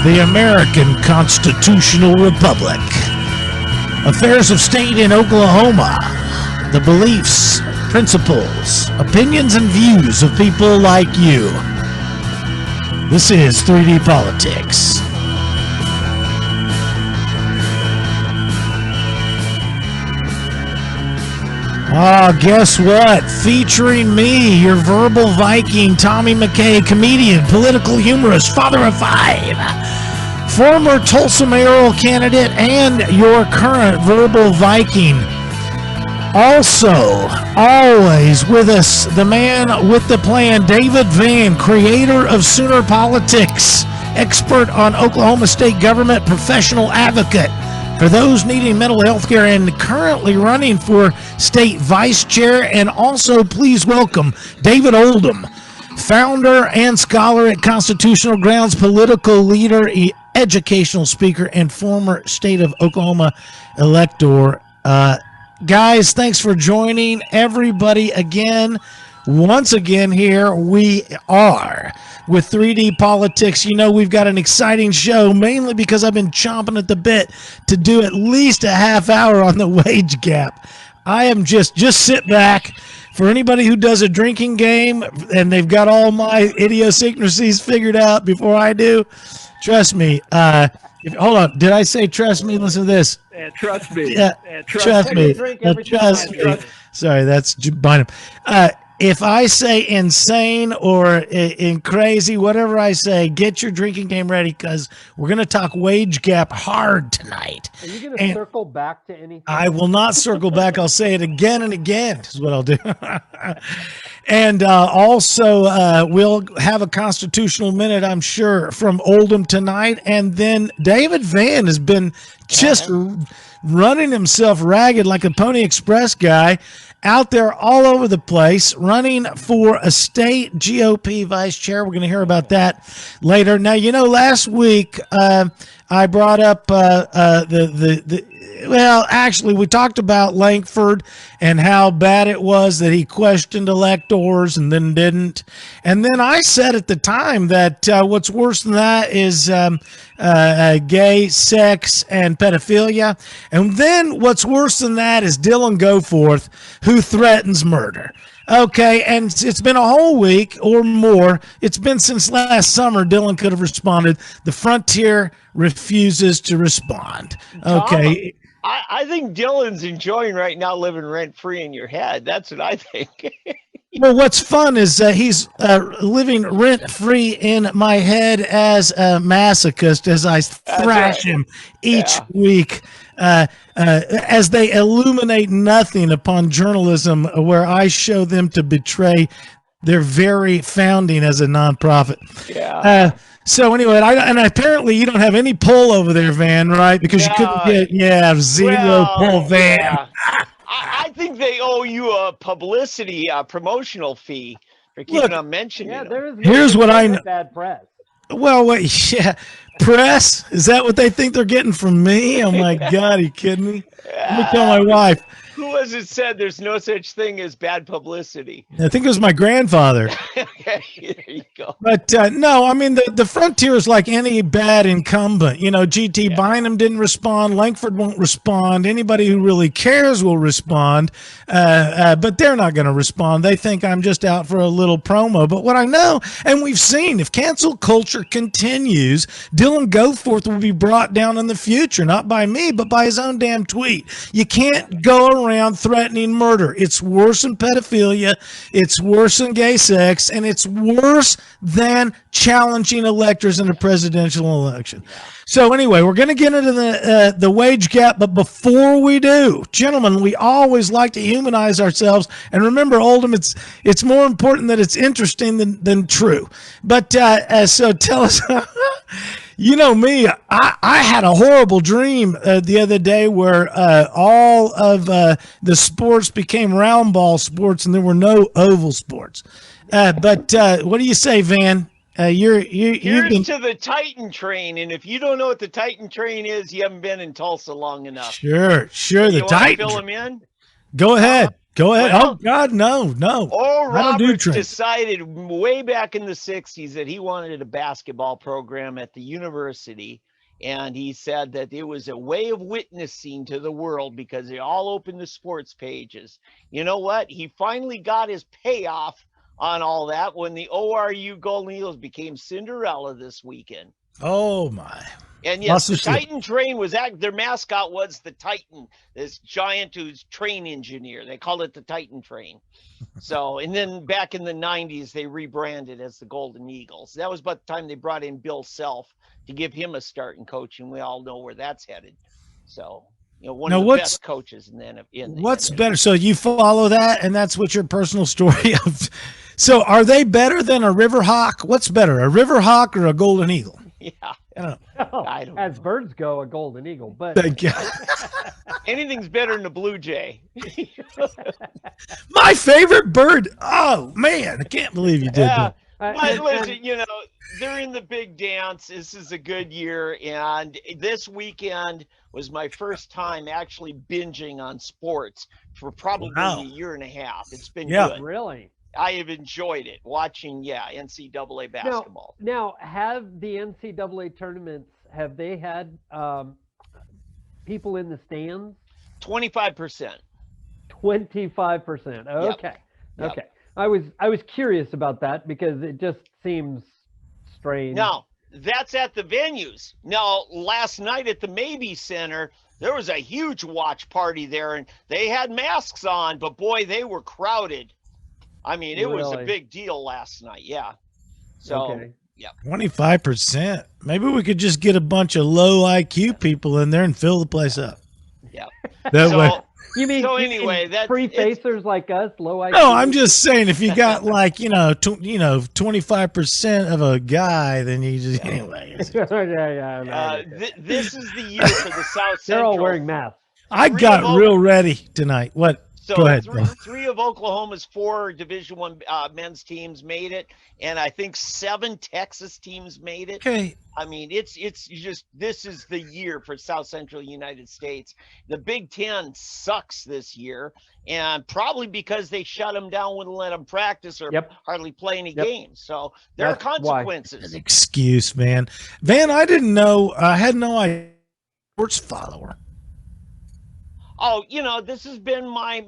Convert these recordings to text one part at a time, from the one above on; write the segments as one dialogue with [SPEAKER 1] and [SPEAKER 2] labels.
[SPEAKER 1] the American Constitutional Republic. Affairs of state in Oklahoma. The beliefs, principles, opinions, and views of people like you. This is 3D Politics. Guess what? Featuring me, your verbal Viking, Tommy McKay, comedian, political humorist, father of five, former Tulsa mayoral candidate, and your current verbal Viking. Also, always with us, the man with the plan, David Van, creator of Sooner Politics, expert on Oklahoma state government, professional advocate for those needing mental health care, and currently running for state vice chair. And also, please welcome David Oldham, founder and scholar at Constitutional Grounds, political leader, educational speaker, and former state of Oklahoma elector. Guys, thanks for joining everybody again. Once again, here we are with 3D Politics. You know, we've got an exciting show, mainly because I've been chomping at the bit to do at least a half hour on the wage gap. I am just sit back. For anybody who does a drinking game and they've got all my idiosyncrasies figured out before I do, trust me. Hold on. Did I say trust me? Listen to this.
[SPEAKER 2] Trust me.
[SPEAKER 1] Trust me. Trust me. Sorry, that's Bynum. If I say insane or in crazy, whatever I say, get your drinking game ready, because we're going to talk wage gap hard tonight.
[SPEAKER 3] Are you going to circle back to anything?
[SPEAKER 1] I will not circle back. I'll say it again and again is what I'll do. And also, we'll have a constitutional minute, I'm sure, from Oldham tonight. And then David Van has been just running himself ragged like a Pony Express guy, out there all over the place, running for a state GOP vice chair. We're going to hear about that later. Now, you know, last week I brought up well, actually, we talked about Langford and how bad it was that he questioned electors and then didn't. And then I said at the time that what's worse than that is gay sex and pedophilia. And then what's worse than that is Dylan Goforth, who threatens murder. Okay, and it's been a whole week or more. It's been since last summer. Dylan could have responded. The frontier refuses to respond. Okay.
[SPEAKER 2] Tom, I think Dylan's enjoying right now living rent-free in your head. That's what I think.
[SPEAKER 1] Well, what's fun is living rent-free in my head as a masochist as I thrash him each week as they illuminate nothing upon journalism, where I show them to betray their very founding as a nonprofit.
[SPEAKER 2] Yeah.
[SPEAKER 1] So anyway, and apparently you don't have any pull over there, Van, right? Because you couldn't get zero pull, Van.
[SPEAKER 2] Yeah. I think they owe you a publicity, promotional fee for keeping on mentioning them.
[SPEAKER 3] There is
[SPEAKER 1] Here's what I know.
[SPEAKER 3] Bad press.
[SPEAKER 1] Well, wait, press? Is that what they think they're getting from me? Oh my God, are you kidding me? Let me tell my wife.
[SPEAKER 2] Who was it said there's no such thing as bad publicity?
[SPEAKER 1] I think it was my grandfather.
[SPEAKER 2] Okay, there you go.
[SPEAKER 1] But no, I mean, the frontier is like any bad incumbent. You know, G.T. Bynum didn't respond. Langford won't respond. Anybody who really cares will respond. But they're not going to respond. They think I'm just out for a little promo. But what I know, and we've seen, if cancel culture continues, Dylan Goforth will be brought down in the future, not by me, but by his own damn tweet. You can't go around threatening murder. It's worse than pedophilia. It's worse than gay sex. And it's worse than challenging electors in a presidential election. So anyway, we're going to get into the wage gap. But before we do, gentlemen, we always like to humanize ourselves. And remember, Oldham, it's more important that it's interesting than true. But so tell us, you know me, I had a horrible dream the other day where all of the sports became round ball sports and there were no oval sports. But what do you say, Van? Here's
[SPEAKER 2] to the Titan train, and if you don't know what the Titan train is, you haven't been in Tulsa long enough.
[SPEAKER 1] Sure. The
[SPEAKER 2] you
[SPEAKER 1] Titan.
[SPEAKER 2] Fill them in.
[SPEAKER 1] Go ahead. Go ahead.
[SPEAKER 2] Well,
[SPEAKER 1] Oh God, no.
[SPEAKER 2] Oral
[SPEAKER 1] I don't do
[SPEAKER 2] Roberts
[SPEAKER 1] trades.
[SPEAKER 2] decided way back in the 60s that he wanted a basketball program at the university. And he said that it was a way of witnessing to the world because they all opened the sports pages. You know what? He finally got his payoff on all that when the ORU Golden Eagles became Cinderella this weekend.
[SPEAKER 1] Oh my.
[SPEAKER 2] And yes, the Titan train was their mascot was the Titan, this giant who's train engineer. They called it the Titan train. So, and then back in the 90s, they rebranded as the Golden Eagles. That was about the time they brought in Bill Self to give him a start in coaching. We all know where that's headed. So, you know, one of the best coaches in the
[SPEAKER 1] What's better? So you follow that, and that's what your personal story of. So are they better than a river hawk? What's better, a river hawk or a golden eagle?
[SPEAKER 2] Yeah.
[SPEAKER 1] I don't know.
[SPEAKER 3] Oh,
[SPEAKER 2] I don't
[SPEAKER 3] as
[SPEAKER 2] know.
[SPEAKER 3] birds go, a golden eagle. But
[SPEAKER 1] Thank you.
[SPEAKER 2] Anything's better than a blue jay.
[SPEAKER 1] My favorite bird. Oh man, I can't believe you did that.
[SPEAKER 2] But listen, you know, they're in the big dance. This is a good year. And this weekend was my first time actually binging on sports for probably a year and a half. It's been good.
[SPEAKER 3] Really?
[SPEAKER 2] I have enjoyed it watching, NCAA basketball.
[SPEAKER 3] Now, have the NCAA tournaments, have they had people in the stands?
[SPEAKER 2] 25%.
[SPEAKER 3] 25%. Okay.
[SPEAKER 2] Yep.
[SPEAKER 3] Okay. I was curious about that because it just seems strange.
[SPEAKER 2] Now, that's at the venues. Now, last night at the Mabee Center, there was a huge watch party there, and they had masks on, but boy, they were crowded. I mean, it was a big deal last night. Yeah. So,
[SPEAKER 1] 25%. Maybe we could just get a bunch of low IQ people in there and fill the place up.
[SPEAKER 2] Yeah.
[SPEAKER 1] That way.
[SPEAKER 3] You mean
[SPEAKER 2] that's
[SPEAKER 3] free-facers like us, low IQ?
[SPEAKER 1] No, I'm just saying if you got like 25% of a guy, then you just anyway.
[SPEAKER 2] This is the year for the South Central.
[SPEAKER 3] They're all wearing masks.
[SPEAKER 1] I got real ready tonight. What?
[SPEAKER 2] So
[SPEAKER 1] go ahead.
[SPEAKER 2] Three of Oklahoma's 4 Division I men's teams made it, and I think 7 Texas teams made it.
[SPEAKER 1] Okay.
[SPEAKER 2] I mean, it's just this is the year for South Central United States. The Big Ten sucks this year, and probably because they shut them down, wouldn't let them practice or hardly play any games. So there are consequences.
[SPEAKER 1] An excuse, man. Van, I didn't know. I had no idea. Sports follower.
[SPEAKER 2] Oh, this has been my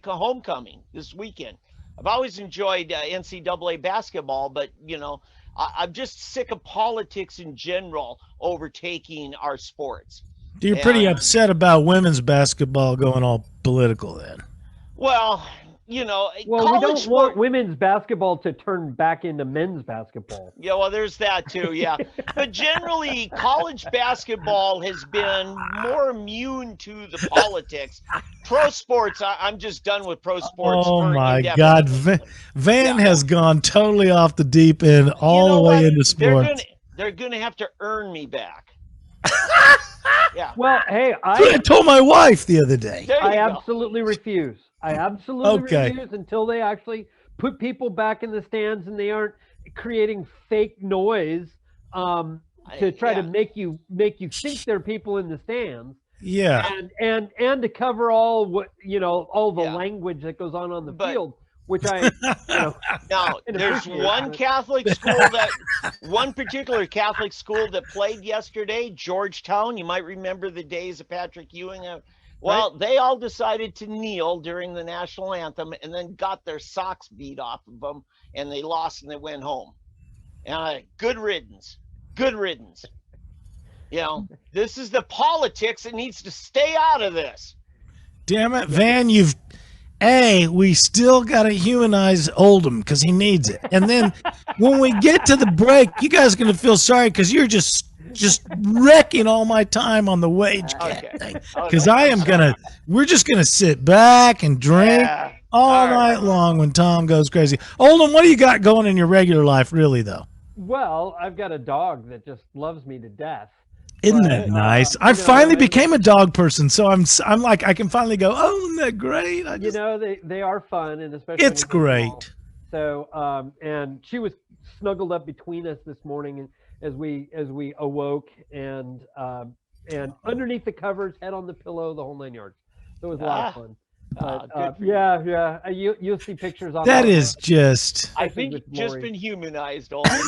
[SPEAKER 2] homecoming this weekend. I've always enjoyed NCAA basketball, but I'm just sick of politics in general overtaking our sports.
[SPEAKER 1] You're pretty upset about women's basketball going all political then.
[SPEAKER 2] Well,
[SPEAKER 3] we don't want women's basketball to turn back into men's basketball.
[SPEAKER 2] Yeah, well, there's that too, yeah. But generally, college basketball has been more immune to the politics. Pro sports, I'm just done with pro sports.
[SPEAKER 1] Oh, my God. Van has gone totally off the deep end all the way into sports.
[SPEAKER 2] They're going to have to earn me back. Yeah.
[SPEAKER 3] Well, hey,
[SPEAKER 1] I told my wife the other day.
[SPEAKER 3] I absolutely refuse. I absolutely refuse until they actually put people back in the stands and they aren't creating fake noise to try to make you think they're people in the stands.
[SPEAKER 1] Yeah.
[SPEAKER 3] And to cover all the language that goes on the field, which I
[SPEAKER 2] now there's one particular Catholic school that played yesterday, Georgetown. You might remember the days of Patrick Ewing. Well, they all decided to kneel during the national anthem and then got their socks beat off of them, and they lost and they went home. And good riddance. Good riddance. This is the politics that needs to stay out of this.
[SPEAKER 1] Damn it, Van, we still got to humanize Oldham because he needs it. And then when we get to the break, you guys are going to feel sorry because you're just wrecking all my time on the wage cap thing. Because we're just going to sit back and drink all night long when Tom goes crazy. Oldham, what do you got going in your regular life, really, though?
[SPEAKER 3] Well, I've got a dog that just loves me to death.
[SPEAKER 1] Isn't that nice? I finally became a dog person, so I'm like I can finally go. Oh, isn't that great?
[SPEAKER 3] They are fun, and especially
[SPEAKER 1] it's great.
[SPEAKER 3] So and she was snuggled up between us this morning as we awoke, and underneath the covers, head on the pillow, the whole 9 yards. So it was a lot of fun. Yeah. You'll see pictures on
[SPEAKER 1] that. Is just.
[SPEAKER 2] I think you've just been humanized, Oldham.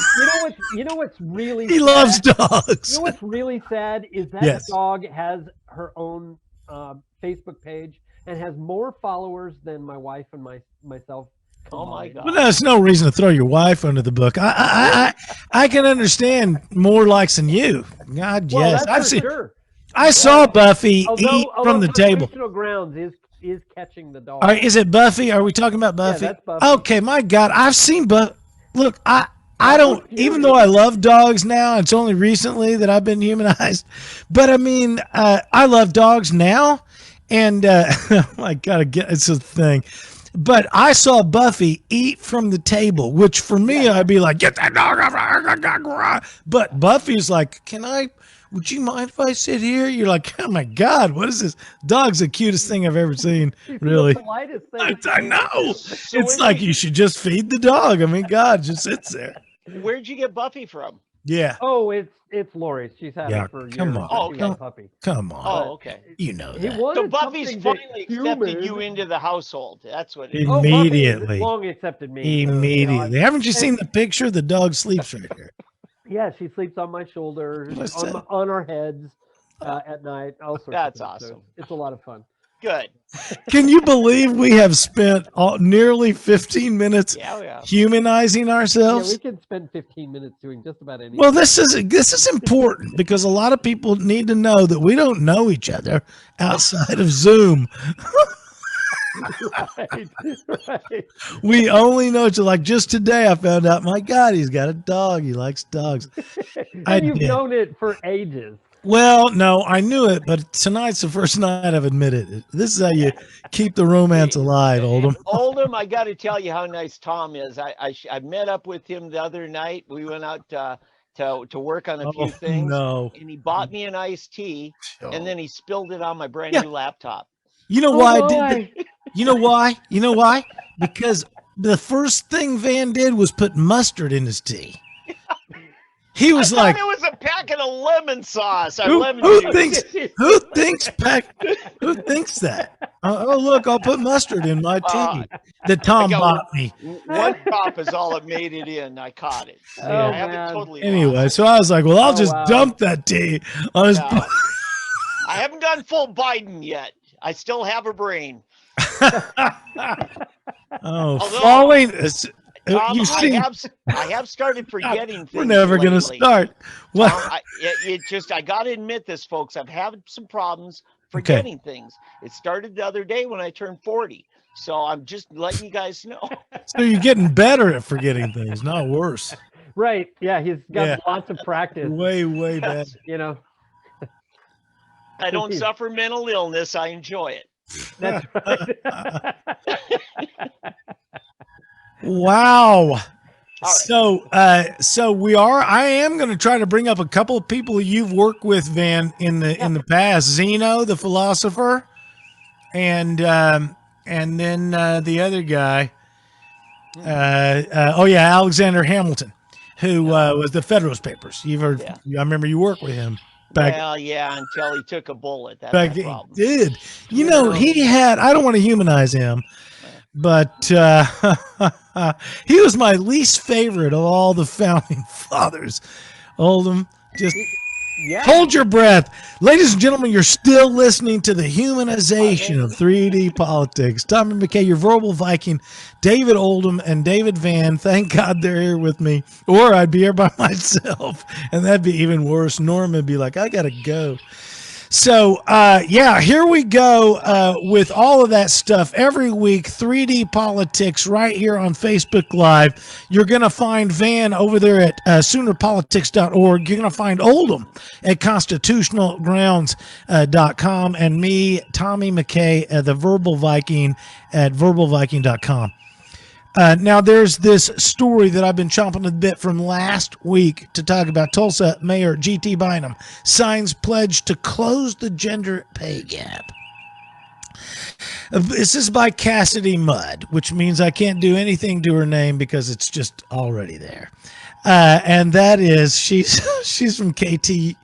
[SPEAKER 3] You know what's really
[SPEAKER 1] He
[SPEAKER 3] sad?
[SPEAKER 1] loves dogs.
[SPEAKER 3] You know what's really sad is that dog has her own Facebook page and has more followers than my wife and myself.
[SPEAKER 2] Oh my God!
[SPEAKER 1] Well, that's no reason to throw your wife under the book. I can understand more likes than you. God,
[SPEAKER 3] well,
[SPEAKER 1] yes,
[SPEAKER 3] I've seen. Sure.
[SPEAKER 1] I saw Buffy eat from the table.
[SPEAKER 3] Grounds is catching the dog.
[SPEAKER 1] All right, is it Buffy? Are we talking about Buffy?
[SPEAKER 3] Yeah, that's Buffy.
[SPEAKER 1] Okay, my God, I've seen Buffy. Look, I don't. Even though I love dogs now, it's only recently that I've been humanized. But I mean, I love dogs now, and I gotta get it's a thing. But I saw Buffy eat from the table, which for me, I'd be like, get that dog off. But Buffy's like, would you mind if I sit here? You're like, oh my God, what is this? Dog's the cutest thing I've ever seen, really.
[SPEAKER 3] The politest thing.
[SPEAKER 1] I know. So it's like you should just feed the dog. I mean, God, just sits there.
[SPEAKER 2] Where'd you get Buffy from?
[SPEAKER 1] Yeah.
[SPEAKER 3] Oh, it's Lori's. She's had it for years.
[SPEAKER 1] Come on.
[SPEAKER 3] Oh,
[SPEAKER 1] puppy. Come on.
[SPEAKER 2] Oh, okay.
[SPEAKER 1] You know that.
[SPEAKER 2] So Buffy's finally accepted you into the household. That's what it is.
[SPEAKER 1] Immediately.
[SPEAKER 3] Long accepted me.
[SPEAKER 1] Immediately. Haven't you seen the picture? The dog sleeps right here.
[SPEAKER 3] Yeah, she sleeps on my shoulder, on our heads at night. All sorts
[SPEAKER 2] That's
[SPEAKER 3] of things.
[SPEAKER 2] awesome.
[SPEAKER 3] So it's a lot of fun.
[SPEAKER 2] Good.
[SPEAKER 1] Can you believe we have spent nearly 15 minutes humanizing ourselves?
[SPEAKER 3] Yeah, we can spend 15 minutes doing just about anything.
[SPEAKER 1] Well, this is important because a lot of people need to know that we don't know each other outside of Zoom.
[SPEAKER 3] Right.
[SPEAKER 1] We only know each other. Like just today, I found out, my God, he's got a dog. He likes dogs.
[SPEAKER 3] You've known it for ages.
[SPEAKER 1] Well, no, I knew it, but tonight's the first night I've admitted it. This is how you keep the romance alive, Oldham.
[SPEAKER 2] Oldham, I got to tell you how nice Tom is. I met up with him the other night. We went out to work on a few things.
[SPEAKER 1] No.
[SPEAKER 2] And he bought me an iced tea, and then he spilled it on my brand new laptop.
[SPEAKER 1] You know why I did that? You know why? You know why? Because the first thing Van did was put mustard in his tea. He was like,
[SPEAKER 2] it was a packet of lemon sauce.
[SPEAKER 1] Who thinks that? Oh, look, I'll put mustard in my tea that Tom bought me.
[SPEAKER 2] One drop is all it made it in. I caught it. I have it totally
[SPEAKER 1] anyway, so I was like, well, I'll just dump that tea on his.
[SPEAKER 2] I haven't gone full Biden yet. I still have a brain.
[SPEAKER 1] Falling.
[SPEAKER 2] Tom, I have started forgetting things.
[SPEAKER 1] We're never going to start.
[SPEAKER 2] Well, I got to admit this, folks. I've had some problems forgetting things. It started the other day when I turned 40. So I'm just letting you guys know.
[SPEAKER 1] So you're getting better at forgetting things, not worse.
[SPEAKER 3] Right. Yeah. He's got lots of practice.
[SPEAKER 1] Way better.
[SPEAKER 3] You know.
[SPEAKER 2] I don't suffer mental illness. I enjoy it.
[SPEAKER 3] That's right.
[SPEAKER 1] Wow. So I am going to try to bring up a couple of people you've worked with, Van, in the past. Zeno, the philosopher, and then the other guy. Alexander Hamilton, who was the Federalist Papers. You've heard? I remember you worked with him.
[SPEAKER 2] Until he took a bullet. That's the problem.
[SPEAKER 1] Did. You know, he had, I don't want to humanize him, but he was my least favorite of all the founding fathers. Oldham, just hold your breath. Ladies and gentlemen, you're still listening to the humanization of 3D politics. Tommy McKay, your verbal Viking, David Oldham, and David Van. Thank God they're here with me, or I'd be here by myself, and that'd be even worse. Norm would be like, I got to go. So, here we go with all of that stuff every week. 3D Politics right here on Facebook Live. You're going to find Van over there at soonerpolitics.org. You're going to find Oldham at constitutionalgrounds.com and me, Tommy McKay, the Verbal Viking at verbalviking.com. Now, there's this story that I've been chomping a bit from last week to talk about. Tulsa Mayor G.T. Bynum signs pledge to close the gender pay gap. This is by Cassidy Mudd, which means I can't do anything to her name because it's just already there. And that is, she's from KTUR,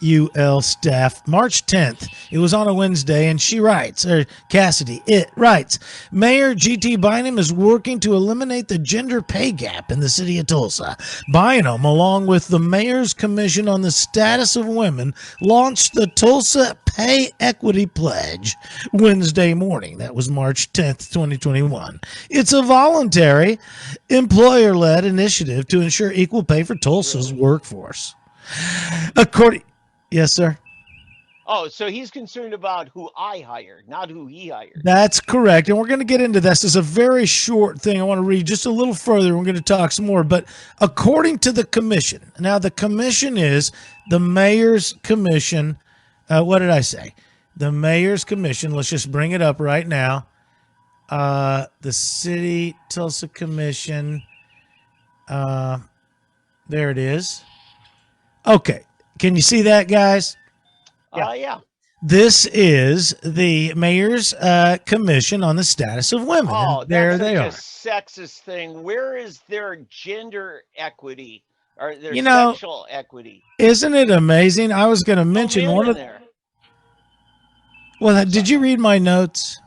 [SPEAKER 1] UL staff, March 10th. It was on a Wednesday, and she writes, or Cassidy, it writes, Mayor G.T. Bynum is working to eliminate the gender pay gap in the city of Tulsa. Bynum, along with the Mayor's Commission on the Status of Women, launched the Tulsa Pay Equity Pledge Wednesday morning. That was March 10th, 2021. It's a voluntary, employer-led initiative to ensure equal pay for Tulsa's workforce. According... Yes, sir.
[SPEAKER 2] Oh, so he's concerned about who I hired, not who he hired.
[SPEAKER 1] That's correct. And we're going to get into this. It's a very short thing. I want to read just a little further. We're going to talk some more. But according to the commission, now the commission is the Mayor's Commission. What did I say? The Mayor's Commission. Let's just bring it up right now. The City Tulsa Commission. There it is. Okay. Can you see that, guys?
[SPEAKER 2] Yeah.
[SPEAKER 1] This is the Mayor's Commission on the Status of Women.
[SPEAKER 2] Oh,
[SPEAKER 1] there
[SPEAKER 2] that's
[SPEAKER 1] they are.
[SPEAKER 2] a sexist thing. Where is their gender equity or their
[SPEAKER 1] You know,
[SPEAKER 2] sexual equity?
[SPEAKER 1] Isn't it amazing? I was going to mention
[SPEAKER 2] No men
[SPEAKER 1] one
[SPEAKER 2] in
[SPEAKER 1] of.
[SPEAKER 2] there.
[SPEAKER 1] Well, did you read my notes?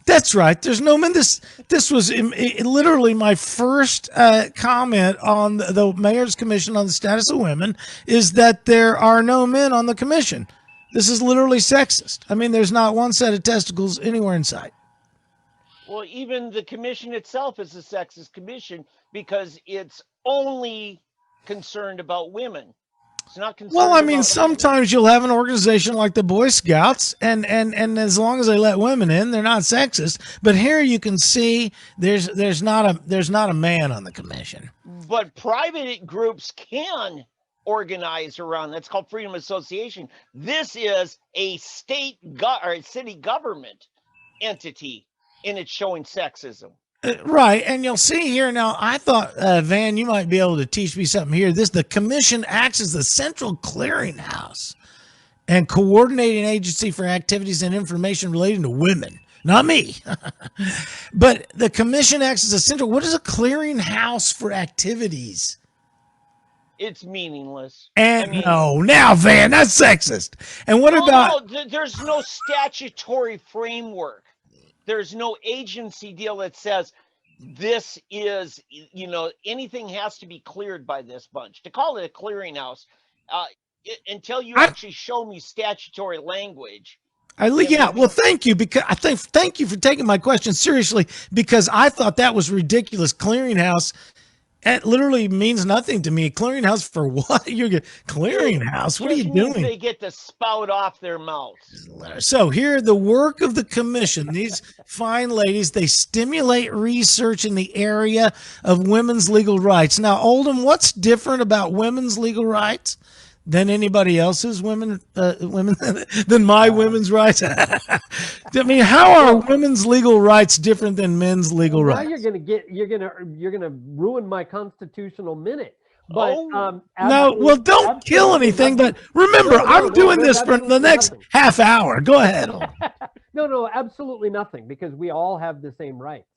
[SPEAKER 1] That's right. There's no men. This was literally my first comment on the Mayor's Commission on the Status of Women is that there are no men on the commission. This is literally sexist. I mean, there's not one set of testicles anywhere in sight.
[SPEAKER 2] Well, even the commission itself is a sexist commission because it's only concerned about women. It's not concerned.
[SPEAKER 1] Well, I mean,
[SPEAKER 2] about
[SPEAKER 1] sometimes you'll have an organization like the Boy Scouts, and as long as they let women in, they're not sexist. But here you can see there's not a man on the commission.
[SPEAKER 2] But private groups can organize around. That's called freedom of association. This is a state or a city government entity, and it's showing sexism.
[SPEAKER 1] Right, and you'll see here now. I thought, Van, you might be able to teach me something here. The commission acts as the central clearinghouse and coordinating agency for activities and information relating to women. Not me, but the commission acts as a central. What is a clearinghouse for activities?
[SPEAKER 2] It's meaningless.
[SPEAKER 1] And now, Van, that's sexist. And what about?
[SPEAKER 2] No, there's no statutory framework. There's no agency deal that says this is, anything has to be cleared by this bunch. To call it a clearinghouse, until you actually show me statutory language.
[SPEAKER 1] Well, thank you, because thank you for taking my question seriously, because I thought that was ridiculous. Clearinghouse. It literally means nothing to me. Clearinghouse for what? You're clearinghouse. What are you doing?
[SPEAKER 2] They get to spout off their mouths.
[SPEAKER 1] So here, the work of the commission. These fine ladies, they stimulate research in the area of women's legal rights. Now, Oldham, what's different about women's legal rights than anybody else's women than my women's rights? I mean, how are women's legal rights different than men's legal rights?
[SPEAKER 3] Now you're gonna ruin my constitutional minute. But
[SPEAKER 1] don't kill anything. But remember, I'm doing this for the next half hour. Go ahead.
[SPEAKER 3] No, absolutely nothing, because we all have the same rights.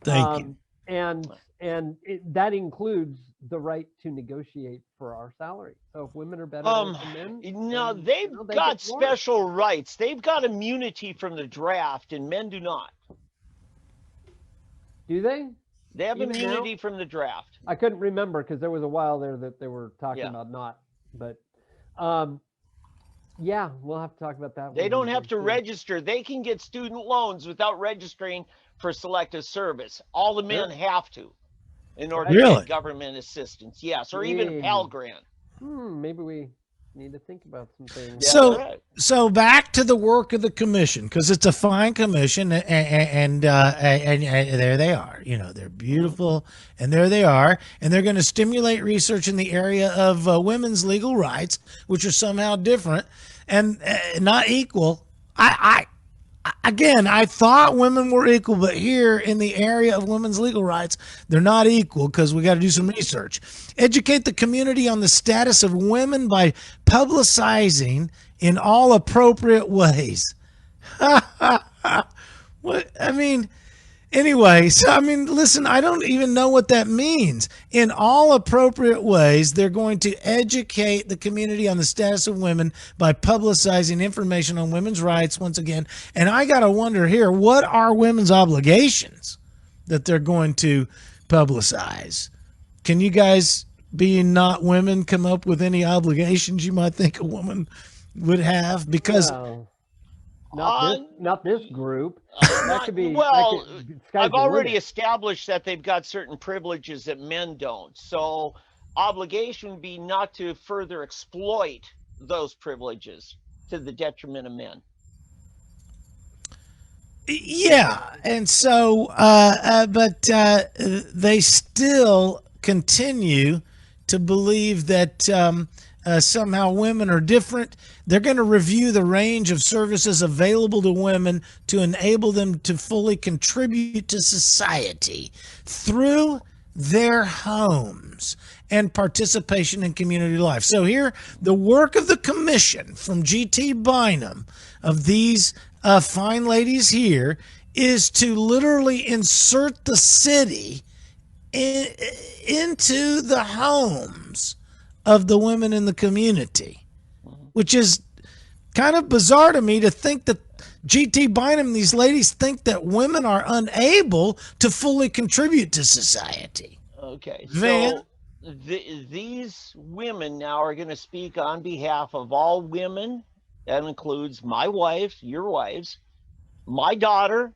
[SPEAKER 1] Thank you.
[SPEAKER 3] And that includes the right to negotiate for our salary. So if women are better than men,
[SPEAKER 2] no, they've got special rights. They've got immunity from the draft, and men do not.
[SPEAKER 3] Do they?
[SPEAKER 2] They have immunity from the draft.
[SPEAKER 3] I couldn't remember because there was a while there that they were talking about not. But yeah, we'll have to talk about that.
[SPEAKER 2] They don't have to register. They can get student loans without registering for selective service. All the men have to in order to get government assistance. Yes, or even a Pell Grant.
[SPEAKER 3] Maybe we need to think about some things.
[SPEAKER 1] So back to the work of the commission, because it's a fine commission, and there they are. They're beautiful, and there they are, and they're going to stimulate research in the area of women's legal rights, which are somehow different and not equal. I thought women were equal, but here in the area of women's legal rights, they're not equal, because we got to do some research. Educate the community on the status of women by publicizing in all appropriate ways. What? I mean, Anyway, so I mean, listen, I don't even know what that means. In all appropriate ways, they're going to educate the community on the status of women by publicizing information on women's rights once again. And I got to wonder here, what are women's obligations that they're going to publicize? Can you guys, being not women, come up with any obligations you might think a woman would have? Because
[SPEAKER 3] not this group. That could be.
[SPEAKER 2] Well, I've already
[SPEAKER 3] limit.
[SPEAKER 2] established that they've got certain privileges that men don't. So obligation would be not to further exploit those privileges to the detriment of men.
[SPEAKER 1] Yeah, and so, but they still continue to believe that somehow women are different. They're going to review the range of services available to women to enable them to fully contribute to society through their homes and participation in community life. So here, the work of the commission from G.T. Bynum, of these fine ladies here, is to literally insert the city into the homes of the women in the community, which is kind of bizarre to me to think that G.T. Bynum, these ladies think that women are unable to fully contribute to society.
[SPEAKER 2] Okay,
[SPEAKER 1] Van?
[SPEAKER 2] so these women now are going to speak on behalf of all women. That includes my wife, your wives, my daughter,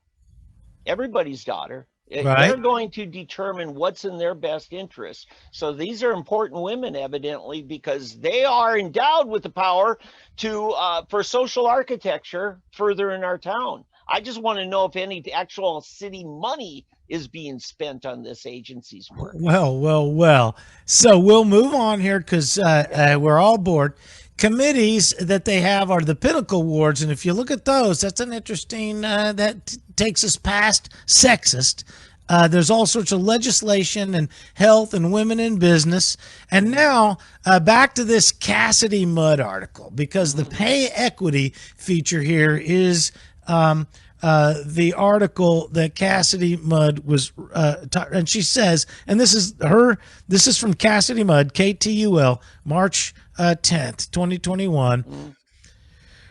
[SPEAKER 2] everybody's daughter.
[SPEAKER 1] Right.
[SPEAKER 2] They're going to determine what's in their best interest. So these are important women, evidently, because they are endowed with the power to for social architecture further in our town. I just want to know if any actual city money is being spent on this agency's work.
[SPEAKER 1] Well. So we'll move on here because we're all bored. Committees that they have are the Pinnacle Wards, and if you look at those, that's an interesting, that takes us past sexist. There's all sorts of legislation and health and women in business. And now back to this Cassidy Mudd article, because the pay equity feature here is the article that Cassidy Mudd was, and she says, and this is from Cassidy Mudd, KTUL, March 10th, 2021,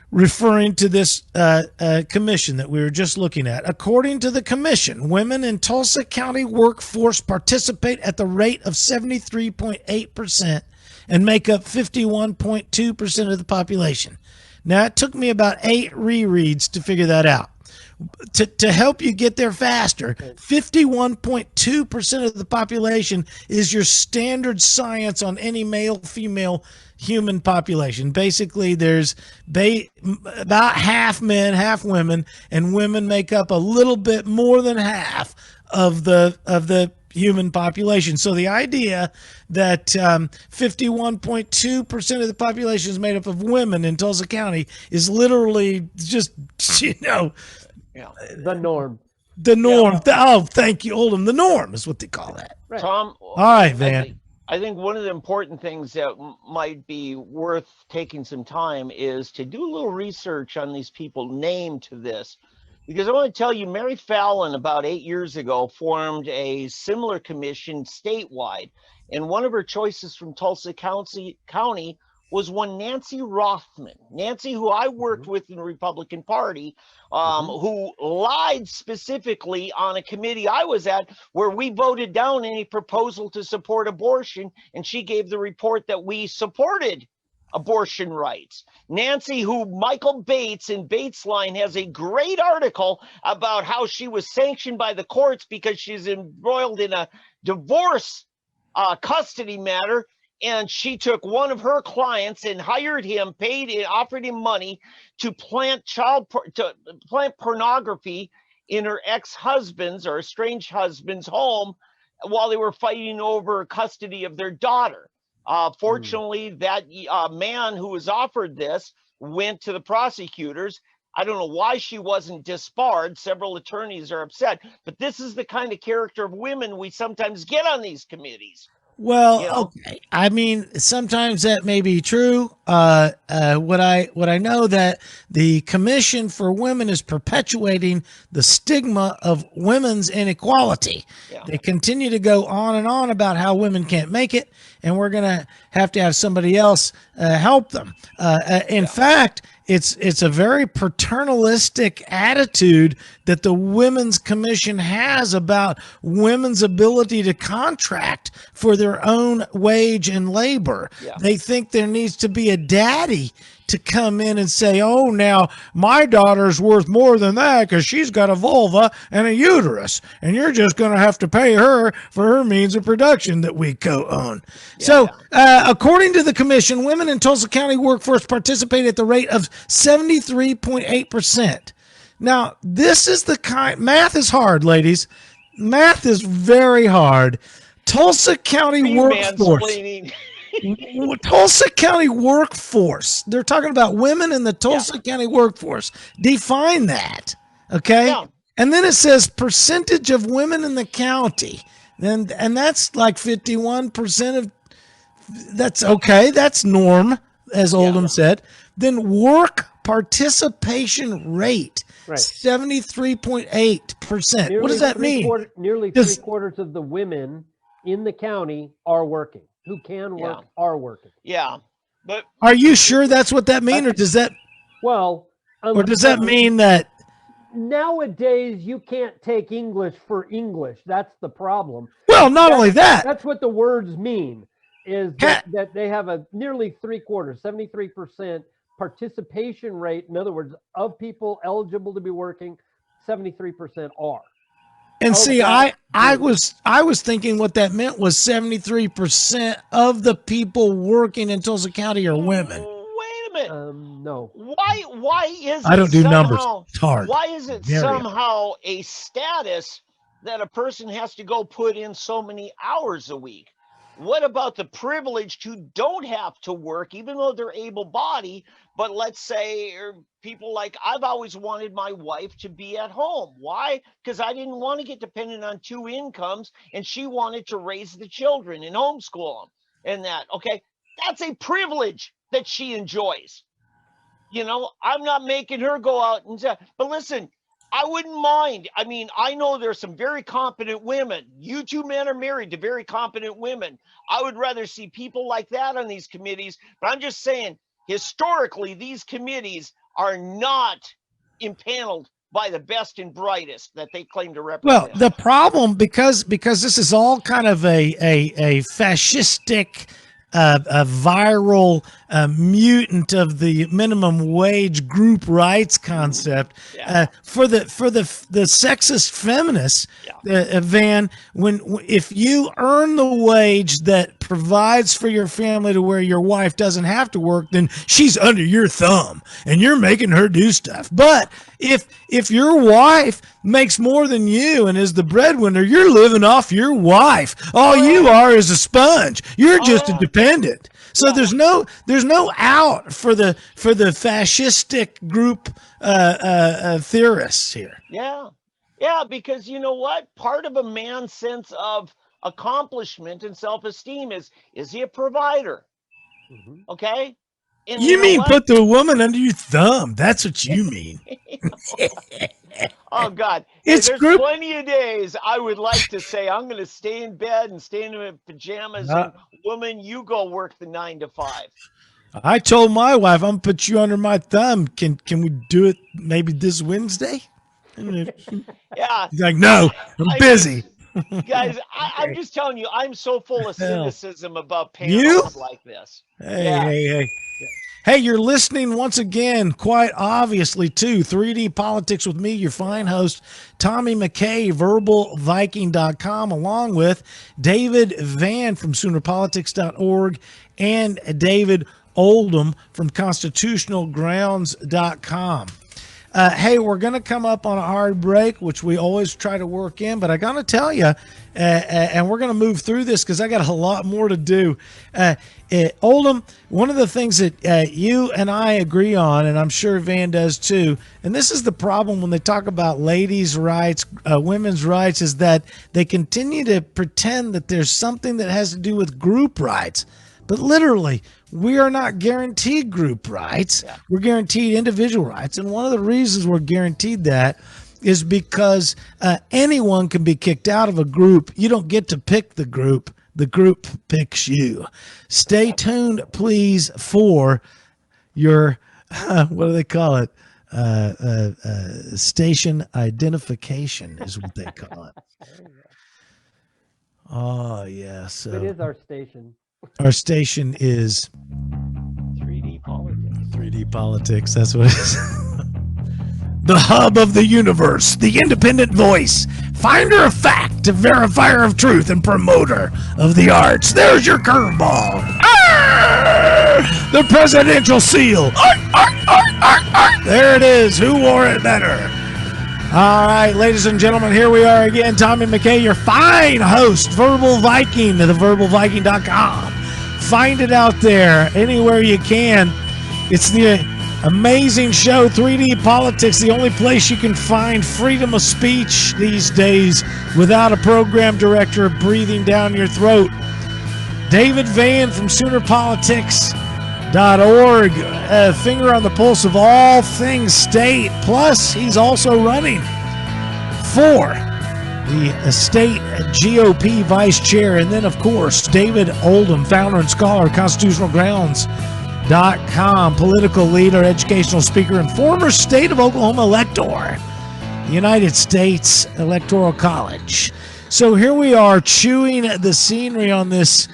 [SPEAKER 1] referring to this commission that we were just looking at. According to the commission, women in Tulsa County workforce participate at the rate of 73.8% and make up 51.2% of the population. Now, it took me about 8 rereads to figure that out. To help you get there faster, 51.2% of the population is your standard science on any male-female human population. Basically, there's about half men, half women, and women make up a little bit more than half of the human population. So the idea that 51.2% of the population is made up of women in Tulsa County is literally just,
[SPEAKER 3] the norm.
[SPEAKER 1] The norm. Oh, thank you, Oldham. The norm is what they call that.
[SPEAKER 3] Right.
[SPEAKER 2] Tom,
[SPEAKER 1] all right, Van.
[SPEAKER 2] I think one of the important things that might be worth taking some time is to do a little research on these people named to this. Because I want to tell you, Mary Fallon, about 8 years ago, formed a similar commission statewide. And one of her choices from Tulsa County was one Nancy Rothman. Nancy, who I worked with in the Republican Party, who lied specifically on a committee I was at where we voted down any proposal to support abortion, and she gave the report that we supported abortion rights. Nancy, who Michael Bates in Bates Line has a great article about how she was sanctioned by the courts because she's embroiled in a divorce custody matter. And she took one of her clients and hired him, paid and offered him money to plant pornography in her ex-husband's or estranged husband's home while they were fighting over custody of their daughter. Fortunately, that man who was offered this went to the prosecutors. I don't know why she wasn't disbarred. Several attorneys are upset, but this is the kind of character of women we sometimes get on these committees.
[SPEAKER 1] Well, okay. I mean, sometimes that may be true. What I know that the Commission for Women is perpetuating the stigma of women's inequality.
[SPEAKER 2] Yeah.
[SPEAKER 1] They continue to go on and on about how women can't make it, and we're gonna have to have somebody else help them. In fact, it's a very paternalistic attitude that the Women's Commission has about women's ability to contract for their own wage and labor.
[SPEAKER 2] Yeah.
[SPEAKER 1] They think there needs to be a daddy to come in and say, oh, now my daughter's worth more than that because she's got a vulva and a uterus, and you're just going to have to pay her for her means of production that we co-own.
[SPEAKER 2] Yeah.
[SPEAKER 1] So according to the commission, women in Tulsa County workforce participate at the rate of 73.8%. Now, this is the kind, math is hard, ladies. Math is very hard. Tulsa County workforce. Tulsa County workforce. They're talking about women in the Tulsa County workforce. Define that, okay?
[SPEAKER 2] Yeah.
[SPEAKER 1] And then it says percentage of women in the county. And that's like 51% of, that's okay. That's norm, as Oldham said. Then work participation rate, 73.8%. What does that mean?
[SPEAKER 3] Nearly three-quarters of the women in the county are working. Who can work are working.
[SPEAKER 2] Yeah, but
[SPEAKER 1] are you sure that's what that means, or does that?
[SPEAKER 3] Well,
[SPEAKER 1] or does that mean that
[SPEAKER 3] nowadays you can't take English for English? That's the problem.
[SPEAKER 1] Well, not only that.
[SPEAKER 3] That's what the words mean. Is that they have a nearly three-quarters, 73% participation rate. In other words, of people eligible to be working, 73% are.
[SPEAKER 1] And see, I was thinking what that meant was 73% of the people working in Tulsa County are women.
[SPEAKER 2] Wait a minute.
[SPEAKER 3] No.
[SPEAKER 2] Why is
[SPEAKER 1] I don't do
[SPEAKER 2] somehow,
[SPEAKER 1] numbers. It's hard.
[SPEAKER 2] Why is it somehow a status that a person has to go put in so many hours a week? What about the privileged who don't have to work, even though they're able-bodied? But let's say people like, I've always wanted my wife to be at home. Why? Because I didn't want to get dependent on two incomes, and she wanted to raise the children and homeschool them and that. Okay, that's a privilege that she enjoys. You know, I'm not making her go out and say, but listen, I wouldn't mind. I mean, I know there's some very competent women. You two men are married to very competent women. I would rather see people like that on these committees. But I'm just saying, historically, these committees are not impaneled by the best and brightest that they claim to represent.
[SPEAKER 1] Well, the problem, because this is all kind of a fascistic, a viral mutant of the minimum wage group rights concept. For the sexist feminists, Van, if you earn the wage that provides for your family to where your wife doesn't have to work, then she's under your thumb and you're making her do stuff. But if your wife makes more than you and is the breadwinner, you're living off your wife. All you are is a sponge. You're just a dependent. So there's no out for the fascistic group theorists here.
[SPEAKER 2] Yeah, because you know what? Part of a man's sense of accomplishment and self-esteem is he a provider? Okay. And
[SPEAKER 1] you mean put the woman under your thumb? That's what you mean.
[SPEAKER 2] Oh God, there's plenty of days I would like to say I'm going to stay in bed and stay in my pajamas. And woman, you go work the 9 to 5.
[SPEAKER 1] I told my wife I'm gonna put you under my thumb. Can we do it maybe this Wednesday?
[SPEAKER 2] Yeah.
[SPEAKER 1] He's like, no, I'm busy.
[SPEAKER 2] Guys, I'm just telling you, I'm so full of cynicism about panels like this.
[SPEAKER 1] Hey, you're listening once again, quite obviously, to 3D Politics with me, your fine host, Tommy McKay, verbalviking.com, along with David Van from SoonerPolitics.org and David Oldham from ConstitutionalGrounds.com. Hey, we're going to come up on a hard break, which we always try to work in, but I got to tell you, and we're going to move through this because I got a lot more to do. Oldham, one of the things that you and I agree on, and I'm sure Van does too, and this is the problem when they talk about ladies' rights, women's rights, is that they continue to pretend that there's something that has to do with group rights. But literally, we are not guaranteed group rights. Yeah. We're guaranteed individual rights. And one of the reasons we're guaranteed that is because anyone can be kicked out of a group. You don't get to pick the group. The group picks you. Stay tuned, please, for your, what do they call it? Station identification is what they call it. Oh, yeah. So
[SPEAKER 3] it is our station.
[SPEAKER 1] Our station is
[SPEAKER 2] 3D politics.
[SPEAKER 1] 3D politics. That's what it is. The hub of the universe, the independent voice, finder of fact, verifier of truth, and promoter of the arts. There's your curveball. The presidential seal. There it is. Who wore it better? All right, ladies and gentlemen, here we are again. Tommy McKay, your fine host, Verbal Viking, to theverbalviking.com. Find it out there anywhere you can. It's the amazing show, 3D Politics, the only place you can find freedom of speech these days without a program director breathing down your throat. David Van from SoonerPolitics.org, finger on the pulse of all things state. Plus, he's also running for the state GOP vice chair. And then, of course, David Oldham, founder and scholar of ConstitutionalGrounds.com, political leader, educational speaker, and former state of Oklahoma elector, United States Electoral College. So here we are chewing the scenery on this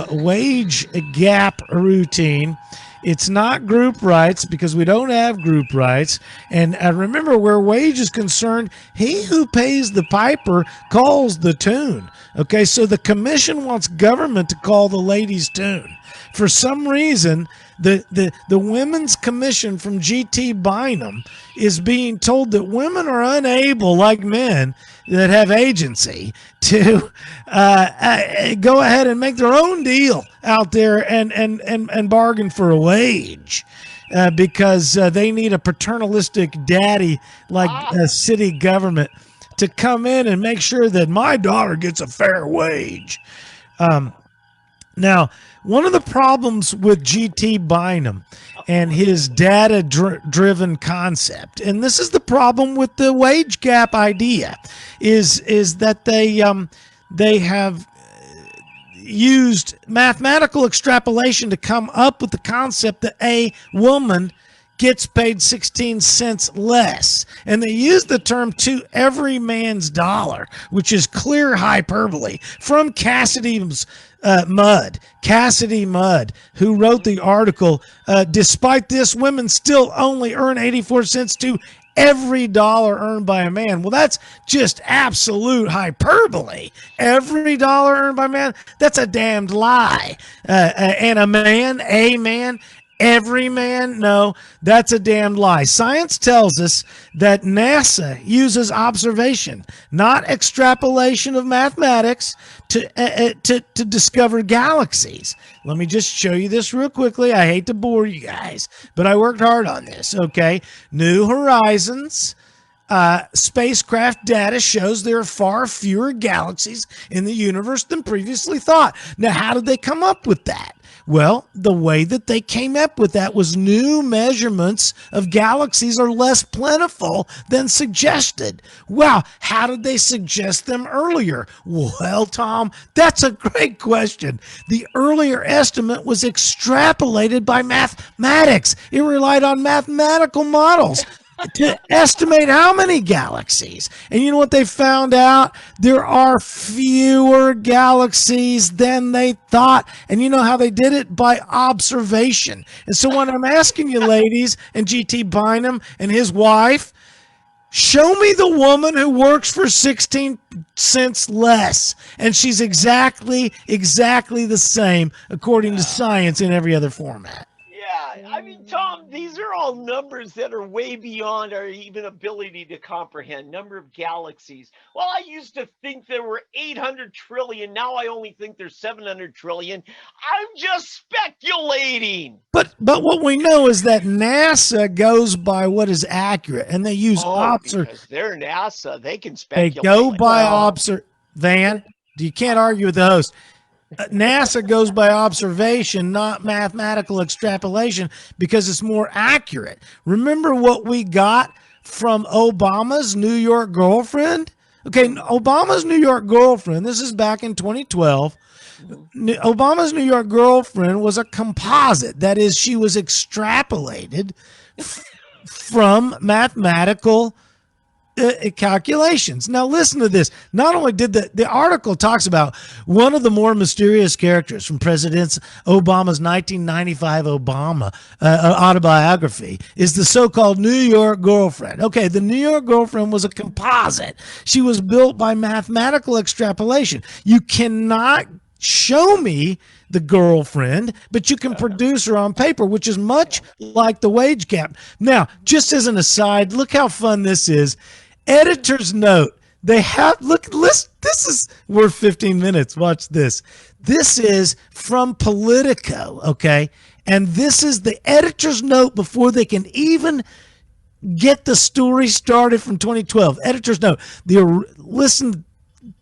[SPEAKER 1] wage gap routine. It's not group rights because we don't have group rights. And remember, where wage is concerned, he who pays the piper calls the tune. Okay, so the commission wants government to call the ladies' tune. For some reason, the Women's Commission from G.T. Bynum is being told that women are unable, like men that have agency, to go ahead and make their own deal out there and bargain for a wage. Because they need a paternalistic daddy like a city government to come in and make sure that my daughter gets a fair wage. Now, one of the problems with G.T. Bynum and his data-driven concept, and this is the problem with the wage gap idea, is that they have used mathematical extrapolation to come up with the concept that a woman gets paid 16 cents less. And they use the term to every man's dollar, which is clear hyperbole from Cassidy Mudd, who wrote the article, despite this, women still only earn 84 cents to every dollar earned by a man. Well, that's just absolute hyperbole. Every dollar earned by a man, that's a damned lie. And a man, every man, no, that's a damned lie. Science tells us that NASA uses observation, not extrapolation of mathematics, to discover galaxies. Let me just show you this real quickly. I hate to bore you guys, but I worked hard on this, okay? New Horizons spacecraft data shows there are far fewer galaxies in the universe than previously thought. Now, how did they come up with that? Well, the way that they came up with that was new measurements of galaxies are less plentiful than suggested. Wow, how did they suggest them earlier? Well, Tom, that's a great question. The earlier estimate was extrapolated by mathematics. It relied on mathematical models to estimate how many galaxies. And you know what they found out? There are fewer galaxies than they thought. And you know how they did it? By observation. And so when I'm asking you, ladies, and G.T. Bynum and his wife, show me the woman who works for 16 cents less. And she's exactly the same according to science in every other format.
[SPEAKER 2] I mean, Tom, these are all numbers that are way beyond our even ability to comprehend. Number of galaxies. Well, I used to think there were 800 trillion. Now I only think there's 700 trillion. I'm just speculating.
[SPEAKER 1] But what we know is that NASA goes by what is accurate, and they use
[SPEAKER 2] because they're NASA. They can speculate.
[SPEAKER 1] They go by Van, you can't argue with the host. NASA goes by observation, not mathematical extrapolation, because it's more accurate. Remember what we got from Obama's New York girlfriend? Okay, Obama's New York girlfriend, this is back in 2012. Obama's New York girlfriend was a composite. That is, she was extrapolated from mathematical calculations. Now listen to this. Not only did the article talks about one of the more mysterious characters from President Obama's 1995 Obama autobiography is the so-called New York girlfriend. Okay, the New York girlfriend was a composite. She was built by mathematical extrapolation. You cannot show me the girlfriend, but you can produce her on paper, which is much like the wage cap. Now, just as an aside, look how fun this is. Editor's note. They have, this is worth 15 minutes. Watch this. This is from Politico, okay? And this is the editor's note before they can even get the story started from 2012. Editor's note. Listen,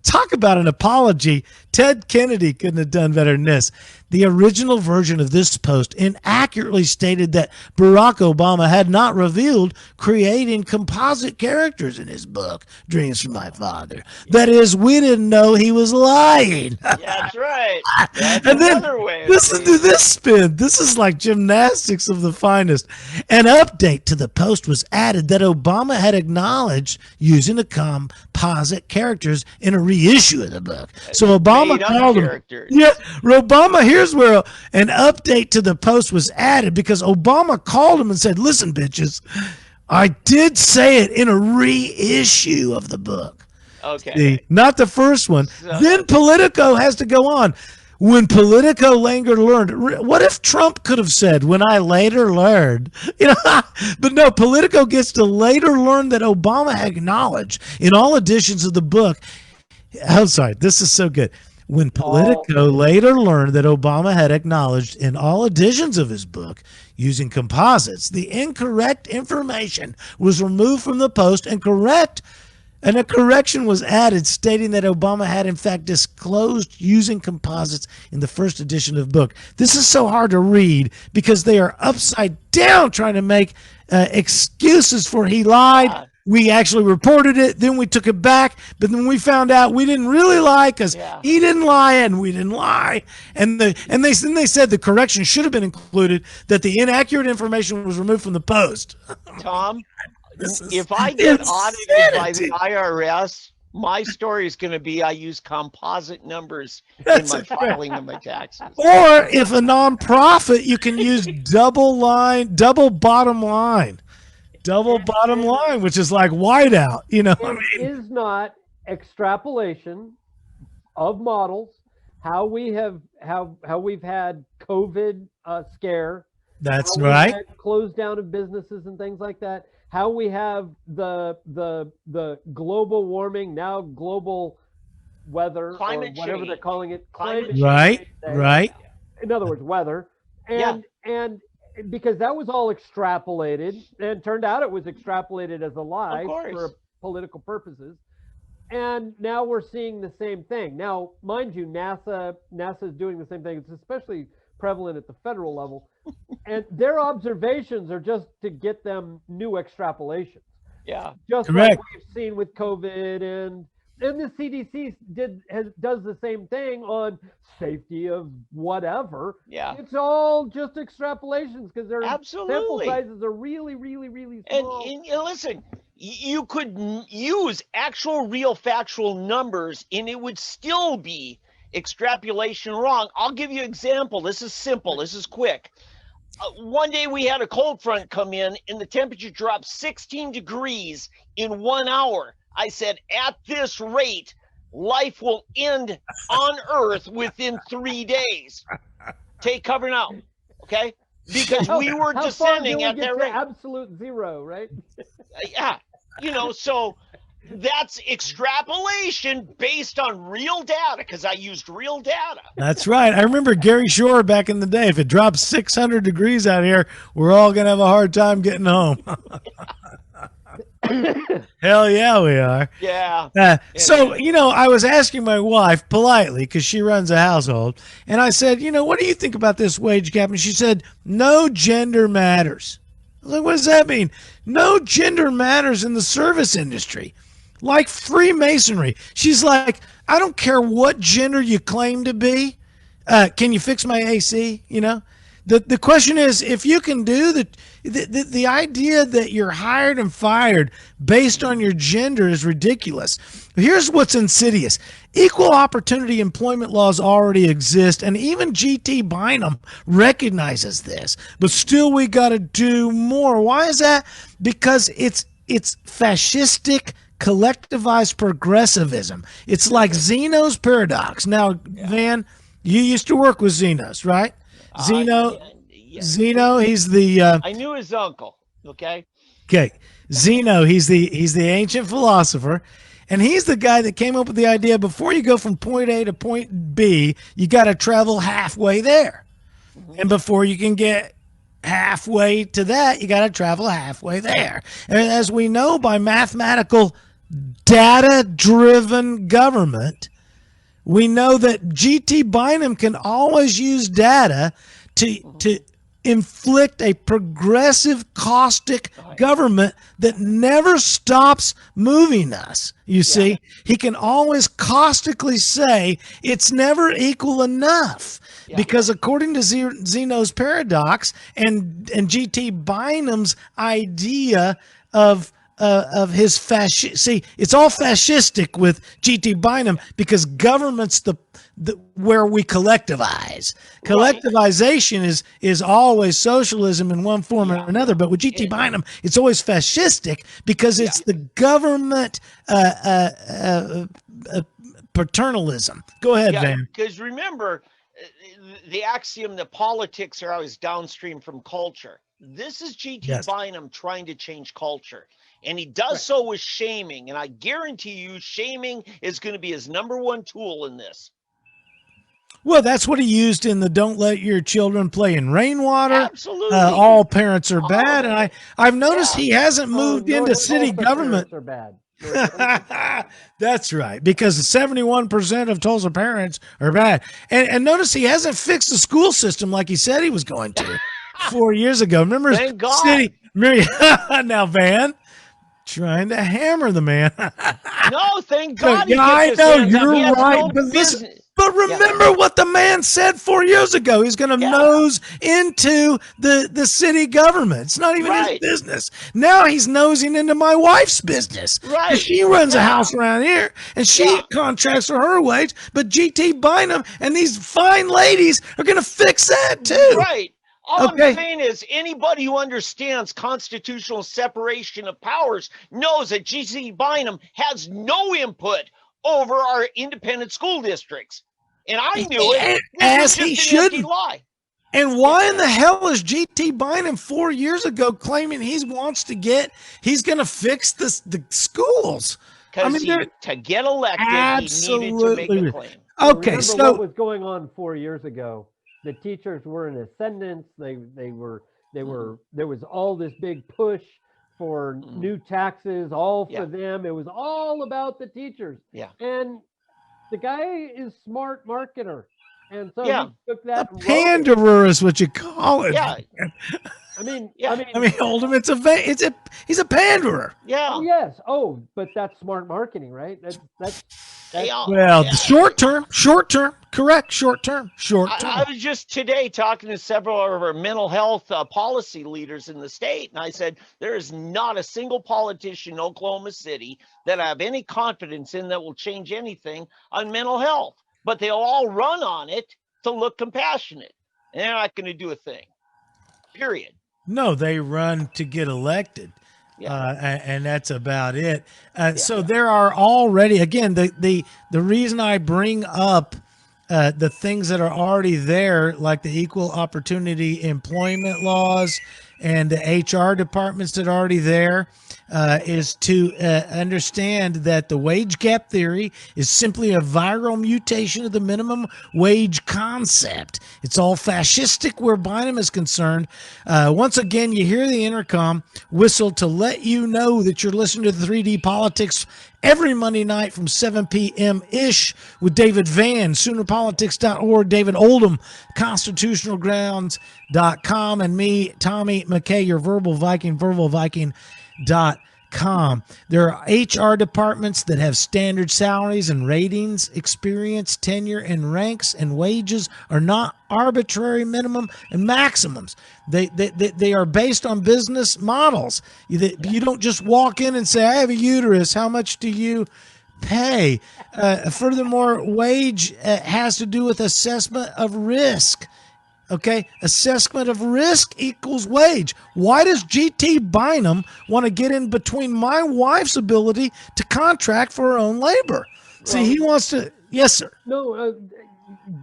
[SPEAKER 1] talk about an apology. Ted Kennedy couldn't have done better than this. The original version of this post inaccurately stated that Barack Obama had not revealed creating composite characters in his book, Dreams from My Father. That is, we didn't know he was lying.
[SPEAKER 2] Yeah, that's right. That's
[SPEAKER 1] and then
[SPEAKER 2] way
[SPEAKER 1] listen to this spin. This is like gymnastics of the finest. An update to the post was added that Obama had acknowledged using the composite characters in a reissue of the book. So Obama called him. Yeah, Obama, here's where an update to the post was added because Obama called him and said, listen, bitches, I did say it in a reissue of the book.
[SPEAKER 2] Okay.
[SPEAKER 1] See, not the first one. Then Politico has to go on. When Politico later learned, what if Trump could have said, when I later learned, but no, Politico gets to later learn that Obama had acknowledged in all editions of the book. I'm sorry, this is so good. When Politico later learned that Obama had acknowledged in all editions of his book using composites, the incorrect information was removed from the post and a correction was added stating that Obama had in fact disclosed using composites in the first edition of the book. This is so hard to read because they are upside down trying to make excuses for he lied. We actually reported it, then we took it back, but then we found out we didn't really lie because he didn't lie and we didn't lie. And they said the correction should have been included, that the inaccurate information was removed from the post.
[SPEAKER 2] Tom, if I get audited by the IRS, my story is going to be I use composite numbers in my filing of my taxes.
[SPEAKER 1] Or if a nonprofit, you can use double bottom line. Double bottom line, which is like whiteout,
[SPEAKER 3] It is not extrapolation of models. How we've had COVID scare.
[SPEAKER 1] That's right.
[SPEAKER 3] Closed down of businesses and things like that. How we have the global warming, now global weather,
[SPEAKER 2] climate
[SPEAKER 3] or whatever
[SPEAKER 2] change.
[SPEAKER 3] they're calling it.
[SPEAKER 2] Climate
[SPEAKER 3] change.
[SPEAKER 1] Right.
[SPEAKER 3] In other words, weather. And because that was all extrapolated, and turned out it was extrapolated as a lie for political purposes. And now we're seeing the same thing. Now, mind you, NASA is doing the same thing. It's especially prevalent at the federal level. And their observations are just to get them new extrapolations.
[SPEAKER 2] Yeah.
[SPEAKER 3] Just
[SPEAKER 1] Correct.
[SPEAKER 3] like we've seen with COVID, and the CDC does the same thing on safety of whatever.
[SPEAKER 2] Yeah.
[SPEAKER 3] It's all just extrapolations because their sample
[SPEAKER 2] Absolutely.
[SPEAKER 3] sizes are really, really, really small.
[SPEAKER 2] And listen, you could use actual, real, factual numbers, and it would still be extrapolation wrong. I'll give you an example. This is simple. This is quick. One day we had a cold front come in, and the temperature dropped 16 degrees in 1 hour. I said, at this rate, life will end on Earth within 3 days. Take cover now, okay? because we were descending at that rate.
[SPEAKER 3] Absolute zero, right?
[SPEAKER 2] Yeah, so that's extrapolation based on real data, because I used real data.
[SPEAKER 1] That's right. I remember Gary Shore back in the day. If it drops 600 degrees out here, we're all going to have a hard time getting home. Hell yeah, we are.
[SPEAKER 2] Yeah.
[SPEAKER 1] So, I was asking my wife politely, because she runs a household, and I said, what do you think about this wage gap? And she said, no gender matters. I was like, what does that mean? No gender matters in the service industry. Like Freemasonry. She's like, I don't care what gender you claim to be. Can you fix my AC? The question is, if you can do the idea that you're hired and fired based on your gender is ridiculous. Here's what's insidious. Equal opportunity employment laws already exist, and even G.T. Bynum recognizes this. But still, we got to do more. Why is that? Because it's fascistic, collectivized progressivism. It's like Zeno's paradox. Now, Van, you used to work with Zeno's, right? Zeno, he's the.
[SPEAKER 2] I knew his uncle. Okay.
[SPEAKER 1] Zeno, he's the ancient philosopher, and he's the guy that came up with the idea: before you go from point A to point B, you got to travel halfway there, and before you can get halfway to that, you got to travel halfway there. And as we know, by mathematical, data-driven government, we know that G.T. Bynum can always use data to inflict a progressive, caustic government that never stops moving us. You see, he can always caustically say it's never equal enough. Because according to Zeno's paradox and G.T. Bynum's idea of his see, it's all fascistic with G.T. Bynum, because government's the where we collectivize. Collectivization is always socialism in one form or another, but with G.T. Bynum, it's always fascistic because it's the government paternalism. Go ahead, Van.
[SPEAKER 2] Because remember, the axiom that politics are always downstream from culture. This is G.T. Bynum trying to change culture. And he does so with shaming. And I guarantee you, shaming is going to be his number one tool in this.
[SPEAKER 1] Well, that's what he used in the "Don't Let Your Children Play in Rainwater."
[SPEAKER 2] Absolutely.
[SPEAKER 1] All parents are bad. And I've noticed he hasn't moved into city government.
[SPEAKER 3] Are bad.
[SPEAKER 1] That's right, because 71% of Tulsa parents are bad. And notice he hasn't fixed the school system like he said he was going to 4 years ago. Remember,
[SPEAKER 2] Thank God.
[SPEAKER 1] Now, Van, trying to hammer the man.
[SPEAKER 2] No, thank God.
[SPEAKER 1] I know, you're right. But remember what the man said 4 years ago. He's going to nose into the city government. It's not even his business. Now he's nosing into my wife's business.
[SPEAKER 2] Right.
[SPEAKER 1] She runs a house around here, and she contracts for her wage. But G.T. Bynum and these fine ladies are going to fix that too.
[SPEAKER 2] Right. All I'm saying is anybody who understands constitutional separation of powers knows that G.T. Bynum has no input over our independent school districts. And I knew it.
[SPEAKER 1] As he should. And why in the hell is G.T. Bynum 4 years ago claiming he's going to fix the schools?
[SPEAKER 2] Because to get elected, he needed to make a claim.
[SPEAKER 1] Okay, so
[SPEAKER 3] what was going on 4 years ago? The teachers were in ascendance. There was all this big push for new taxes, all for them. It was all about the teachers.
[SPEAKER 2] Yeah.
[SPEAKER 3] And the guy is smart marketer. And so he took that.
[SPEAKER 1] A panderer is what you call it.
[SPEAKER 2] Yeah.
[SPEAKER 3] I mean,
[SPEAKER 1] Oldham, he's a panderer.
[SPEAKER 2] Yeah.
[SPEAKER 3] Oh, yes. Oh, but that's smart marketing, right? That's
[SPEAKER 1] short term, correct. Short term.
[SPEAKER 2] I was just today talking to several of our mental health policy leaders in the state, and I said there is not a single politician in Oklahoma City that I have any confidence in that will change anything on mental health. But they'll all run on it to look compassionate, and they're not going to do a thing. Period.
[SPEAKER 1] No, they run to get elected. And that's about it. So there are already, again, the reason I bring up the things that are already there, like the equal opportunity employment laws and the HR departments that are already there, is to understand that the wage gap theory is simply a viral mutation of the minimum wage concept. It's all fascistic where Bynum is concerned. Once again, you hear the intercom whistle to let you know that you're listening to the 3D Politics every Monday night from 7 p.m.-ish with David Van, Soonerpolitics.org, David Oldham, ConstitutionalGrounds.com, and me, Tommy McKay, your Verbal Viking, verbalviking.com. There are HR departments that have standard salaries and ratings, experience, tenure, and ranks, and wages are not arbitrary minimum and maximums. They are based on business models. You don't just walk in and say, I have a uterus, how much do you pay? Furthermore, wage has to do with assessment of risk. Okay, assessment of risk equals wage. Why does GT Bynum want to get in between my wife's ability to contract for her own labor? See, he wants to. Yes, sir.
[SPEAKER 3] No,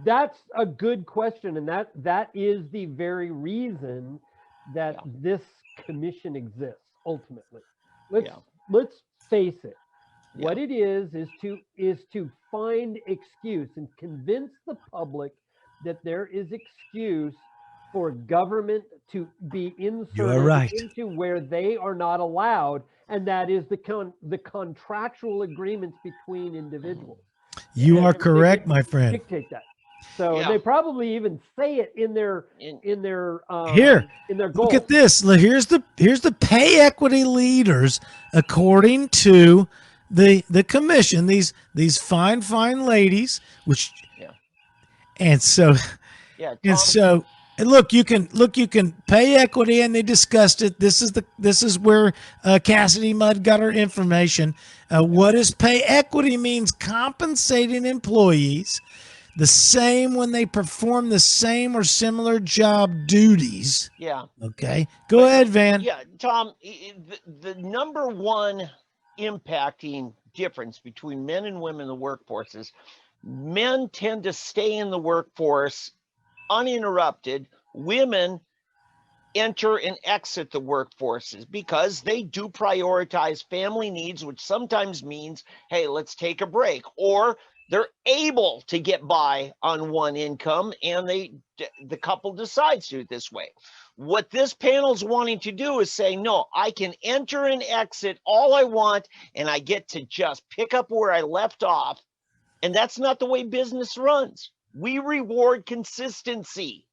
[SPEAKER 3] that's a good question, and that is the very reason that this commission exists. Ultimately, let's face it. What it is to find excuse and convince the public that there is excuse for government to be inserted into where they are not allowed, and that is the contractual agreements between individuals.
[SPEAKER 1] You are correct, my friend.
[SPEAKER 3] Dictate that. So they probably even say it in their goals.
[SPEAKER 1] Look at this. Here's the pay equity leaders according to the commission. These fine ladies, which. And so, look, you can pay equity, and they discussed it. This is where Cassidy Mudd got her information. What does pay equity means? Compensating employees the same when they perform the same or similar job duties.
[SPEAKER 2] Yeah.
[SPEAKER 1] Okay. Go ahead, Van.
[SPEAKER 2] Yeah, Tom. The number one impacting difference between men and women in the workforce is men tend to stay in the workforce uninterrupted. Women enter and exit the workforces because they do prioritize family needs, which sometimes means, hey, let's take a break, or they're able to get by on one income and the couple decides to do it this way. What this panel's wanting to do is say, no, I can enter and exit all I want, and I get to just pick up where I left off. And that's not the way business runs. We reward consistency.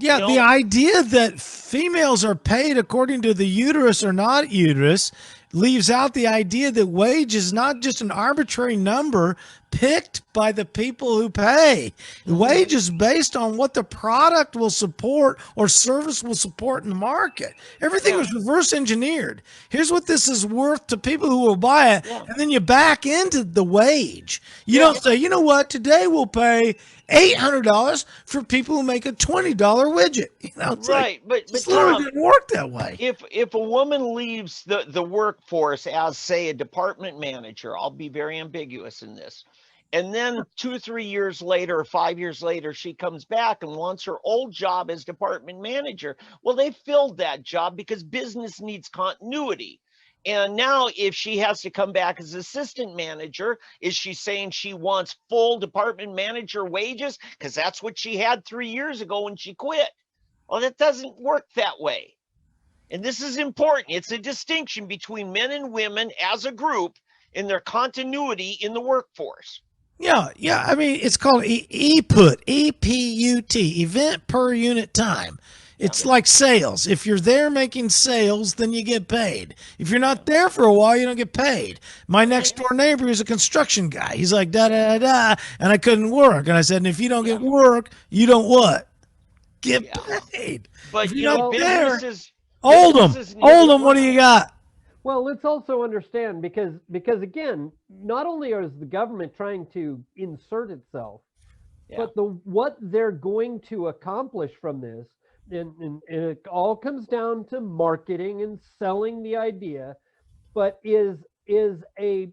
[SPEAKER 1] Yeah, the idea that females are paid according to the uterus or not uterus leaves out the idea that wage is not just an arbitrary number picked by the people who pay. Wage is based on what the product will support or service will support in the market. Everything was reverse engineered. Here's what this is worth to people who will buy it, and then you back into the wage. You don't say, you know what, today we'll pay $800 for people who make a $20 widget.
[SPEAKER 2] But
[SPEAKER 1] it literally didn't work that way.
[SPEAKER 2] If a woman leaves the workforce as, say, a department manager, I'll be very ambiguous in this, and then 2 or 3 years later or 5 years later, she comes back and wants her old job as department manager. Well, they filled that job because business needs continuity. And now if she has to come back as assistant manager, is she saying she wants full department manager wages? Because that's what she had 3 years ago when she quit. Well, that doesn't work that way. And this is important. It's a distinction between men and women as a group in their continuity in the workforce.
[SPEAKER 1] Yeah. I mean, it's called EPUT, E-P-U-T, event per unit time. It's like sales. If you're there making sales, then you get paid. If you're not there for a while, you don't get paid. My next door neighbor is a construction guy. He's like, da-da-da-da, and I couldn't work. And I said, and if you don't get work, you don't what? Get paid.
[SPEAKER 2] But
[SPEAKER 1] if you're not there,
[SPEAKER 2] Oldham,
[SPEAKER 1] what do you got?
[SPEAKER 3] Well, let's also understand, because again, not only is the government trying to insert itself, but what they're going to accomplish from this, and it all comes down to marketing and selling the idea, but is a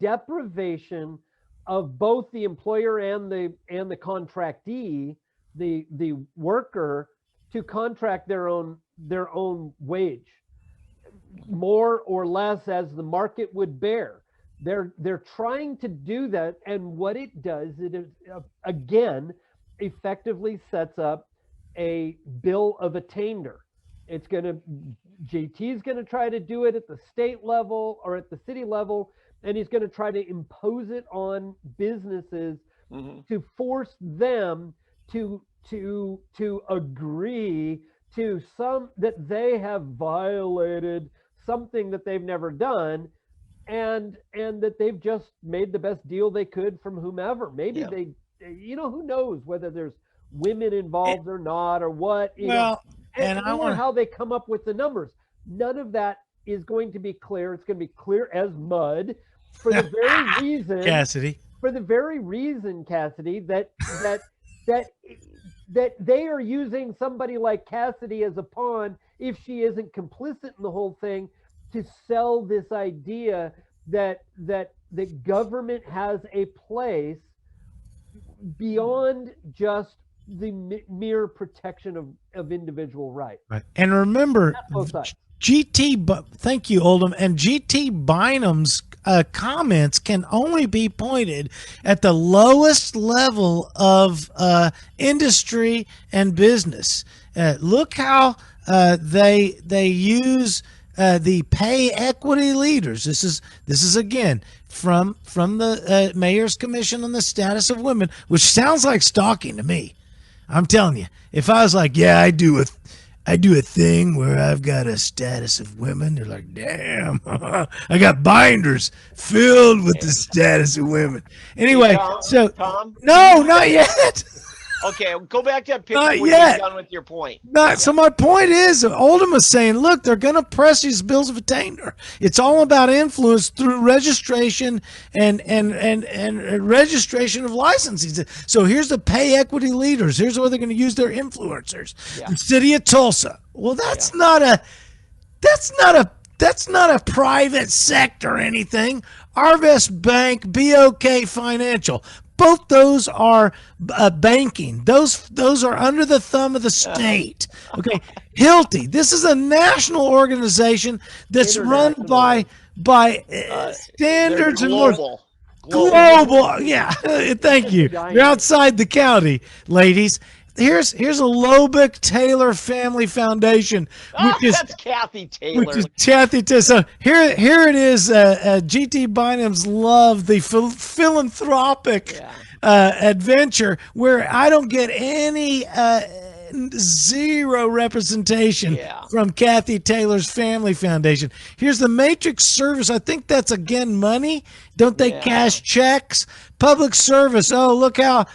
[SPEAKER 3] deprivation both the employer and the contractee, the worker, to contract their own wage, more or less as the market would bear. They're trying to do that, and what it does, it is again effectively sets up a bill of attainder. JT is going to try to do it at the state level or at the city level, and he's going to try to impose it on businesses to force them to agree to some that they have violated something that they've never done, and that they've just made the best deal they could from whomever. Maybe they, who knows whether there's women involved or not, or what. Or how they come up with the numbers. None of that is going to be clear. It's going to be clear as mud for the very reason,
[SPEAKER 1] Cassidy.
[SPEAKER 3] For the very reason, Cassidy, that they are using somebody like Cassidy as a pawn, if she isn't complicit in the whole thing, to sell this idea that the government has a place beyond just the mere protection of individual rights.
[SPEAKER 1] Right. And remember, thank you, Oldham, and GT Bynum's comments can only be pointed at the lowest level of industry and business. Look how they use the pay equity leaders. This is again from the Mayor's Commission on the Status of Women, which sounds like stalking to me. I'm telling you, if I was like, yeah, I do a thing where I've got a status of women, they're like, damn, I got binders filled with the status of women. Anyway,
[SPEAKER 2] Tom?
[SPEAKER 1] No, not yet.
[SPEAKER 2] Okay, go back to that picture
[SPEAKER 1] Not
[SPEAKER 2] when
[SPEAKER 1] yet.
[SPEAKER 2] you're done with your point.
[SPEAKER 1] So my point is, Oldham is saying, look, they're going to press these bills of attainder. It's all about influence through registration and registration of licenses. So here's the pay equity leaders. Here's where they're going to use their influencers. The city of Tulsa. Well, that's not a private sector or anything. Arvest Bank, BOK Financial. Both those are banking. Those are under the thumb of the state. Okay, Hilti. This is a national organization that's run by standards and
[SPEAKER 2] global.
[SPEAKER 1] Global. Yeah, thank you. You're outside the county, ladies. Here's a Lobach Taylor Family Foundation,
[SPEAKER 2] that's Kathy Taylor.
[SPEAKER 1] Which is Kathy Taylor. So here it is. GT Bynum's love, the philanthropic adventure, where I don't get any zero representation from Kathy Taylor's Family Foundation. Here's the Matrix Service. I think that's again money. Don't they cash checks? Public service. Oh, look how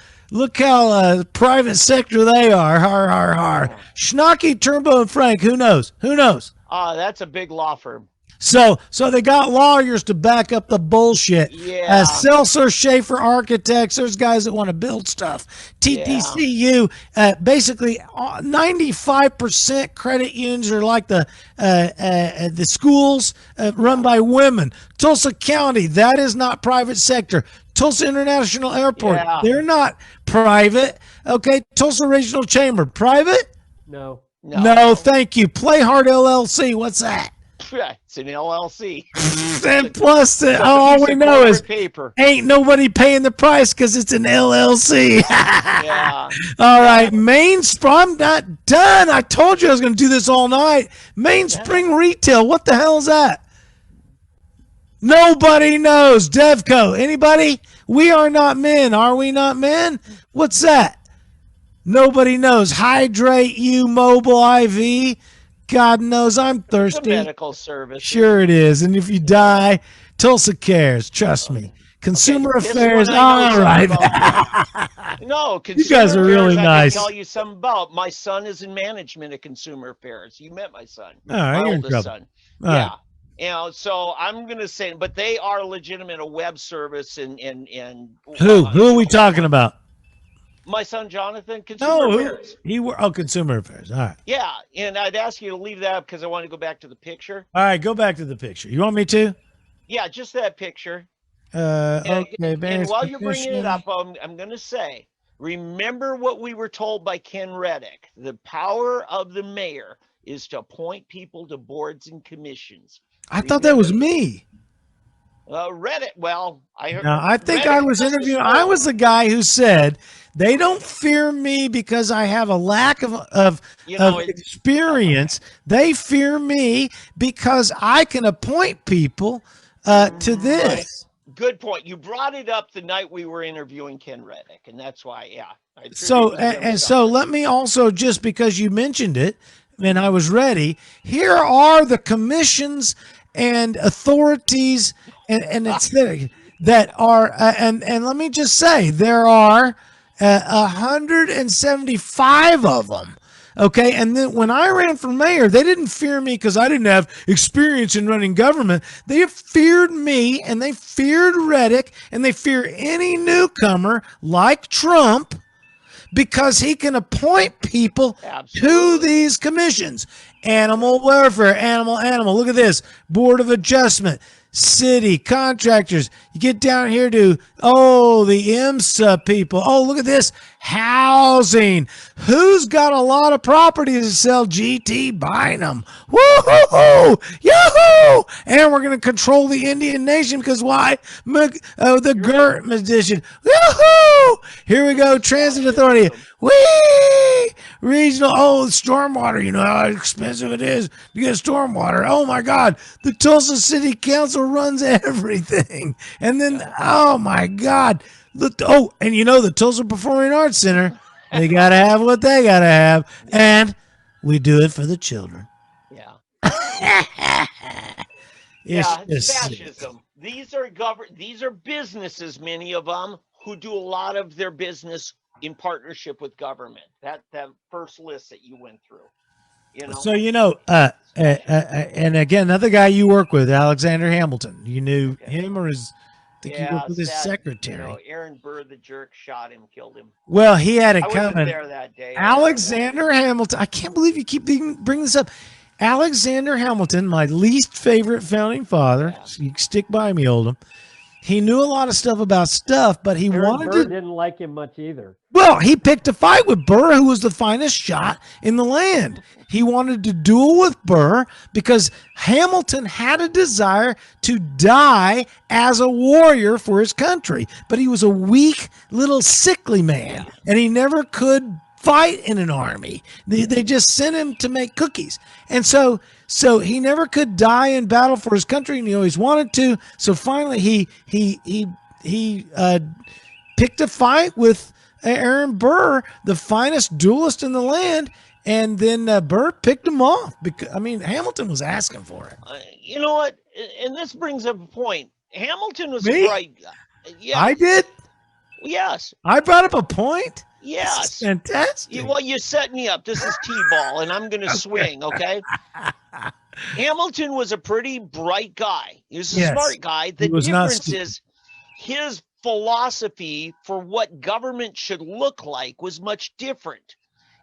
[SPEAKER 1] private sector they are. Har, har, har. Schnocky, Turnbow, and Frank. Who knows?
[SPEAKER 2] That's a big law firm.
[SPEAKER 1] So they got lawyers to back up the bullshit.
[SPEAKER 2] Yeah.
[SPEAKER 1] Seltzer, Schaefer Architects. There's guys that want to build stuff. TTCU. Basically, 95% credit unions are like the schools run by women. Tulsa County. That is not private sector. Tulsa International Airport. They're not private. Okay. Tulsa Regional Chamber. Private?
[SPEAKER 3] No,
[SPEAKER 1] thank you. Playhard LLC. What's that?
[SPEAKER 2] It's an LLC.
[SPEAKER 1] And plus, all we know is ain't nobody paying the price because it's an LLC. All right, I'm not done. I told you I was going to do this all night. Mainspring Retail. What the hell is that? Nobody knows. Devco. Anybody? We are not men. Are we not men? What's that? Nobody knows. Hydrate You Mobile IV. God knows I'm thirsty.
[SPEAKER 2] It's a medical service.
[SPEAKER 1] Sure it is. And if you die, Tulsa cares. Trust me. Consumer Affairs. All right.
[SPEAKER 2] No,
[SPEAKER 1] you guys are really nice.
[SPEAKER 2] I can tell you something about. My son is in management at Consumer Affairs. You met my son.
[SPEAKER 1] All right,
[SPEAKER 2] my
[SPEAKER 1] you're
[SPEAKER 2] oldest
[SPEAKER 1] in trouble.
[SPEAKER 2] son.
[SPEAKER 1] All right.
[SPEAKER 2] You know, so I'm going to say, but they are legitimate, a web service and
[SPEAKER 1] who are we talking about?
[SPEAKER 2] My son Jonathan, Consumer Affairs.
[SPEAKER 1] Consumer Affairs. All right.
[SPEAKER 2] Yeah, and I'd ask you to leave that up because I want to go back to the picture.
[SPEAKER 1] All right, go back to the picture. You want me to?
[SPEAKER 2] Yeah, just that picture. And while you're bringing it up, I'm going to say, remember what we were told by Ken Reddick. The power of the mayor is to appoint people to boards and commissions.
[SPEAKER 1] I thought that was me.
[SPEAKER 2] Reddick. Well,
[SPEAKER 1] I think I was interviewing. I was the guy who said they don't fear me because I have a lack of experience. They fear me because I can appoint people to this.
[SPEAKER 2] Right. Good point. You brought it up the night we were interviewing Ken Reddick, and that's why,
[SPEAKER 1] So let me also, just because you mentioned it, and I was ready, here are the commissions and authorities and it's that are and let me just say there are 175 of them. Okay, and then when I ran for mayor, they didn't fear me because I didn't have experience in running government. They feared me, and they feared Reddick, and they fear any newcomer like Trump because he can appoint people to these commissions. Animal welfare, animal. Look at this. Board of Adjustment, city, contractors. You get down here to, the IMSA people. Oh, look at this. Housing. Who's got a lot of property to sell? GT buying them. Woo-hoo-hoo! Yahoo! And we're going to control the Indian nation because why? The GERT edition. Yahoo! Here we go. Transit Authority. Whee! Regional. Stormwater. You know how expensive it is to get stormwater. Oh my God. The Tulsa City Council runs everything. And then, oh my God. And the Tulsa Performing Arts Center, they got to have what they got to have. And we do it for the children.
[SPEAKER 2] Yeah.
[SPEAKER 1] It's
[SPEAKER 2] fascism. These are businesses, many of them, who do a lot of their business in partnership with government. That first list that you went through.
[SPEAKER 1] So, and again, another guy you work with, Alexander Hamilton. You knew him or his... I think he worked with his secretary.
[SPEAKER 2] Aaron Burr, the jerk, shot him, killed him.
[SPEAKER 1] Well, he had it coming.
[SPEAKER 2] I wasn't there that day.
[SPEAKER 1] Alexander Hamilton. I can't believe you keep bringing this up. Alexander Hamilton, my least favorite founding father. Yeah. So you stick by me, Oldham. He knew a lot of stuff about stuff, but
[SPEAKER 3] Aaron Burr didn't like him much either.
[SPEAKER 1] Well, he picked a fight with Burr, who was the finest shot in the land. He wanted to duel with Burr because Hamilton had a desire to die as a warrior for his country, but he was a weak, little sickly man, and he never could fight in an army. They just sent him to make cookies. And so he never could die in battle for his country, and he always wanted to. So finally he picked a fight with Aaron Burr, the finest duelist in the land, and then Burr picked him off. Because Hamilton was asking for it.
[SPEAKER 2] You know what? And this brings up a point. Hamilton was a bright guy. Yeah.
[SPEAKER 1] I did?
[SPEAKER 2] Yes.
[SPEAKER 1] I brought up a point?
[SPEAKER 2] Yes.
[SPEAKER 1] Fantastic.
[SPEAKER 2] Well, you set me up. This is T-ball, and I'm going to swing, okay? Hamilton was a pretty bright guy. He was a smart guy. The difference is his philosophy for what government should look like was much different.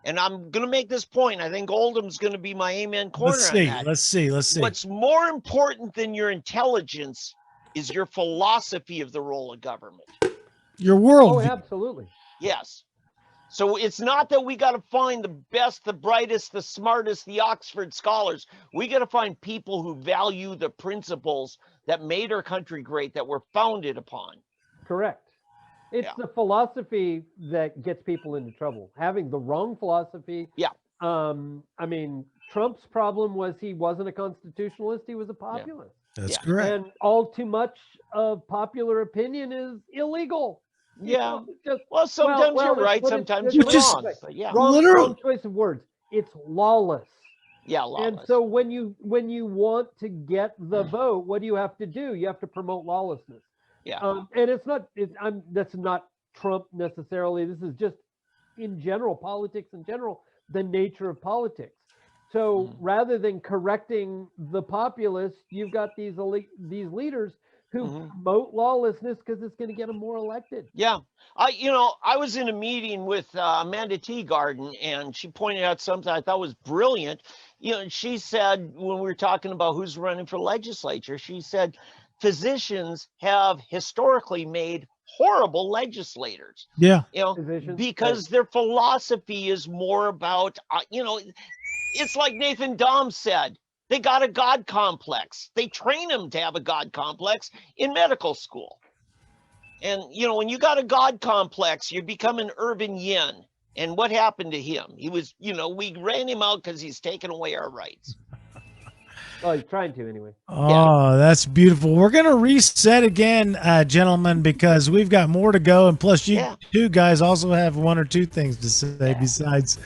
[SPEAKER 2] And I'm going to make this point. I think Oldham's going to be my amen corner on that.
[SPEAKER 1] Let's see.
[SPEAKER 2] What's more important than your intelligence is your philosophy of the role of government.
[SPEAKER 1] Your world.
[SPEAKER 3] Oh, absolutely.
[SPEAKER 2] Yes. So it's not that we got to find the best, the brightest, the smartest, the Oxford scholars. We got to find people who value the principles that made our country great, that were founded upon.
[SPEAKER 3] Correct. It's the philosophy that gets people into trouble. Having the wrong philosophy.
[SPEAKER 2] Yeah.
[SPEAKER 3] Trump's problem was he wasn't a constitutionalist. He was a populist.
[SPEAKER 1] Yeah. That's correct.
[SPEAKER 3] And all too much of popular opinion is illegal.
[SPEAKER 2] Yeah. Sometimes you're right. Sometimes you're wrong. But
[SPEAKER 3] wrong choice of words. It's lawless.
[SPEAKER 2] Yeah, lawless.
[SPEAKER 3] And so when you want to get the vote, what do you have to do? You have to promote lawlessness.
[SPEAKER 2] Yeah.
[SPEAKER 3] And that's not Trump necessarily. This is just in general, politics in general, the nature of politics. So rather than correcting the populace, you've got these leaders who promote lawlessness because it's going to get them more elected.
[SPEAKER 2] Yeah. I was in a meeting with Amanda Teagarden, and she pointed out something I thought was brilliant. She said, when we were talking about who's running for legislature, she said, physicians have historically made horrible legislators.
[SPEAKER 1] Yeah.
[SPEAKER 2] Because their philosophy is more about, it's like Nathan Dom said, they got a God complex. They train them to have a God complex in medical school. And, when you got a God complex, you become an urban yin. And what happened to him? He was, we ran him out because he's taken away our rights.
[SPEAKER 3] Well, he's trying to anyway.
[SPEAKER 1] Oh, that's beautiful. We're going to reset again, gentlemen, because we've got more to go. And plus, you two guys also have one or two things to say besides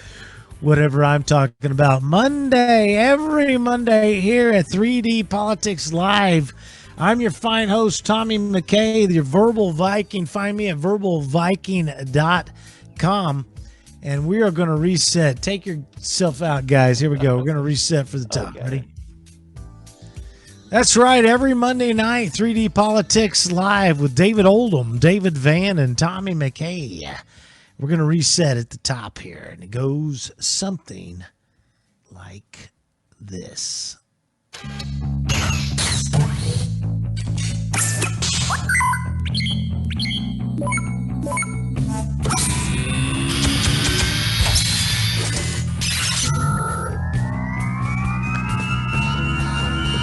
[SPEAKER 1] whatever I'm talking about. Every Monday here at 3D Politics Live. I'm your fine host, Tommy McKay, your Verbal Viking. Find me at verbalviking.com. And we are going to reset. Take yourself out, guys. Here we go. We're going to reset for the top. Okay. Ready? That's right. Every Monday night, 3D Politics Live with David Oldham, David Van, and Tommy McKay. We're going to reset at the top here. And it goes something like this.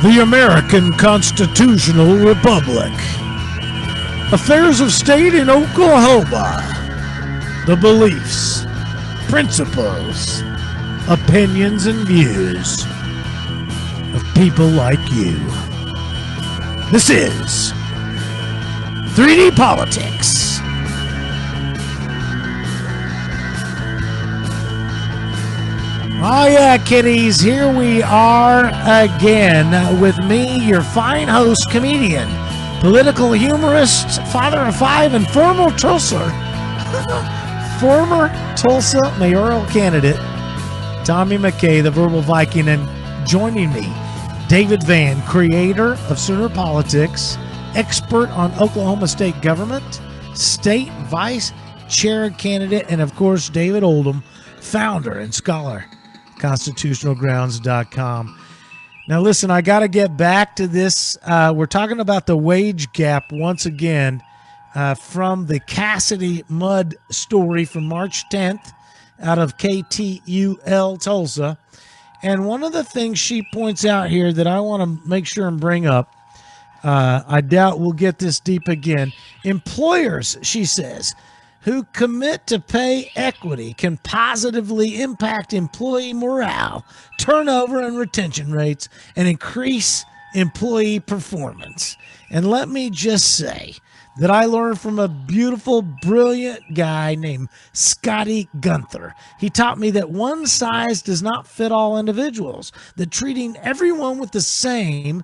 [SPEAKER 1] The American Constitutional Republic. Affairs of State in Oklahoma. The beliefs, principles, opinions, and views of people like you. This is 3D Politics. Oh yeah, kiddies, here we are again with me, your fine host, comedian, political humorist, father of five, and former Tulsa mayoral candidate, Tommy McKay, the Verbal Viking, and joining me, David Van, creator of Sooner Politics, expert on Oklahoma state government, state vice chair candidate, and of course, David Oldham, founder and scholar, constitutionalgrounds.com. Now, listen, I got to get back to this. We're talking about the wage gap once again from the Cassidy Mudd story from March 10th out of KTUL Tulsa. And one of the things she points out here that I want to make sure and bring up, I doubt we'll get this deep again. Employers, she says, who commit to pay equity can positively impact employee morale, turnover and retention rates, and increase employee performance. And let me just say that I learned from a beautiful, brilliant guy named Scotty Gunther. He taught me that one size does not fit all individuals, that treating everyone the same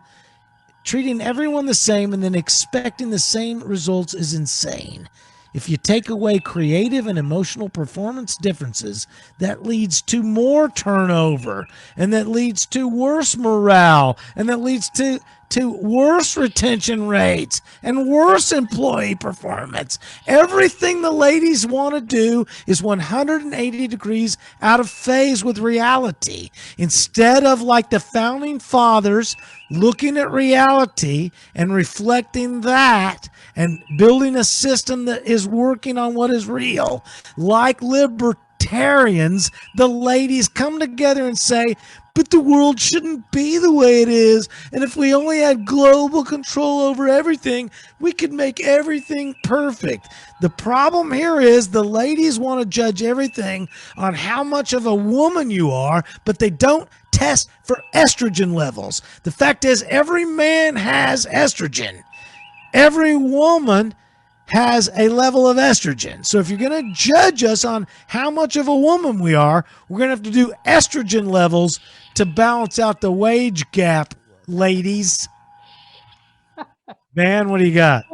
[SPEAKER 1] and then expecting the same results is insane. If you take away creative and emotional performance differences, that leads to more turnover, and that leads to worse morale, and that leads to worse retention rates and worse employee performance. Everything the ladies want to do is 180 degrees out of phase with reality. Instead of, like the founding fathers, looking at reality and reflecting that and building a system that is working on what is real, like libertarians, the ladies come together and say, but the world shouldn't be the way it is. And if we only had global control over everything, we could make everything perfect. The problem here is the ladies want to judge everything on how much of a woman you are, but they don't test for estrogen levels. The fact is, every man has estrogen. Every woman has a level of estrogen. So if you're going to judge us on how much of a woman we are, we're going to have to do estrogen levels to balance out the wage gap, ladies. Man, what do you got?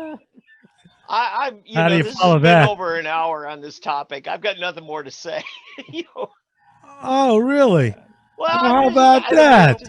[SPEAKER 2] How do you this
[SPEAKER 1] follow
[SPEAKER 2] has
[SPEAKER 1] that?
[SPEAKER 2] Been over an hour on this topic. I've got nothing more to say.
[SPEAKER 1] Oh, really?
[SPEAKER 2] Well,
[SPEAKER 1] how about that?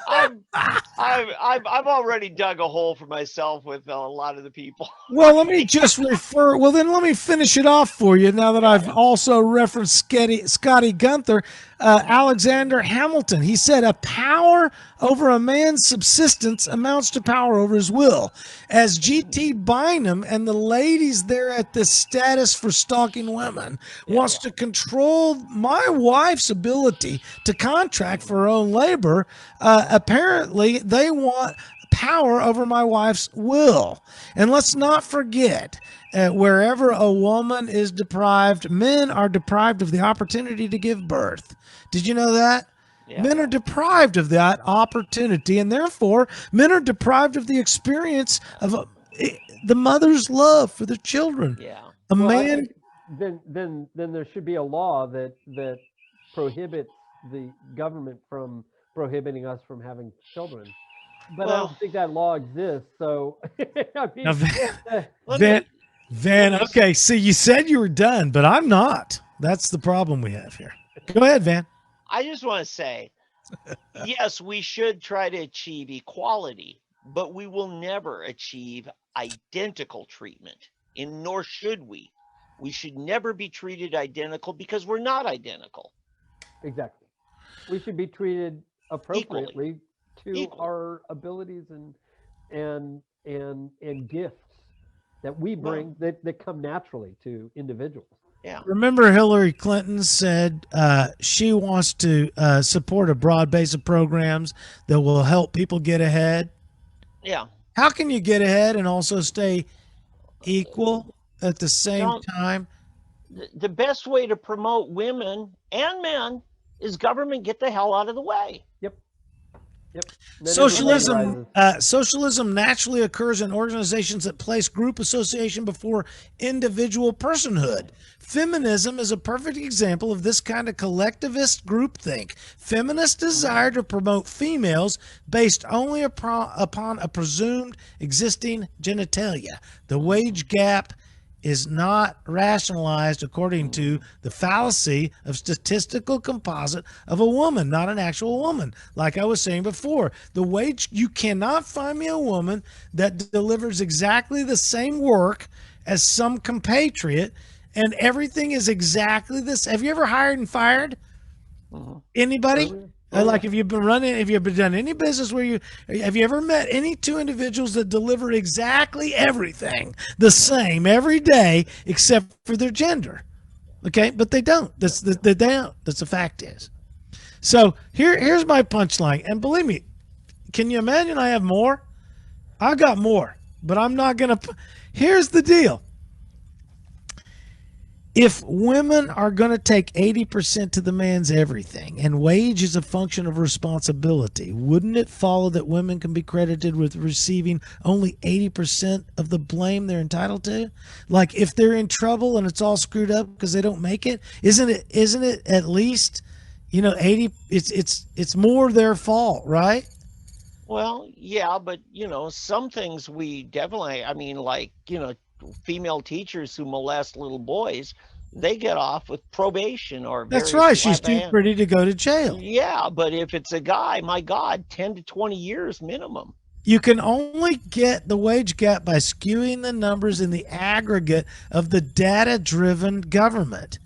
[SPEAKER 2] I've already dug a hole for myself with a lot of the people.
[SPEAKER 1] Well, let me just refer. Well, then let me finish it off for you. Now that I've also referenced Scotty Gunther, Alexander Hamilton. He said, "A power over a man's subsistence amounts to power over his will." As G.T. Bynum and the ladies there at the Status for Stalking Women wants to control my wife's ability to contract for her own labor, apparently they want power over my wife's will. And let's not forget, wherever a woman is deprived, men are deprived of the opportunity to give birth. Did you know that? Yeah. Men are deprived of that opportunity, and therefore men are deprived of the experience of the mother's love for their children.
[SPEAKER 2] Yeah.
[SPEAKER 3] Then there should be a law that prohibits the government from prohibiting us from having children. But I don't think that law exists. So, I mean,
[SPEAKER 1] Van, okay. So you said you were done, but I'm not. That's the problem we have here. Go ahead, Van.
[SPEAKER 2] I just want to say, yes, we should try to achieve equality, but we will never achieve identical treatment, and nor should we. We should never be treated identical because we're not identical.
[SPEAKER 3] Exactly. We should be treated appropriately to our abilities and gifts that we bring that come naturally to individuals.
[SPEAKER 2] Yeah.
[SPEAKER 1] Remember, Hillary Clinton said she wants to support a broad base of programs that will help people get ahead.
[SPEAKER 2] Yeah.
[SPEAKER 1] How can you get ahead and also stay equal at the same time?
[SPEAKER 2] The best way to promote women and men is government get the hell out of the way.
[SPEAKER 3] Yep.
[SPEAKER 1] Socialism naturally occurs in organizations that place group association before individual personhood. Feminism is a perfect example of this kind of collectivist groupthink. Feminists desire to promote females based only upon a presumed existing genitalia. The wage gap is not rationalized according to the fallacy of statistical composite of a woman, not an actual woman. Like I was saying before, the wage, you cannot find me a woman that delivers exactly the same work as some compatriot, and everything is exactly this. Have you ever hired and fired anybody? Like, have you done any business where have you ever met any two individuals that deliver exactly everything the same every day except for their gender? Okay, but they don't. That's the fact is. So here's my punchline, and believe me, can you imagine I have more? I got more, but I'm not gonna. Here's the deal. If women are going to take 80% to the man's everything, and wage is a function of responsibility, wouldn't it follow that women can be credited with receiving only 80% of the blame they're entitled to? Like, if they're in trouble and it's all screwed up because they don't make it, isn't it at least, 80? It's more their fault, right?
[SPEAKER 2] Well, yeah, but some things we definitely. I mean, like female teachers who molest little boys, they get off with probation or
[SPEAKER 1] that's right. She's too pretty to go to jail.
[SPEAKER 2] Yeah, but if it's a guy, my God, 10 to 20 years minimum.
[SPEAKER 1] You can only get the wage gap by skewing the numbers in the aggregate of the data-driven government.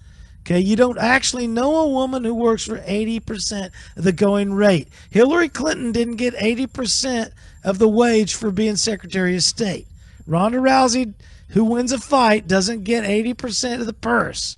[SPEAKER 1] Okay, you don't actually know a woman who works for 80% of the going rate. Hillary Clinton didn't get 80% of the wage for being Secretary of State. Ronda Rousey, who wins a fight, doesn't get 80% of the purse.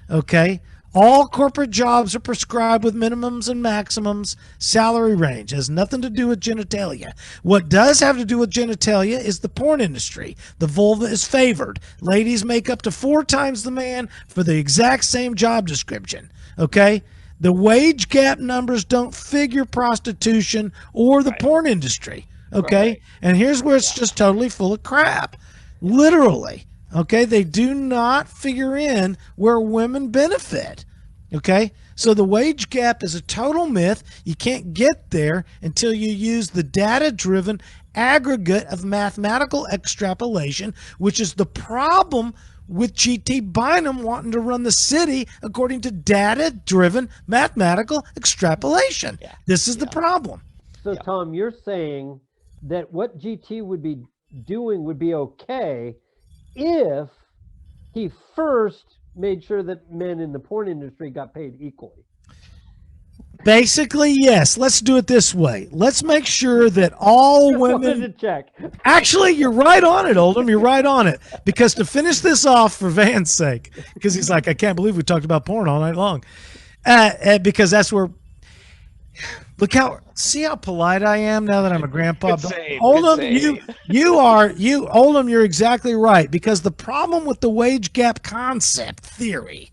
[SPEAKER 1] Okay? All corporate jobs are prescribed with minimums and maximums. Salary range has nothing to do with genitalia. What does have to do with genitalia is the porn industry. The vulva is favored. Ladies make up to 4 times the man for the exact same job description. Okay? The wage gap numbers don't figure prostitution or the porn industry. Okay? Right. And here's where it's just totally full of crap. Literally, okay? They do not figure in where women benefit, okay? So the wage gap is a total myth. You can't get there until you use the data-driven aggregate of mathematical extrapolation, which is the problem with G.T. Bynum wanting to run the city according to data-driven mathematical extrapolation. Yeah. This is the problem.
[SPEAKER 3] So Tom, you're saying that what GT would be doing would be okay if he first made sure that men in the porn industry got paid equally.
[SPEAKER 1] Basically, yes. Let's do it this way. Let's make sure that all women.
[SPEAKER 3] To check.
[SPEAKER 1] Actually, you're right on it, Oldham. You're right on it. Because to finish this off for Van's sake, because he's like, I can't believe we talked about porn all night long. Because that's where. See how polite I am now that I'm a grandpa. Oldham, Oldham, you're exactly right. Because the problem with the wage gap concept theory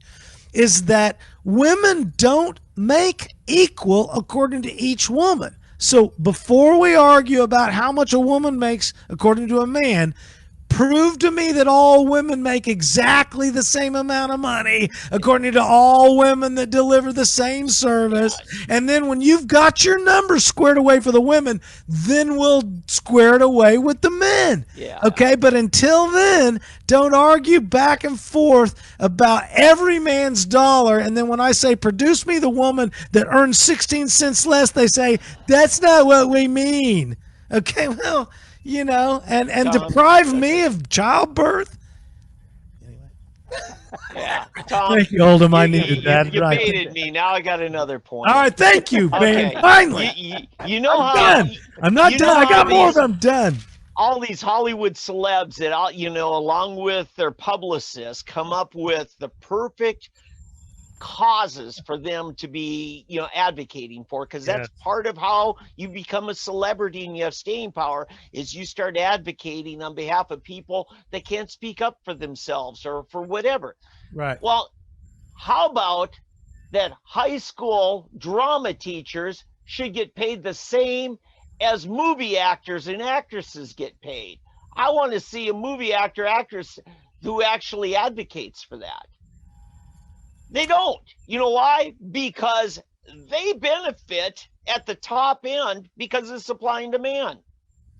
[SPEAKER 1] is that women don't make equal according to each woman. So before we argue about how much a woman makes according to a man, prove to me that all women make exactly the same amount of money according to all women that deliver the same service. And then when you've got your numbers squared away for the women, then we'll square it away with the men.
[SPEAKER 2] Yeah.
[SPEAKER 1] Okay, but until then, don't argue back and forth about every man's dollar. And then when I say, produce me the woman that earns 16 cents less, they say, that's not what we mean. Okay, well, you know, and deprive me of childbirth. Anyway.
[SPEAKER 2] Yeah, Tom.
[SPEAKER 1] Thank you, Oldham. I needed that.
[SPEAKER 2] You baited me. Now I got another point.
[SPEAKER 1] All right, thank you, man.
[SPEAKER 2] Okay.
[SPEAKER 1] Finally.
[SPEAKER 2] You know
[SPEAKER 1] I'm
[SPEAKER 2] how
[SPEAKER 1] done. I'm not done. I got more, but I'm done.
[SPEAKER 2] All these Hollywood celebs that, along with their publicists, come up with the perfect causes for them to be advocating for, because that's part of how you become a celebrity and you have staying power, is you start advocating on behalf of people that can't speak up for themselves or for whatever.
[SPEAKER 1] Right.
[SPEAKER 2] Well, how about that high school drama teachers should get paid the same as movie actors and actresses get paid? I want to see a movie actress who actually advocates for that. They don't. You know why? Because they benefit at the top end because of supply and demand.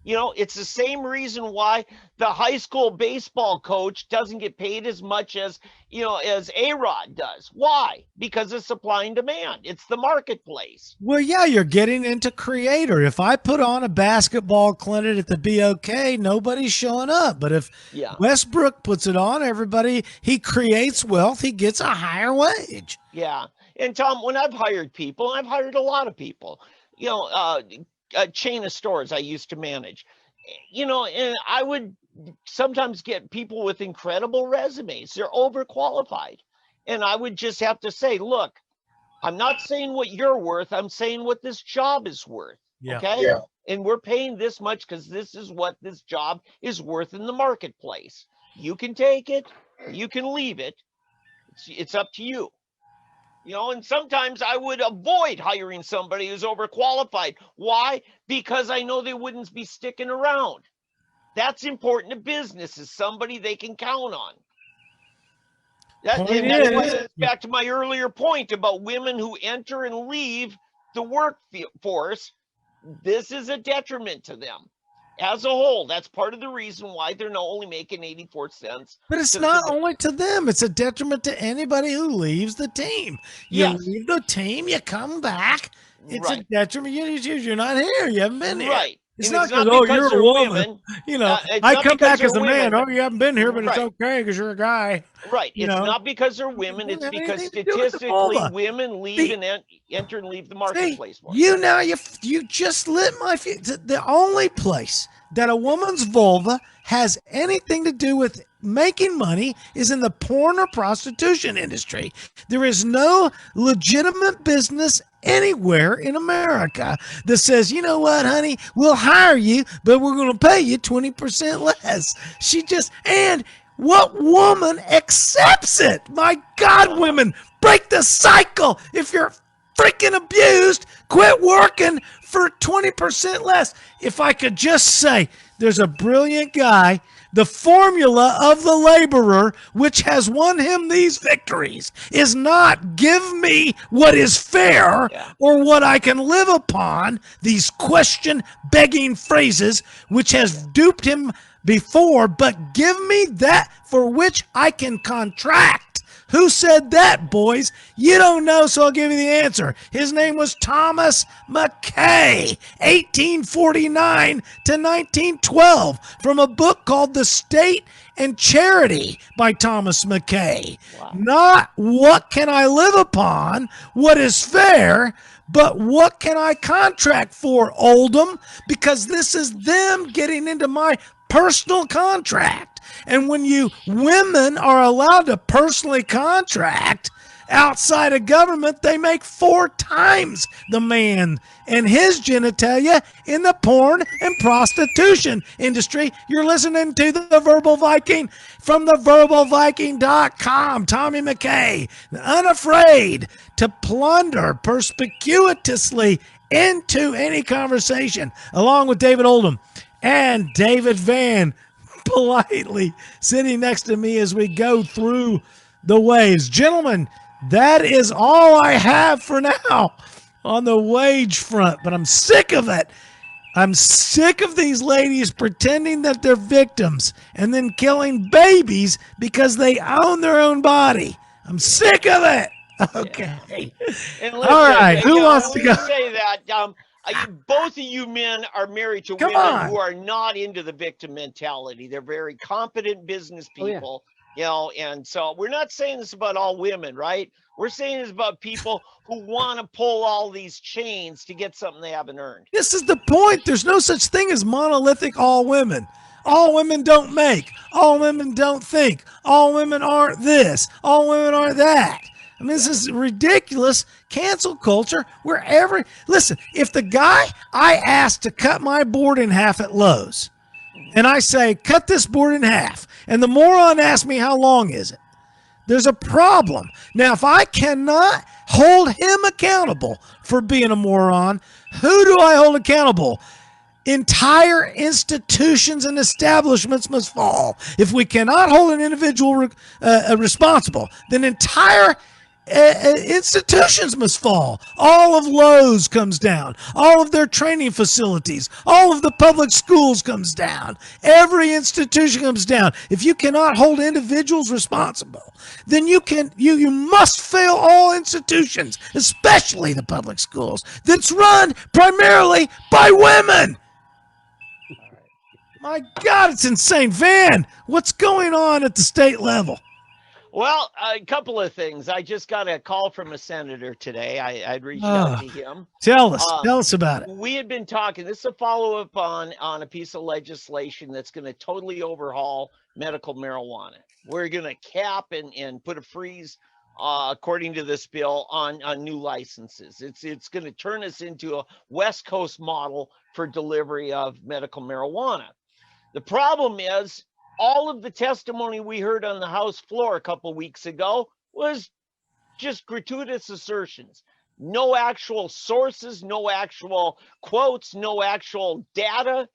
[SPEAKER 2] It's the same reason why the high school baseball coach doesn't get paid as much as A-Rod does. Why? Because of supply and demand. It's the marketplace.
[SPEAKER 1] Well, yeah, you're getting into creator. If I put on a basketball clinic at the BOK, nobody's showing up. But if Westbrook puts it on, he creates wealth, he gets a higher wage.
[SPEAKER 2] Yeah. And Tom, when I've hired people, I've hired a lot of people, a chain of stores I used to manage, and I would sometimes get people with incredible resumes. They're overqualified. And I would just have to say, look, I'm not saying what you're worth. I'm saying what this job is worth.
[SPEAKER 1] Yeah.
[SPEAKER 2] Okay.
[SPEAKER 4] Yeah.
[SPEAKER 2] And we're paying this much because this is what this job is worth in the marketplace. You can take it, you can leave it. It's up to you. And sometimes I would avoid hiring somebody who's overqualified. Why? Because I know they wouldn't be sticking around. That's important to business, is somebody they can count on. That's back to my earlier point about women who enter and leave the workforce. This is a detriment to them. As a whole, that's part of the reason why they're not only making 84 cents.
[SPEAKER 1] But it's not only to them. It's a detriment to anybody who leaves the team. You leave the team, you come back. It's a detriment. You're not here. You haven't been here.
[SPEAKER 2] Right.
[SPEAKER 1] It's not because, you're a woman. I come back as a man.
[SPEAKER 2] Women.
[SPEAKER 1] Oh, you haven't been here, but it's okay because you're a guy.
[SPEAKER 2] Right. It's not because they're women. It's because statistically women leave and enter and leave the marketplace.
[SPEAKER 1] You just lit my feet. The only place that a woman's vulva has anything to do with making money is in the porn or prostitution industry. There is no legitimate business anywhere in America that says, you know what, honey, we'll hire you, but we're going to pay you 20% less. And what woman accepts it? My God, women, break the cycle. If you're freaking abused, quit working for 20% less. If I could just say, there's a brilliant guy, the formula of the laborer, which has won him these victories, is not give me what is fair or what I can live upon, these question-begging phrases, which has duped him before, but give me that for which I can contract Who said that, boys? You don't know, so I'll give you the answer. His name was Thomas McKay, 1849 to 1912, from a book called The State and Charity by Thomas McKay. Wow. Not what can I live upon, what is fair, but what can I contract for, Oldham? Because this is them getting into my personal contract. And when you women are allowed to personally contract outside of government, they make 4 times the man and his genitalia in the porn and prostitution industry. You're listening to the Verbal Viking from theverbalviking.com. Tommy McKay, unafraid to plunder perspicuously into any conversation, along with David Oldham and David Van, politely sitting next to me as we go through the waves. Gentlemen, that is all I have for now on the wage front, but I'm sick of it. I'm sick of these ladies pretending that they're victims and then killing babies because they own their own body. I'm sick of it. Okay.
[SPEAKER 2] And listen,
[SPEAKER 1] all right. Who wants to go?
[SPEAKER 2] Say that. Both of you men are married to women who are not into the victim mentality. They're very competent business people, and so we're not saying this about all women, right? We're saying this about people who want to pull all these chains to get something they haven't earned.
[SPEAKER 1] This is the point. There's no such thing as monolithic all women. All women don't make. All women don't think. All women aren't this. All women aren't that. I mean, this is ridiculous cancel culture listen, if the guy I asked to cut my board in half at Lowe's, and I say, cut this board in half, and the moron asks me, how long is it? There's a problem. Now, if I cannot hold him accountable for being a moron, who do I hold accountable? Entire institutions and establishments must fall. If we cannot hold an individual responsible, then entire institutions must fall. All of Lowe's comes down. All of their training facilities, all of the public schools comes down. Every institution comes down. If you cannot hold individuals responsible, then you must fail all institutions, especially the public schools that's run primarily by women. My God, it's insane. Van, what's going on at the state level?
[SPEAKER 2] Well, a couple of things. I just got a call from a senator today. I'd reached out to him.
[SPEAKER 1] Tell us about it.
[SPEAKER 2] We had been talking. This is a follow-up on a piece of legislation that's going to totally overhaul medical marijuana. We're going to cap and put a freeze, according to this bill, on new licenses. It's going to turn us into a West Coast model for delivery of medical marijuana. The problem is, all of the testimony we heard on the House floor a couple weeks ago was just gratuitous assertions. No actual sources, no actual quotes, no actual data.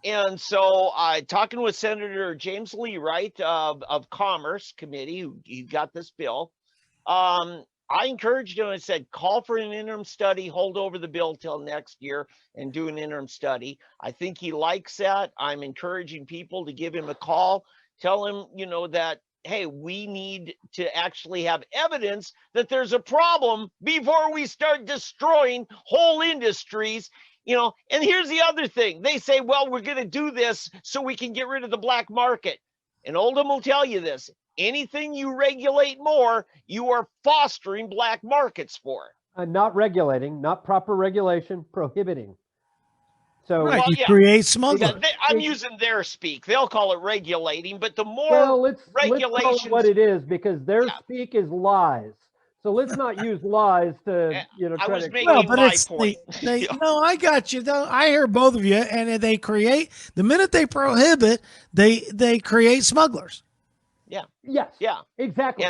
[SPEAKER 2] And so talking with Senator James Lee Wright of Commerce Committee, he got this bill, I encouraged him. I said, call for an interim study, hold over the bill till next year and do an interim study. I think he likes that. I'm encouraging people to give him a call, tell him, that, hey, we need to actually have evidence that there's a problem before we start destroying whole industries. And here's the other thing. They say, well, we're going to do this so we can get rid of the black market. And Oldham will tell you this. Anything you regulate more, you are fostering black markets for.
[SPEAKER 3] Not regulating, not proper regulation, prohibiting. So
[SPEAKER 1] right, you create smuggling.
[SPEAKER 2] I'm using their speak. They'll call it regulating, but the more regulations, let's call it
[SPEAKER 3] what it is, because their speak is lies. So let's not use lies to,
[SPEAKER 2] I was making
[SPEAKER 1] my
[SPEAKER 2] point.
[SPEAKER 1] No, I got you. I hear both of you, and the minute they prohibit, they create smugglers.
[SPEAKER 3] Yeah. Yes.
[SPEAKER 2] Yeah.
[SPEAKER 3] Exactly.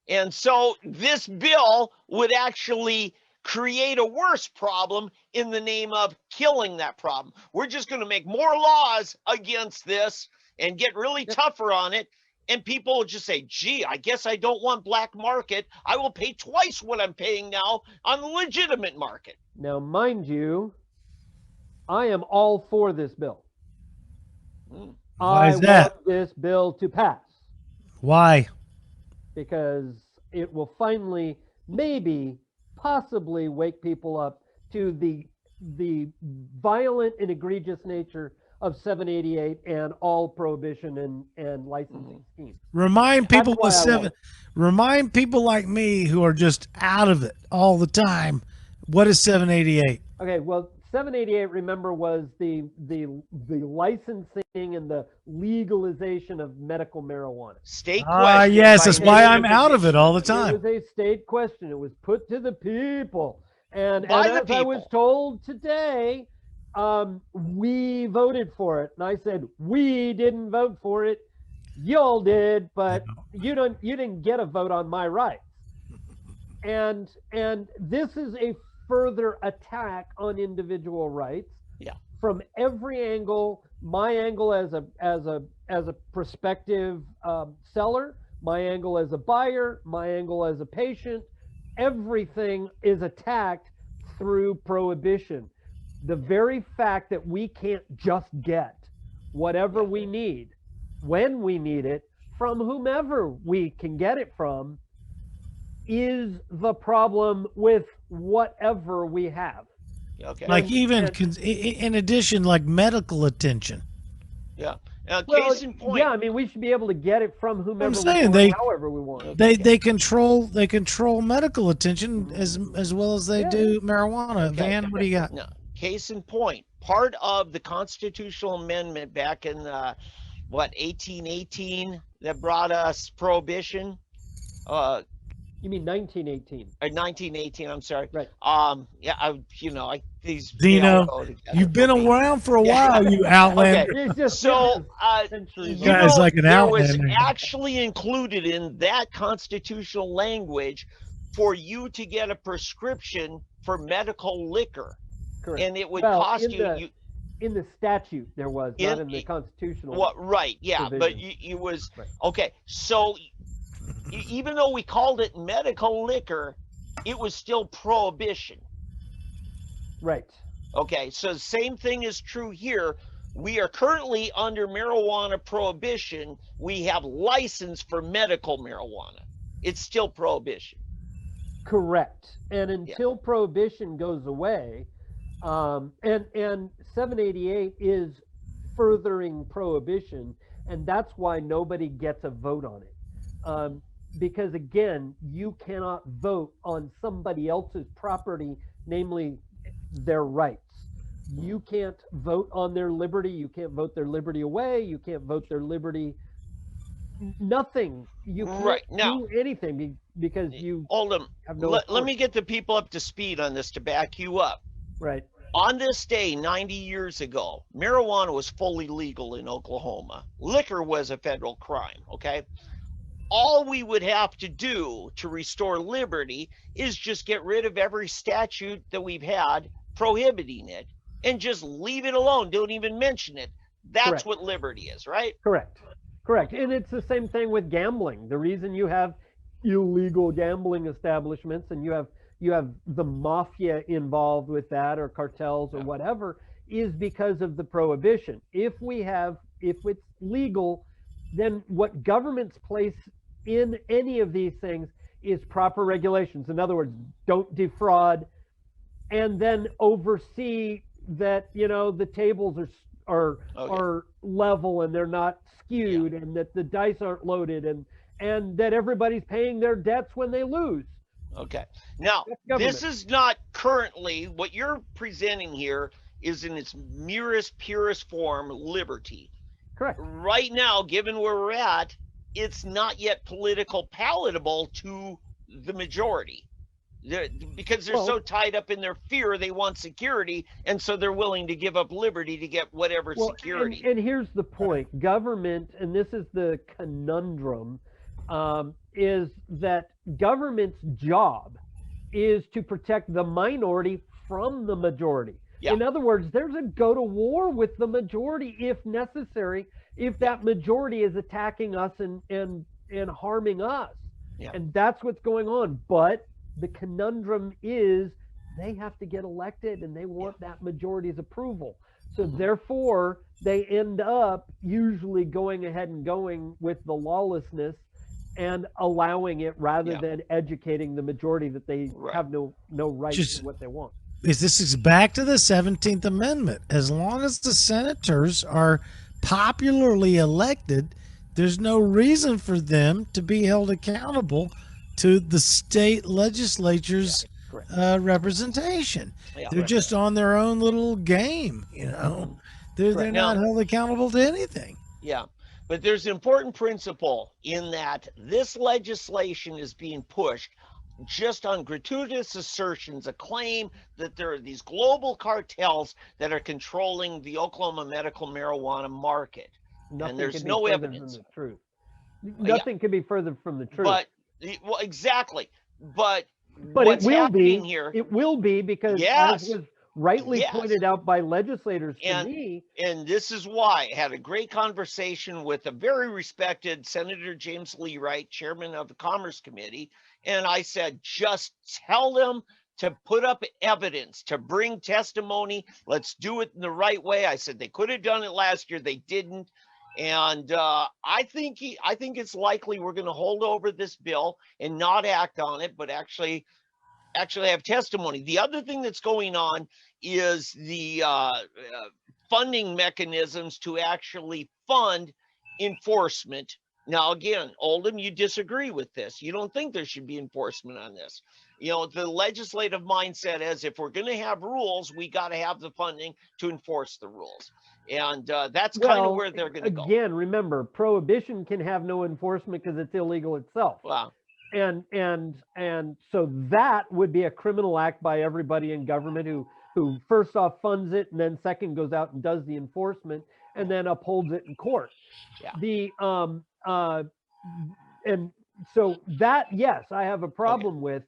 [SPEAKER 2] And so this bill would actually create a worse problem in the name of killing that problem. We're just going to make more laws against this and get really tougher on it. And people will just say, gee, I guess I don't want black market. I will pay twice what I'm paying now on the legitimate market.
[SPEAKER 3] Now, mind you, I am all for this bill.
[SPEAKER 1] Why is that?
[SPEAKER 3] Want this bill to pass.
[SPEAKER 1] Why?
[SPEAKER 3] Because it will finally, maybe, possibly wake people up to the violent and egregious nature of 788 and all prohibition and licensing schemes.
[SPEAKER 1] Remind people like me who are just out of it all the time. What is 788?
[SPEAKER 3] Okay, well, 788, remember, was the licensing and the legalization of medical marijuana.
[SPEAKER 2] State question.
[SPEAKER 1] Yes, that's why I'm out of it all the time.
[SPEAKER 3] It was a state question. It was put to the people. And
[SPEAKER 2] By
[SPEAKER 3] as
[SPEAKER 2] the people.
[SPEAKER 3] I was told today, we voted for it. And I said, we didn't vote for it. Y'all did, but you didn't get a vote on my rights. And this is a further attack on individual rights.
[SPEAKER 2] Yeah.
[SPEAKER 3] From every angle, my angle as a prospective seller, my angle as a buyer, my angle as a patient, everything is attacked through prohibition. The very fact that we can't just get whatever we need when we need it from whomever we can get it from is the problem with whatever we have.
[SPEAKER 2] Okay.
[SPEAKER 1] Like even in addition, like medical attention.
[SPEAKER 2] Yeah.
[SPEAKER 3] Well,
[SPEAKER 2] case in point.
[SPEAKER 3] yeah, I mean, we should be able to get it from whomever
[SPEAKER 1] I'm saying
[SPEAKER 3] we want, however we want.
[SPEAKER 1] They control medical attention as well as they do marijuana.
[SPEAKER 2] Okay.
[SPEAKER 1] Van, what do you got?
[SPEAKER 2] No. Case in point, part of the constitutional amendment back in 1818 that brought us prohibition.
[SPEAKER 3] You mean 1918?
[SPEAKER 2] Or 1918, I'm sorry.
[SPEAKER 3] Right.
[SPEAKER 2] Yeah, these.
[SPEAKER 1] Dino, you've been around for a while, you outlander.
[SPEAKER 2] Okay. So,
[SPEAKER 1] you guys like an outlander.
[SPEAKER 2] There was actually included in that constitutional language for you to get a prescription for medical liquor.
[SPEAKER 3] Correct.
[SPEAKER 2] And it would cost you.
[SPEAKER 3] In the statute, there was, not in the constitutional.
[SPEAKER 2] What? Right. Yeah. Provision. But it was right. Okay. So even though we called it medical liquor, it was still prohibition.
[SPEAKER 3] Right.
[SPEAKER 2] Okay. So the same thing is true here. We are currently under marijuana prohibition. We have license for medical marijuana. It's still prohibition.
[SPEAKER 3] Correct. And until prohibition goes away, and 788 is furthering prohibition, and that's why nobody gets a vote on it. Because again, you cannot vote on somebody else's property, namely their rights. You can't vote on their liberty. You can't vote their liberty away. You can't vote their liberty. Nothing. You can't do anything because you
[SPEAKER 2] Oldham,
[SPEAKER 3] have no
[SPEAKER 2] let me get the people up to speed on this to back you up.
[SPEAKER 3] Right.
[SPEAKER 2] On this day, 90 years ago, marijuana was fully legal in Oklahoma. Liquor was a federal crime, okay? All we would have to do to restore liberty is just get rid of every statute that we've had prohibiting it and just leave it alone. Don't even mention it. That's what liberty is, right?
[SPEAKER 3] Correct. And it's the same thing with gambling. The reason you have illegal gambling establishments and you have the mafia involved with that, or cartels or whatever, is because of the prohibition. If it's legal, then what governments place in any of these things is proper regulations. In other words, don't defraud, and then oversee that the tables are level and they're not skewed, and that the dice aren't loaded, and that everybody's paying their debts when they lose.
[SPEAKER 2] Okay. Now, this is not currently what you're presenting here is in its purest form, liberty.
[SPEAKER 3] Correct.
[SPEAKER 2] Right now, given where we're at, it's not yet political palatable to the majority. Because they're so tied up in their fear, they want security, and so they're willing to give up liberty to get whatever security.
[SPEAKER 3] And here's the point. Government, and this is the conundrum, is that government's job is to protect the minority from the majority. Yeah. In other words, there's a go to war with the majority if necessary, if that majority is attacking us and harming us. Yeah. And that's what's going on. But the conundrum is they have to get elected and they want that majority's approval. So therefore, they end up usually going ahead and going with the lawlessness and allowing it rather than educating the majority that they have no right to what they want.
[SPEAKER 1] This is back to the 17th Amendment. As long as the senators are popularly elected, there's no reason for them to be held accountable to the state legislature's representation. They're just on their own little game, you know. They're not held accountable to anything.
[SPEAKER 2] Yeah. But there's an important principle in that this legislation is being pushed just on gratuitous assertions, a claim that there are these global cartels that are controlling the Oklahoma medical marijuana market.
[SPEAKER 3] Nothing
[SPEAKER 2] and there's no evidence.
[SPEAKER 3] From the truth. Nothing can be further from the truth.
[SPEAKER 2] But exactly. But
[SPEAKER 3] it will be
[SPEAKER 2] here.
[SPEAKER 3] It will be because as was rightly pointed out by legislators to me.
[SPEAKER 2] And this is why I had a great conversation with a very respected Senator James Leewright, chairman of the Commerce Committee. And I said, just tell them to put up evidence, to bring testimony. Let's do it in the right way. I said they could have done it last year. They didn't. And I think it's likely we're going to hold over this bill and not act on it, but actually have testimony. The other thing that's going on is the funding mechanisms to actually fund enforcement. Now, again, Oldham, you disagree with this. You don't think there should be enforcement on this. You know, the legislative mindset is if we're going to have rules, we got to have the funding to enforce the rules. And that's kind of where they're going to go.
[SPEAKER 3] Again, remember, prohibition can have no enforcement because it's illegal itself.
[SPEAKER 2] Wow.
[SPEAKER 3] And so that would be a criminal act by everybody in government who first off funds it and then second goes out and does the enforcement and then upholds it in court.
[SPEAKER 2] Yeah.
[SPEAKER 3] And so that, yes, I have a problem with,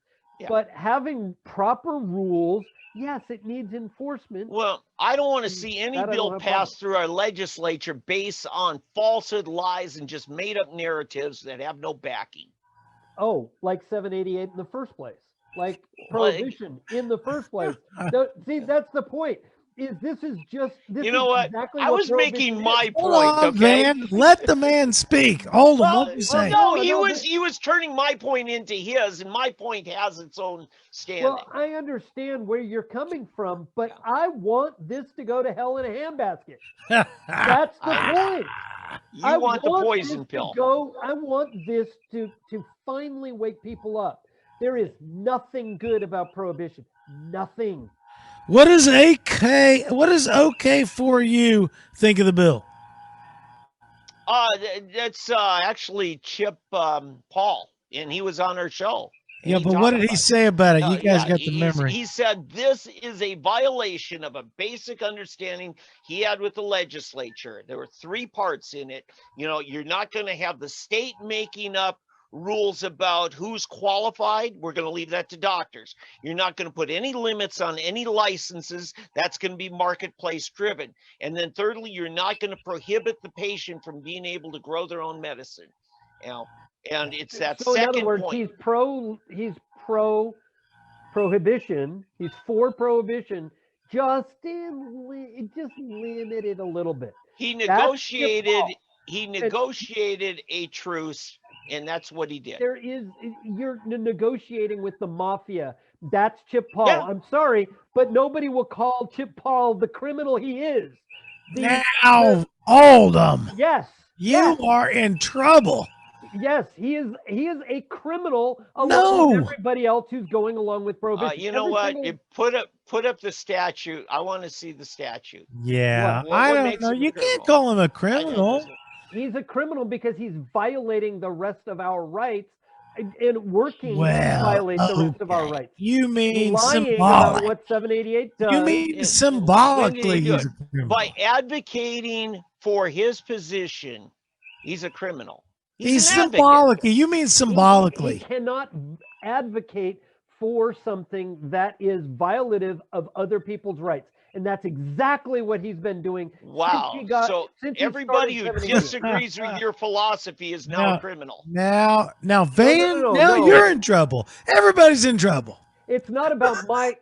[SPEAKER 3] but having proper rules, yes, it needs enforcement.
[SPEAKER 2] Well, I don't want to see any bill pass through our legislature based on falsehood, lies, and just made up narratives that have no backing.
[SPEAKER 3] Oh, like 788 in the first place, like prohibition in the first place. See, that's the point. This is
[SPEAKER 2] you know what?
[SPEAKER 3] Exactly
[SPEAKER 2] I was making my point.
[SPEAKER 1] Hold on, man. Let the man speak. Hold on. What you say?
[SPEAKER 2] No, he was turning my point into his, and my point has its own standing.
[SPEAKER 3] Well, I understand where you're coming from, but I want this to go to hell in a handbasket. That's the point.
[SPEAKER 2] You want the poison pill.
[SPEAKER 3] I want this to finally wake people up. There is nothing good about prohibition. Nothing.
[SPEAKER 1] What does okay for you think of the bill?
[SPEAKER 2] That's actually Chip Paul, and he was on our show.
[SPEAKER 1] Yeah, but what did he say about it? You guys got the memory.
[SPEAKER 2] He said this is a violation of a basic understanding he had with the legislature. There were 3 parts in it. You know, you're not going to have the state making up rules about who's qualified. We're going to leave that to doctors. You're not going to put any limits on any licenses. That's going to be marketplace driven. And then thirdly, you're not going to prohibit the patient from being able to grow their own medicine. You know, and it's that
[SPEAKER 3] so
[SPEAKER 2] second
[SPEAKER 3] in other words,
[SPEAKER 2] point.
[SPEAKER 3] He's pro prohibition. He's for prohibition. Just limit it a little bit.
[SPEAKER 2] He negotiated a truce. And that's what he did.
[SPEAKER 3] You're negotiating with the mafia. That's Chip Paul.
[SPEAKER 2] Yeah.
[SPEAKER 3] I'm sorry, but nobody will call Chip Paul the criminal he is.
[SPEAKER 1] Oldham.
[SPEAKER 3] Yes.
[SPEAKER 1] You are in trouble.
[SPEAKER 3] Yes, he is a criminal along with everybody else who's going along with prohibition.
[SPEAKER 2] You know what? You put up the statute. I want to see the statute.
[SPEAKER 1] Yeah. I don't know. You can't call him a criminal.
[SPEAKER 3] He's a criminal because he's violating the rest of our rights and working to violate the rest of our rights.
[SPEAKER 1] You mean
[SPEAKER 3] lying
[SPEAKER 1] symbolic.
[SPEAKER 3] about what 788 does.
[SPEAKER 1] You mean symbolically he's a criminal.
[SPEAKER 2] By advocating for his position, he's a criminal.
[SPEAKER 1] He's symbolically. You mean symbolically.
[SPEAKER 3] He cannot advocate for something that is violative of other people's rights. And that's exactly what he's been doing.
[SPEAKER 2] Wow. So everybody who disagrees with your philosophy is now a criminal.
[SPEAKER 1] Now, Van, you're in trouble. Everybody's in trouble.
[SPEAKER 3] It's not about my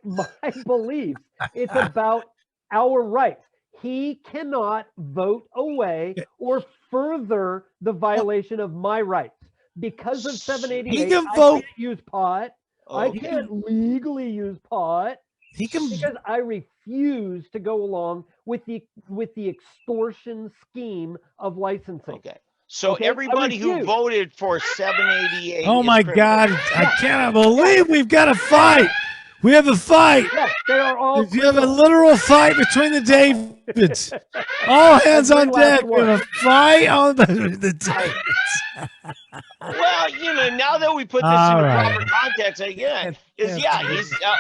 [SPEAKER 3] beliefs. It's about our rights. He cannot vote away or further the violation of my rights. because of 788,
[SPEAKER 1] He can
[SPEAKER 3] I
[SPEAKER 1] vote.
[SPEAKER 3] can't use pot.
[SPEAKER 2] Okay.
[SPEAKER 3] I can't legally use pot
[SPEAKER 1] He can.
[SPEAKER 3] because I refuse to go along with the extortion scheme of licensing.
[SPEAKER 2] Okay. So
[SPEAKER 3] Okay?
[SPEAKER 2] everybody who voted for 788.
[SPEAKER 1] Oh
[SPEAKER 2] is
[SPEAKER 1] my
[SPEAKER 2] criminal.
[SPEAKER 1] God! I cannot believe we've got a fight. We have a fight.
[SPEAKER 3] Yes, they are all.
[SPEAKER 1] You have a literal fight between the Davids. All hands on deck. We have a fight on the Davids.
[SPEAKER 2] Well, now that we put this in the proper context again,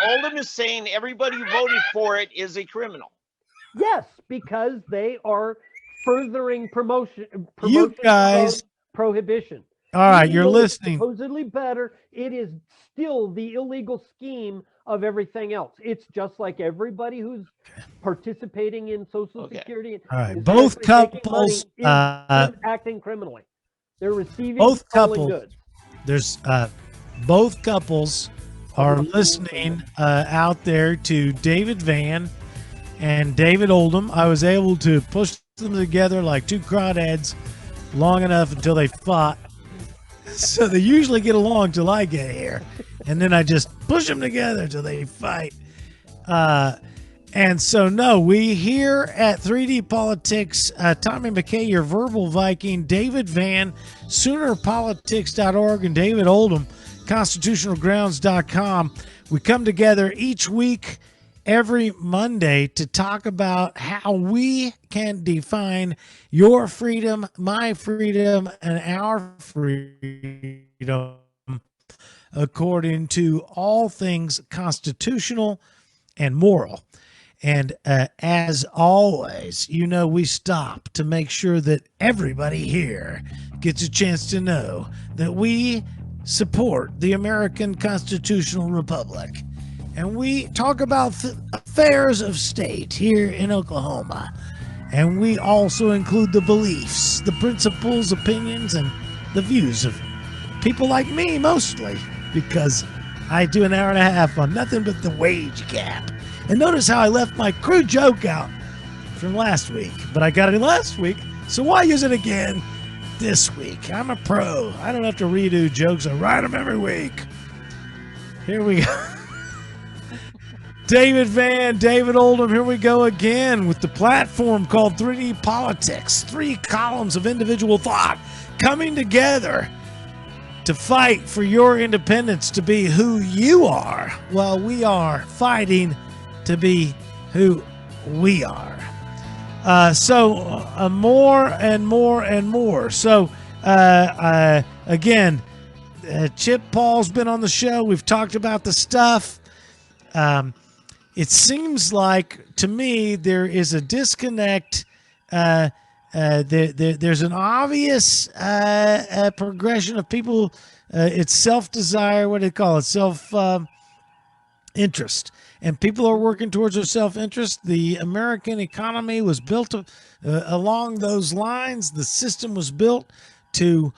[SPEAKER 2] Oldham is saying everybody who voted for it is a criminal.
[SPEAKER 3] Yes, because they are furthering promotion
[SPEAKER 1] You guys,
[SPEAKER 3] prohibition.
[SPEAKER 1] All right,
[SPEAKER 3] Even
[SPEAKER 1] you're
[SPEAKER 3] though it's
[SPEAKER 1] listening.
[SPEAKER 3] supposedly better, it is still the illegal scheme of everything else. It's just like everybody who's participating in Social Security.
[SPEAKER 1] All right, both couples
[SPEAKER 3] is acting criminally. They're receiving
[SPEAKER 1] both
[SPEAKER 3] stolen
[SPEAKER 1] couples.
[SPEAKER 3] goods.
[SPEAKER 1] There's both couples are listening out there to David Van and David Oldham. I was able to push them together like two crawdads long enough until they fought. So they usually get along till I get here, and then I just push them together till they fight. And so, no, we here at 3D Politics, Tommy McKay, your verbal Viking, David Van, Soonerpolitics.org, and David Oldham, ConstitutionalGrounds.com. We come together each week, every Monday, to talk about how we can define your freedom, my freedom, and our freedom according to all things constitutional and moral. And as always, we stop to make sure that everybody here gets a chance to know that we support the American Constitutional Republic. And we talk about affairs of state here in Oklahoma. And we also include the beliefs, the principles, opinions, and the views of people like me mostly, because I do an hour and a half on nothing but the wage gap. And notice how I left my crude joke out from last week, but I got it last week, so why use it again this week? I'm a pro. I don't have to redo jokes. I write them every week. Here we go. David Van, David Oldham, here we go again with the platform called 3D Politics. 3 columns of individual thought coming together to fight for your independence, to be who you are, while we are fighting to be who we are. So more and more and more. So again, Chip Paul's been on the show. We've talked about the stuff. It seems like, to me, there is a disconnect. There's an obvious progression of people. It's self-desire. What do they call it? Self-interest. And people are working towards their self-interest. The American economy was built along those lines. The system was built to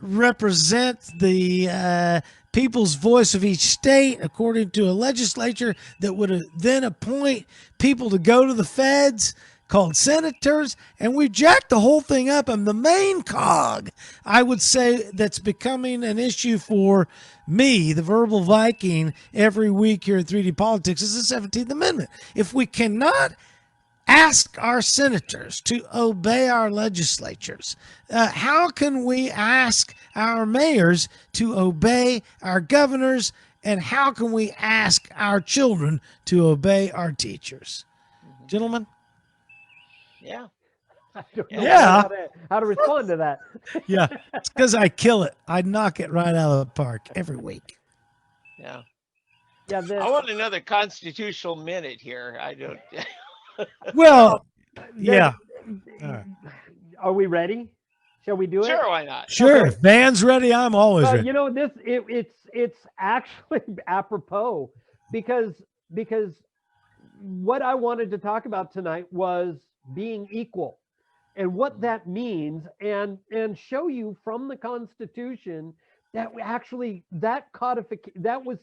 [SPEAKER 1] represent the people's voice of each state, according to a legislature that would then appoint people to go to the feds called senators, and we jacked the whole thing up. And the main cog, I would say, that's becoming an issue for me, the verbal Viking, every week here at 3D Politics is the 17th Amendment. If we cannot ask our senators to obey our legislatures, how can we ask our mayors to obey our governors, and how can we ask our children to obey our teachers? Gentlemen?
[SPEAKER 2] Yeah.
[SPEAKER 3] I don't know how to respond to that.
[SPEAKER 1] Yeah, it's because I kill it. I knock it right out of the park every week.
[SPEAKER 2] Yeah.
[SPEAKER 3] Yeah.
[SPEAKER 2] I want another constitutional minute here. I don't.
[SPEAKER 1] Well, yeah. All right.
[SPEAKER 3] Are we ready? Shall we do it?
[SPEAKER 2] Sure, why not?
[SPEAKER 1] Sure.
[SPEAKER 3] Okay.
[SPEAKER 1] If Van's ready, I'm always ready.
[SPEAKER 3] It's actually apropos because what I wanted to talk about tonight was being equal and what that means, and show you from the Constitution that that was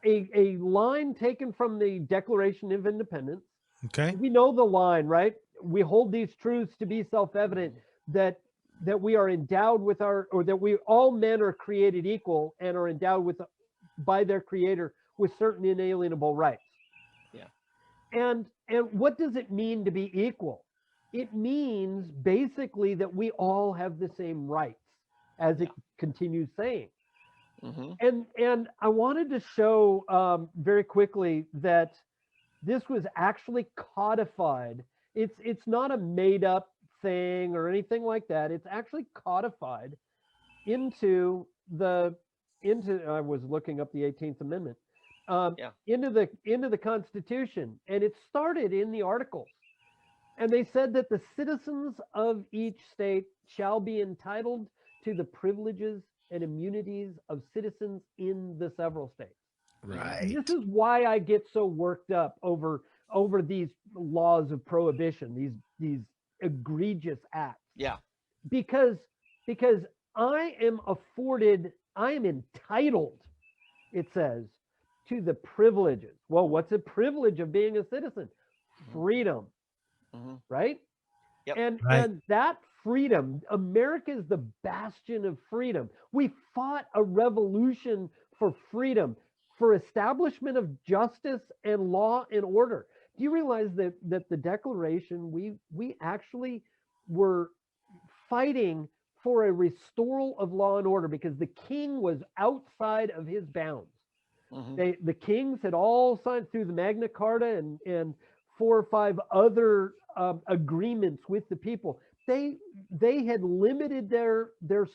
[SPEAKER 3] a line taken from the Declaration of Independence.
[SPEAKER 1] Okay.
[SPEAKER 3] We know the line, right? We hold these truths to be self-evident, that that we are endowed with or that we all men are created equal and are endowed with by their creator with certain inalienable rights.
[SPEAKER 2] Yeah.
[SPEAKER 3] And what does it mean to be equal? It means basically that we all have the same rights, as it continues saying. And I wanted to show very quickly that this was actually codified. It's not a made up thing or anything like that. It's actually codified into I was looking up the 18th Amendment, into the Constitution, and it started in the Articles. And they said that the citizens of each state shall be entitled to the privileges and immunities of citizens in the several states.
[SPEAKER 1] Right.
[SPEAKER 3] This is why I get so worked up over these laws of prohibition, these egregious acts.
[SPEAKER 2] Yeah.
[SPEAKER 3] Because I am entitled, it says, to the privileges. Well, what's a privilege of being a citizen? Freedom. Right?
[SPEAKER 2] Yep.
[SPEAKER 3] And that freedom, America is the bastion of freedom. We fought a revolution for freedom, for establishment of justice and law and order. Do you realize that the Declaration, we actually were fighting for a restoral of law and order because the king was outside of his bounds. The kings had all signed through the Magna Carta and 4 or 5 other agreements with the people. They had limited their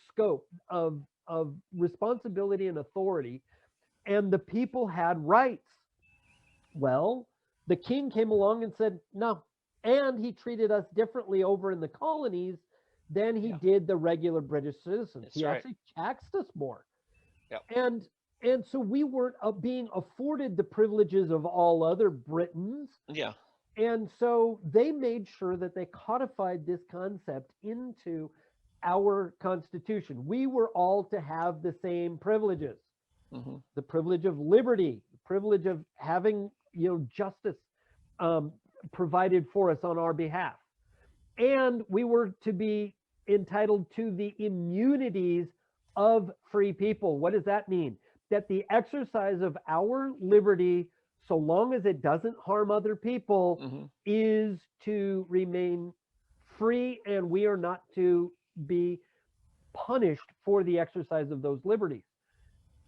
[SPEAKER 3] scope of responsibility and authority, and the people had rights. Well, the king came along and said no, and he treated us differently over in the colonies than he did the regular British citizens. He actually taxed us more. And so we weren't being afforded the privileges of all other Britons.
[SPEAKER 2] Yeah.
[SPEAKER 3] And so they made sure that they codified this concept into our Constitution. We were all to have the same privileges. The privilege of liberty, the privilege of having justice provided for us on our behalf. And we were to be entitled to the immunities of free people. What does that mean? That the exercise of our liberty, so long as it doesn't harm other people, is to remain free, and we are not to be punished for the exercise of those liberties.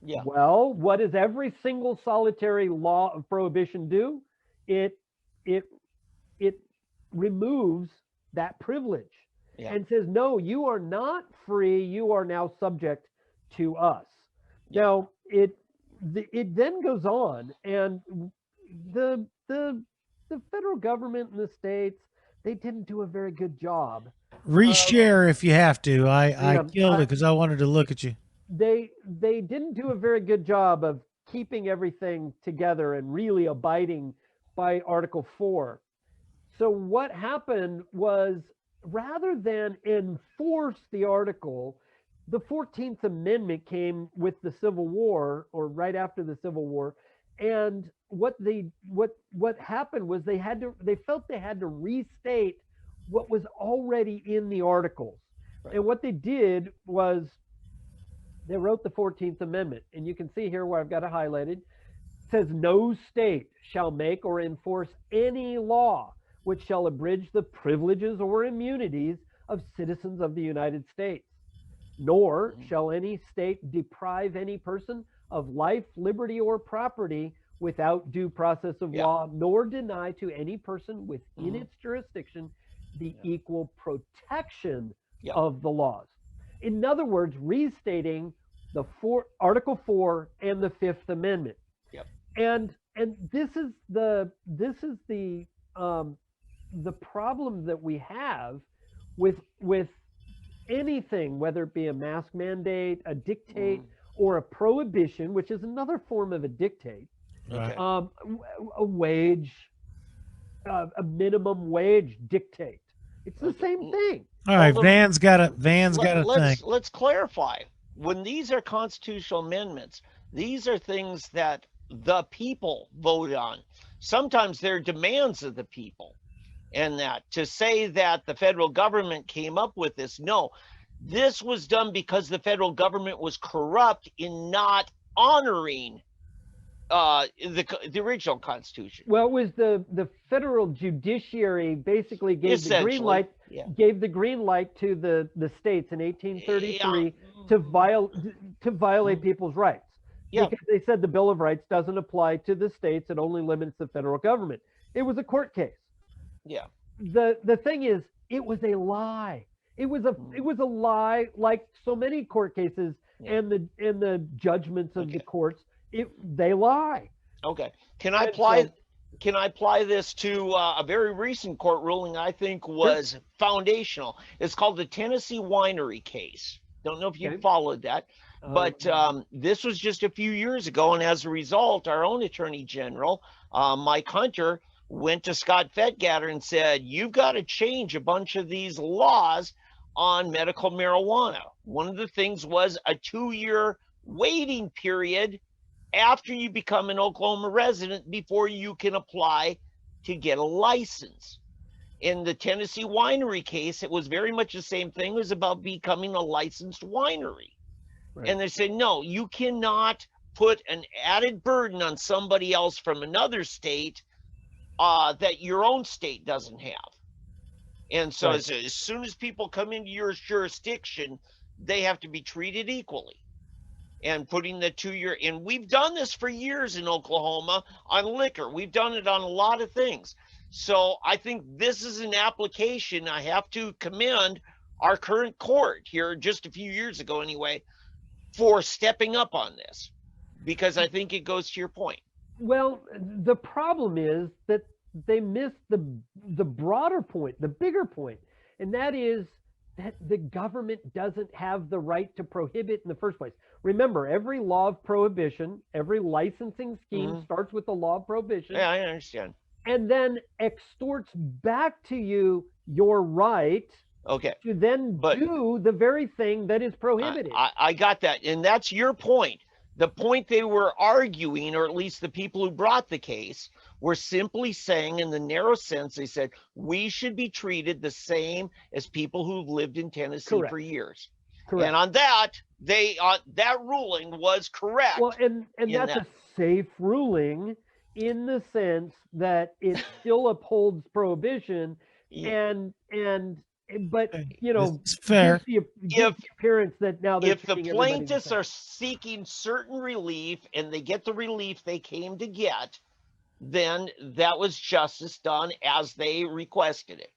[SPEAKER 2] Yeah.
[SPEAKER 3] Well, what does every single solitary law of prohibition do? It removes that privilege and says, no, you are not free. You are now subject to us. Now, it then goes on, and the federal government and the states, they didn't do a very good job.
[SPEAKER 1] Reshare if you have to. I killed it because I wanted to look at you.
[SPEAKER 3] They didn't do a very good job of keeping everything together and really abiding by Article 4. So what happened was, rather than enforce the article, the 14th Amendment came with the Civil War, or right after the Civil War, and what happened was they felt they had to restate what was already in the articles. And what they did was they wrote the 14th Amendment, and you can see here where I've got it highlighted. It says, no state shall make or enforce any law which shall abridge the privileges or immunities of citizens of the United States, nor shall any state deprive any person of life, liberty, or property without due process of law, nor deny to any person within its jurisdiction the equal protection of the laws. In other words, restating the Article 4 and the 5th Amendment. And this is the problem that we have with anything, whether it be a mask mandate, a dictate, or a prohibition, which is another form of a dictate. A wage, a minimum wage dictate. It's the same thing.
[SPEAKER 1] All right, Van's got a thing.
[SPEAKER 2] Let's clarify. When these are constitutional amendments, these are things that the people vote on. Sometimes they're demands of the people. And that to say that the federal government came up with this, no, This was done because the federal government was corrupt in not honoring the original Constitution.
[SPEAKER 3] Well, it was the federal judiciary basically gave the green light, to the states in 1833 to violate people's rights.
[SPEAKER 2] Yeah.
[SPEAKER 3] Because they said the Bill of Rights doesn't apply to the states; it only limits the federal government. It was a court case.
[SPEAKER 2] Yeah.
[SPEAKER 3] The thing is, it was a lie. It was a lie, like so many court cases and the judgments of the courts. They lie.
[SPEAKER 2] Okay. Can I apply this to a very recent court ruling I think was foundational? It's called the Tennessee Winery case. Don't know if you followed that, but this was just a few years ago, and as a result, our own Attorney General, Mike Hunter, went to Scott Fetgatter and said, "You've got to change a bunch of these laws on medical marijuana." One of the things was a 2-year waiting period after you become an Oklahoma resident before you can apply to get a license. In the Tennessee Winery case, it was very much the same thing. It was about becoming a licensed winery. Right. And they said, no, you cannot put an added burden on somebody else from another state that your own state doesn't have. And so as soon as people come into your jurisdiction, they have to be treated equally. And putting the 2-year, and we've done this for years in Oklahoma on liquor. We've done it on a lot of things. So I think this is an application. I have to commend our current court here just a few years ago anyway for stepping up on this, because I think it goes to your point.
[SPEAKER 3] Well, the problem is that they missed the broader point, the bigger point, and that is that the government doesn't have the right to prohibit in the first place. Remember, every law of prohibition, every licensing scheme starts with the law of prohibition.
[SPEAKER 2] Yeah, I understand.
[SPEAKER 3] And then extorts back to you your right to then do the very thing that is prohibited.
[SPEAKER 2] I got that. And that's your point. The point they were arguing, or at least the people who brought the case, were simply saying, in the narrow sense, they said, we should be treated the same as people who've lived in Tennessee for years. Correct. And on that, that ruling was correct.
[SPEAKER 3] Well, and that's a safe ruling in the sense that it still upholds prohibition, but you know,
[SPEAKER 1] it's fair.
[SPEAKER 3] The appearance that now
[SPEAKER 2] if the plaintiffs are seeking certain relief and they get the relief they came to get, then that was justice done as they requested it.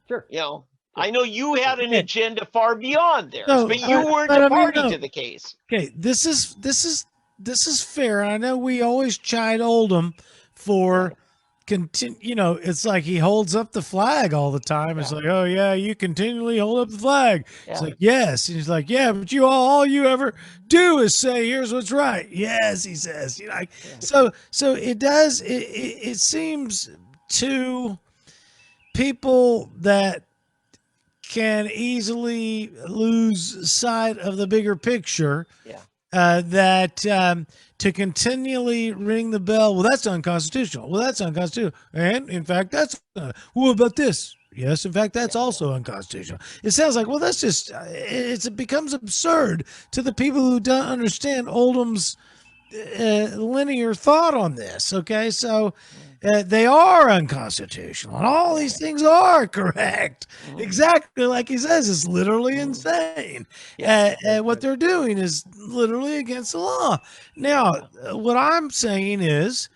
[SPEAKER 3] Sure.
[SPEAKER 2] You know, I know you had an agenda far beyond theirs, but you weren't a party to the case.
[SPEAKER 1] Okay, this is fair. I know we always chide Oldham for you know, it's like he holds up the flag all the time. It's like, oh yeah, you continually hold up the flag. It's like, yes. And he's like, yeah, but all you ever do is say, here's what's right. Yes, he says. You know, like, so it does. It seems to people that can easily lose sight of the bigger picture. That to continually ring the bell, well, that's unconstitutional. Well, that's unconstitutional. And in fact, that's what about this? Yes, in fact, that's also unconstitutional. It sounds like, well, that's just it becomes absurd to the people who don't understand Oldham's linear thought on this. Okay, so they are unconstitutional, and all these things are correct. Exactly like he says, it's literally insane. What they're doing is literally against the law. Now, what I'm saying is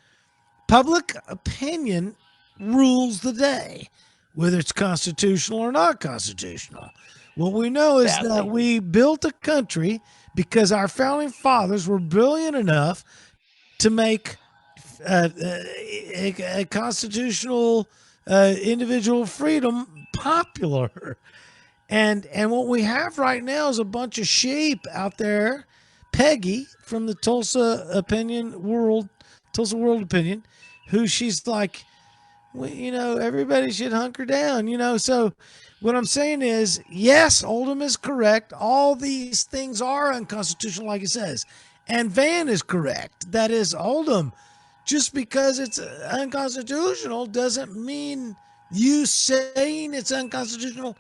[SPEAKER 1] public opinion rules the day, whether it's constitutional or not constitutional. What we know is that we built a country because our founding fathers were brilliant enough to make a constitutional individual freedom popular. And what we have right now is a bunch of sheep out there. Peggy from the Tulsa World Opinion, who she's like, well, you know, everybody should hunker down, you know. So what I'm saying is, yes, Oldham is correct. All these things are unconstitutional, like he says. And Van is correct. That is, Oldham, just because it's unconstitutional doesn't mean you saying it's unconstitutional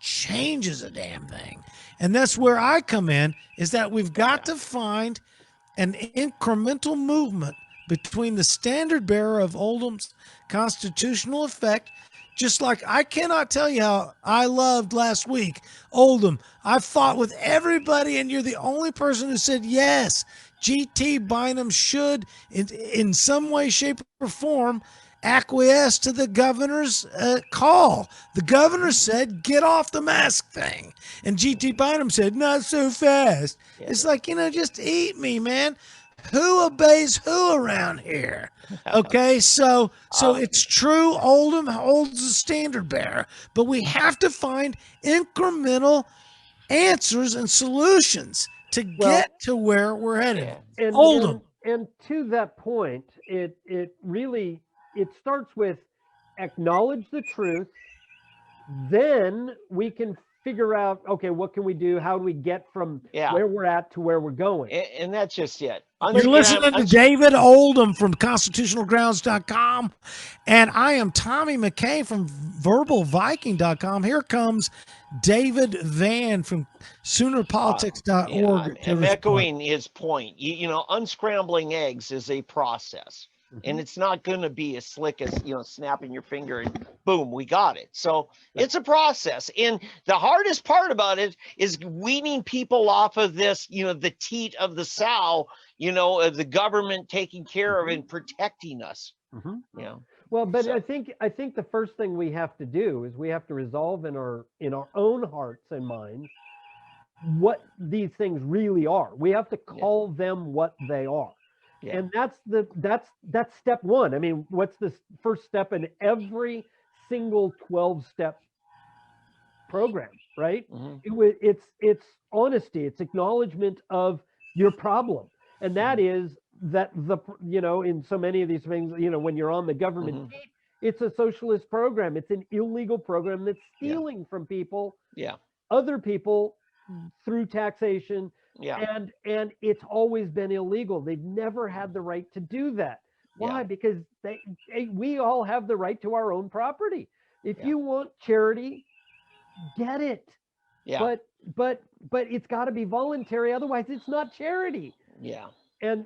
[SPEAKER 1] changes a damn thing. And that's where I come in, is that we've got to find an incremental movement between the standard bearer of Oldham's constitutional effect. Just like I cannot tell you how I loved last week, Oldham. I fought with everybody, and you're the only person who said yes. G.T. Bynum should, in some way, shape, or form, acquiesce to the governor's call. The governor said, get off the mask thing. And G.T. Bynum said, not so fast. Yeah. It's like, just eat me, man. Who obeys who around here? Okay, so it's true. Oldham holds the standard bearer, but we have to find incremental answers and solutions to get to where we're headed.
[SPEAKER 3] And,
[SPEAKER 1] Oldham.
[SPEAKER 3] And to that point, it starts with acknowledge the truth. Then we can figure out, okay, what can we do? How do we get from where we're at to where we're going?
[SPEAKER 2] And that's just it.
[SPEAKER 1] You're listening to David Oldham from constitutionalgrounds.com, and I am Tommy McKay from verbalviking.com. Here comes David Van from soonerpolitics.org.
[SPEAKER 2] I'm echoing his point. Unscrambling eggs is a process. And it's not going to be as slick as, snapping your finger and boom, we got it. So it's a process. And the hardest part about it is weaning people off of this, the teat of the sow, of the government taking care of and protecting us.
[SPEAKER 3] Well, but I think the first thing we have to do is we have to resolve in our own hearts and minds what these things really are. We have to call them what they are. Yeah. And that's step one. I mean, what's the first step in every single 12-step program, right? It's honesty, it's acknowledgement of your problem. And that is that in so many of these things, when you're on the government seat, it's a socialist program. It's an illegal program that's stealing from people, other people through taxation. And it's always been illegal. They've never had the right to do that. Why? Because we all have the right to our own property. If you want charity, get it. But it's got to be voluntary. Otherwise, it's not charity. And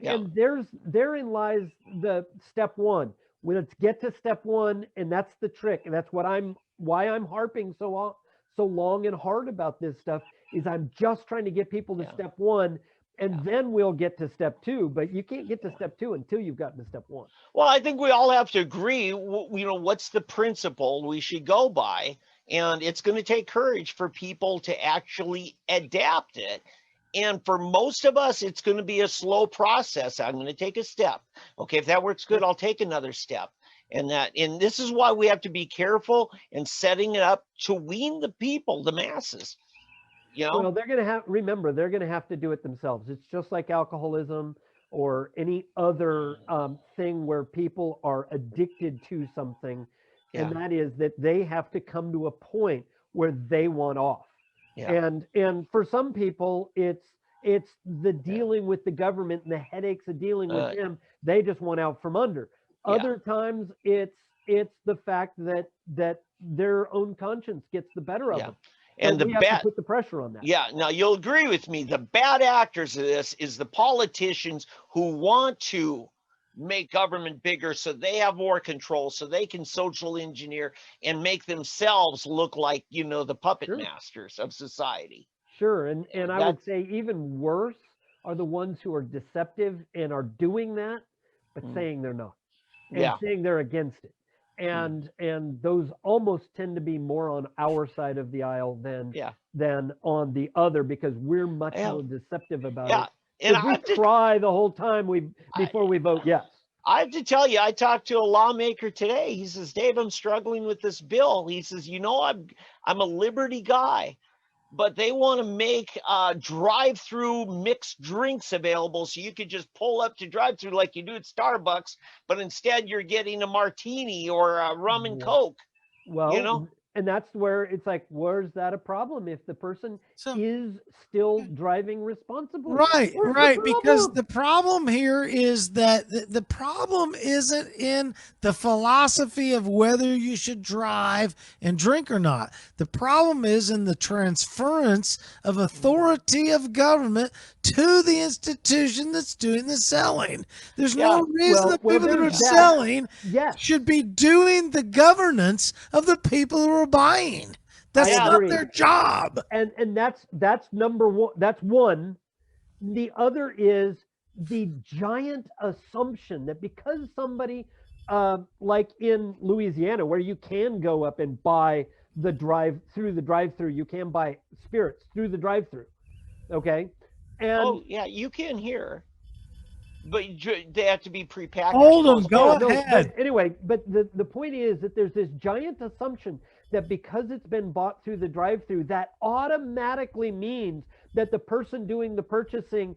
[SPEAKER 3] therein lies the step one. Let's get to step one, and that's the trick. And that's why I'm harping so long and hard about this stuff. Is I'm just trying to get people to step one, and then we'll get to step two. But you can't get to step two until you've gotten to step one.
[SPEAKER 2] Well, I think we all have to agree, what's the principle we should go by. And it's going to take courage for people to actually adapt it. And for most of us, it's going to be a slow process. I'm going to take a step. Okay, if that works good, I'll take another step. And this is why we have to be careful in setting it up to wean the people, the masses.
[SPEAKER 3] Well, they're going to have to do it themselves. It's just like alcoholism or any other thing where people are addicted to something. And that is that they have to come to a point where they want off. And for some people, it's the dealing with the government and the headaches of dealing with them. They just want out from under. Other times, it's the fact that their own conscience gets the better of them. And we have to put the pressure on that.
[SPEAKER 2] Now you'll agree with me. The bad actors of this is the politicians who want to make government bigger so they have more control, so they can social engineer and make themselves look like, the puppet masters of society.
[SPEAKER 3] Sure. And I would say even worse are the ones who are deceptive and are doing that, but saying they're not. And saying they're against it. And those almost tend to be more on our side of the aisle than on the other, because we're much more deceptive about it. And we try the whole time before we vote yes.
[SPEAKER 2] I have to tell you, I talked to a lawmaker today. He says, Dave, I'm struggling with this bill. He says, I'm a liberty guy, but they want to make drive-through mixed drinks available so you could just pull up to drive-through like you do at Starbucks, but instead you're getting a martini or a rum and Coke.
[SPEAKER 3] Well, and that's where it's like, where's that a problem if the person
[SPEAKER 1] So-
[SPEAKER 3] is still driving responsibly?
[SPEAKER 1] Right,
[SPEAKER 3] Where's the
[SPEAKER 1] right. Because
[SPEAKER 3] problem?
[SPEAKER 1] the problem here is that the problem isn't in the philosophy of whether you should drive and drink or not. The problem is in the transference of authority of government to the institution that's doing the selling. There's no reason the people that are selling should be doing the governance of the people who are buying. That's not their job.
[SPEAKER 3] And that's number one. That's one. The other is the giant assumption that because somebody, like in Louisiana, where you can go up and buy the drive-through, you can buy spirits through the drive-through. Okay. And
[SPEAKER 2] you can here, but they have to be prepackaged.
[SPEAKER 1] Oldham, go ahead.
[SPEAKER 3] But anyway, but the point is that there's this giant assumption that because it's been bought through the drive-through, that automatically means that the person doing the purchasing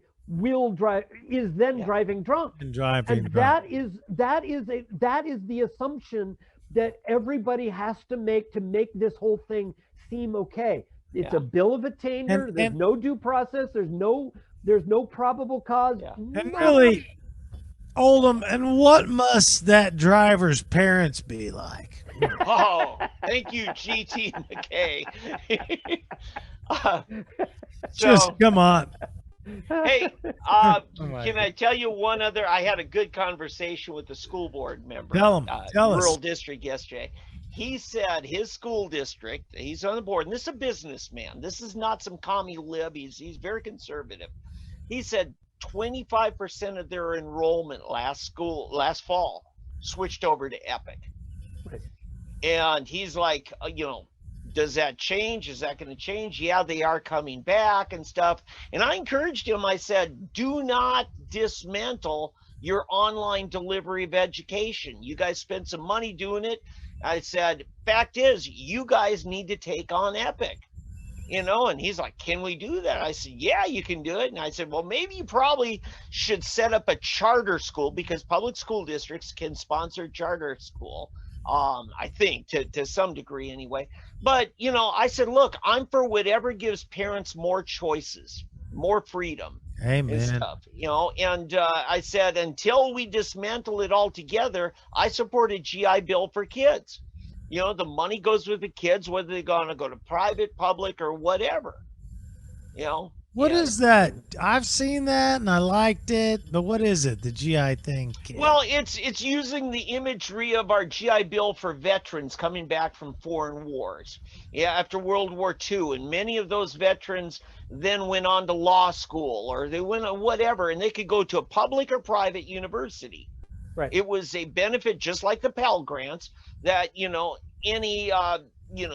[SPEAKER 3] is then driving drunk.
[SPEAKER 1] And driving drunk.
[SPEAKER 3] That is the assumption that everybody has to make this whole thing seem okay. It's a bill of attainder. There's no due process. There's no probable cause.
[SPEAKER 1] Yeah. And really, Oldham, and what must that driver's parents be like?
[SPEAKER 2] Oh, thank you, GT McKay.
[SPEAKER 1] Just come on.
[SPEAKER 2] Hey, can I tell you one other? I had a good conversation with the school board member.
[SPEAKER 1] Tell
[SPEAKER 2] rural
[SPEAKER 1] us.
[SPEAKER 2] district yesterday. He said his school district, he's on the board, and this is a businessman. This is not some commie lib. He's very conservative. He said 25% of their enrollment last fall switched over to Epic.
[SPEAKER 3] Right.
[SPEAKER 2] And he's like, does that change? Is that going to change? Yeah, they are coming back and stuff. And I encouraged him. I said, do not dismantle your online delivery of education. You guys spent some money doing it. I said, fact is, you guys need to take on Epic. And he's like, can we do that? I said, yeah, you can do it. And I said, well, maybe you probably should set up a charter school, because public school districts can sponsor charter school. I think to some degree anyway. But, I said, look, I'm for whatever gives parents more choices, more freedom.
[SPEAKER 1] Amen.
[SPEAKER 2] And stuff, and I said, until we dismantle it altogether, I support a GI Bill for kids. The money goes with the kids, whether they're going to go to private, public, or whatever.
[SPEAKER 1] What is that? I've seen that and I liked it, but what is it? The GI thing? Kid?
[SPEAKER 2] Well, it's using the imagery of our GI Bill for veterans coming back from foreign wars. Yeah, after World War II, and many of those veterans then went on to law school, or they went on whatever, and they could go to a public or private university.
[SPEAKER 3] Right.
[SPEAKER 2] It was a benefit, just like the Pell Grants, that any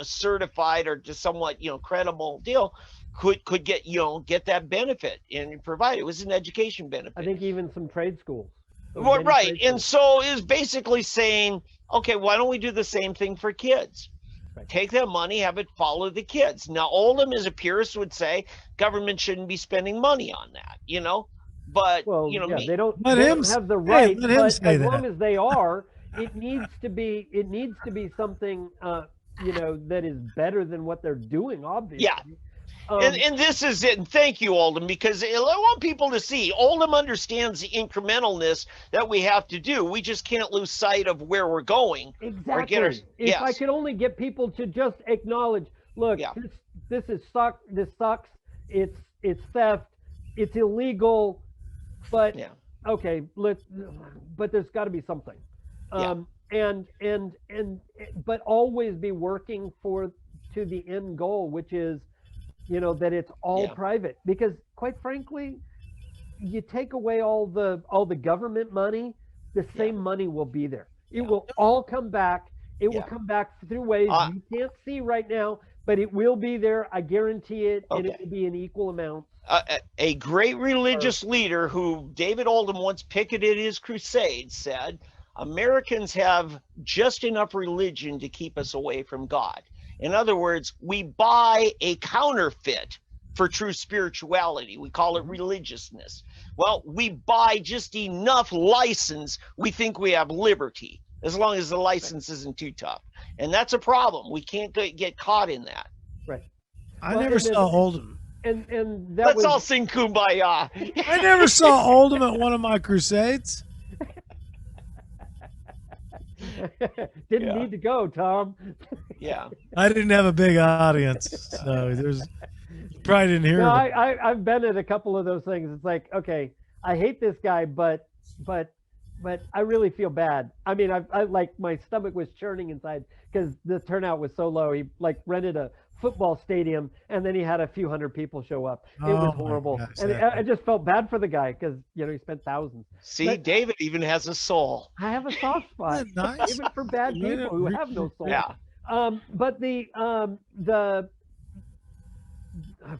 [SPEAKER 2] certified or just somewhat credible deal could get that benefit and provide. It was an education benefit.
[SPEAKER 3] I think even some trade schools.
[SPEAKER 2] Well, right. And so is basically saying, okay, why don't we do the same thing for kids? Right. Take that money, have it follow the kids. Now, Oldham, as a purist, would say government shouldn't be spending money on that, But
[SPEAKER 3] they don't have the right. But as long as they are, it needs to be something that is better than what they're doing. Obviously.
[SPEAKER 2] Yeah. And this is it. And thank you, Oldham, because I want people to see Oldham understands the incrementalness that we have to do. We just can't lose sight of where we're going.
[SPEAKER 3] Exactly. If I could only get people to just acknowledge, look, this sucks. It's theft. It's illegal. But okay, but there's got to be something. But always be working to the end goal, which is, that it's all private, because quite frankly, you take away all the government money, the same money will be there. It will all come back. It will come back through ways you can't see right now, but it will be there. I guarantee it. And it will be an equal amount.
[SPEAKER 2] A great religious leader who David Oldham once picketed his crusades said, Americans have just enough religion to keep us away from God. In other words, we buy a counterfeit for true spirituality. We call it religiousness. Well, we buy just enough license. We think we have liberty. as long as the license isn't too tough. And that's a problem. We can't get caught in that.
[SPEAKER 3] Right.
[SPEAKER 1] I never saw Oldham.
[SPEAKER 3] And that
[SPEAKER 2] Let's all sing Kumbaya.
[SPEAKER 1] I never saw Oldham at one of my crusades.
[SPEAKER 3] Didn't need to go, Tom.
[SPEAKER 2] Yeah.
[SPEAKER 1] I didn't have a big audience, so you probably didn't hear.
[SPEAKER 3] No, I've been at a couple of those things. It's like, okay, I hate this guy, but I really feel bad. I mean, I like my stomach was churning inside because the turnout was so low. He like rented a football stadium and then he had a few hundred people show up. It was horrible.
[SPEAKER 1] Gosh,
[SPEAKER 3] and I just felt bad for the guy because, he spent thousands.
[SPEAKER 2] See,
[SPEAKER 3] but
[SPEAKER 2] David even has a soul.
[SPEAKER 3] I have a soft spot,
[SPEAKER 1] nice?
[SPEAKER 3] even for bad people who have no soul.
[SPEAKER 2] Yeah.
[SPEAKER 3] But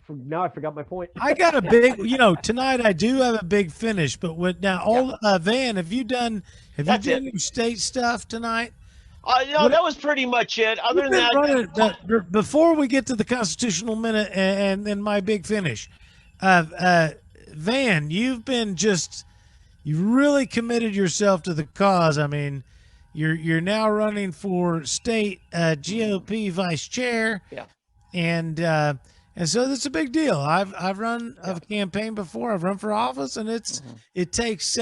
[SPEAKER 3] now I forgot my point.
[SPEAKER 1] I got a big, tonight I do have a big finish, but Van, have you done your state stuff tonight?
[SPEAKER 2] No, that was pretty much it. Other than that,
[SPEAKER 1] before we get to the constitutional minute and then my big finish, Van, you really committed yourself to the cause. I mean, you're now running for state GOP vice chair.
[SPEAKER 2] Yeah.
[SPEAKER 1] And so that's a big deal. I've run a campaign before. I've run for office, and it takes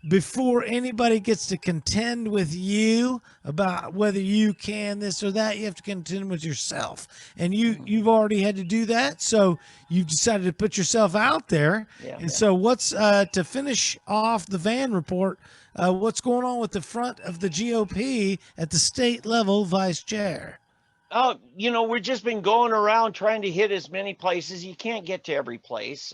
[SPEAKER 1] before anybody gets to contend with you about whether you can this or that, you have to contend with yourself. And you've already had to do that, so you've decided to put yourself out there.
[SPEAKER 2] Yeah,
[SPEAKER 1] and so what's to finish off the Van report? What's going on with the front of the GOP at the state level, vice chair?
[SPEAKER 2] Oh, we've just been going around trying to hit as many places. You can't get to every place.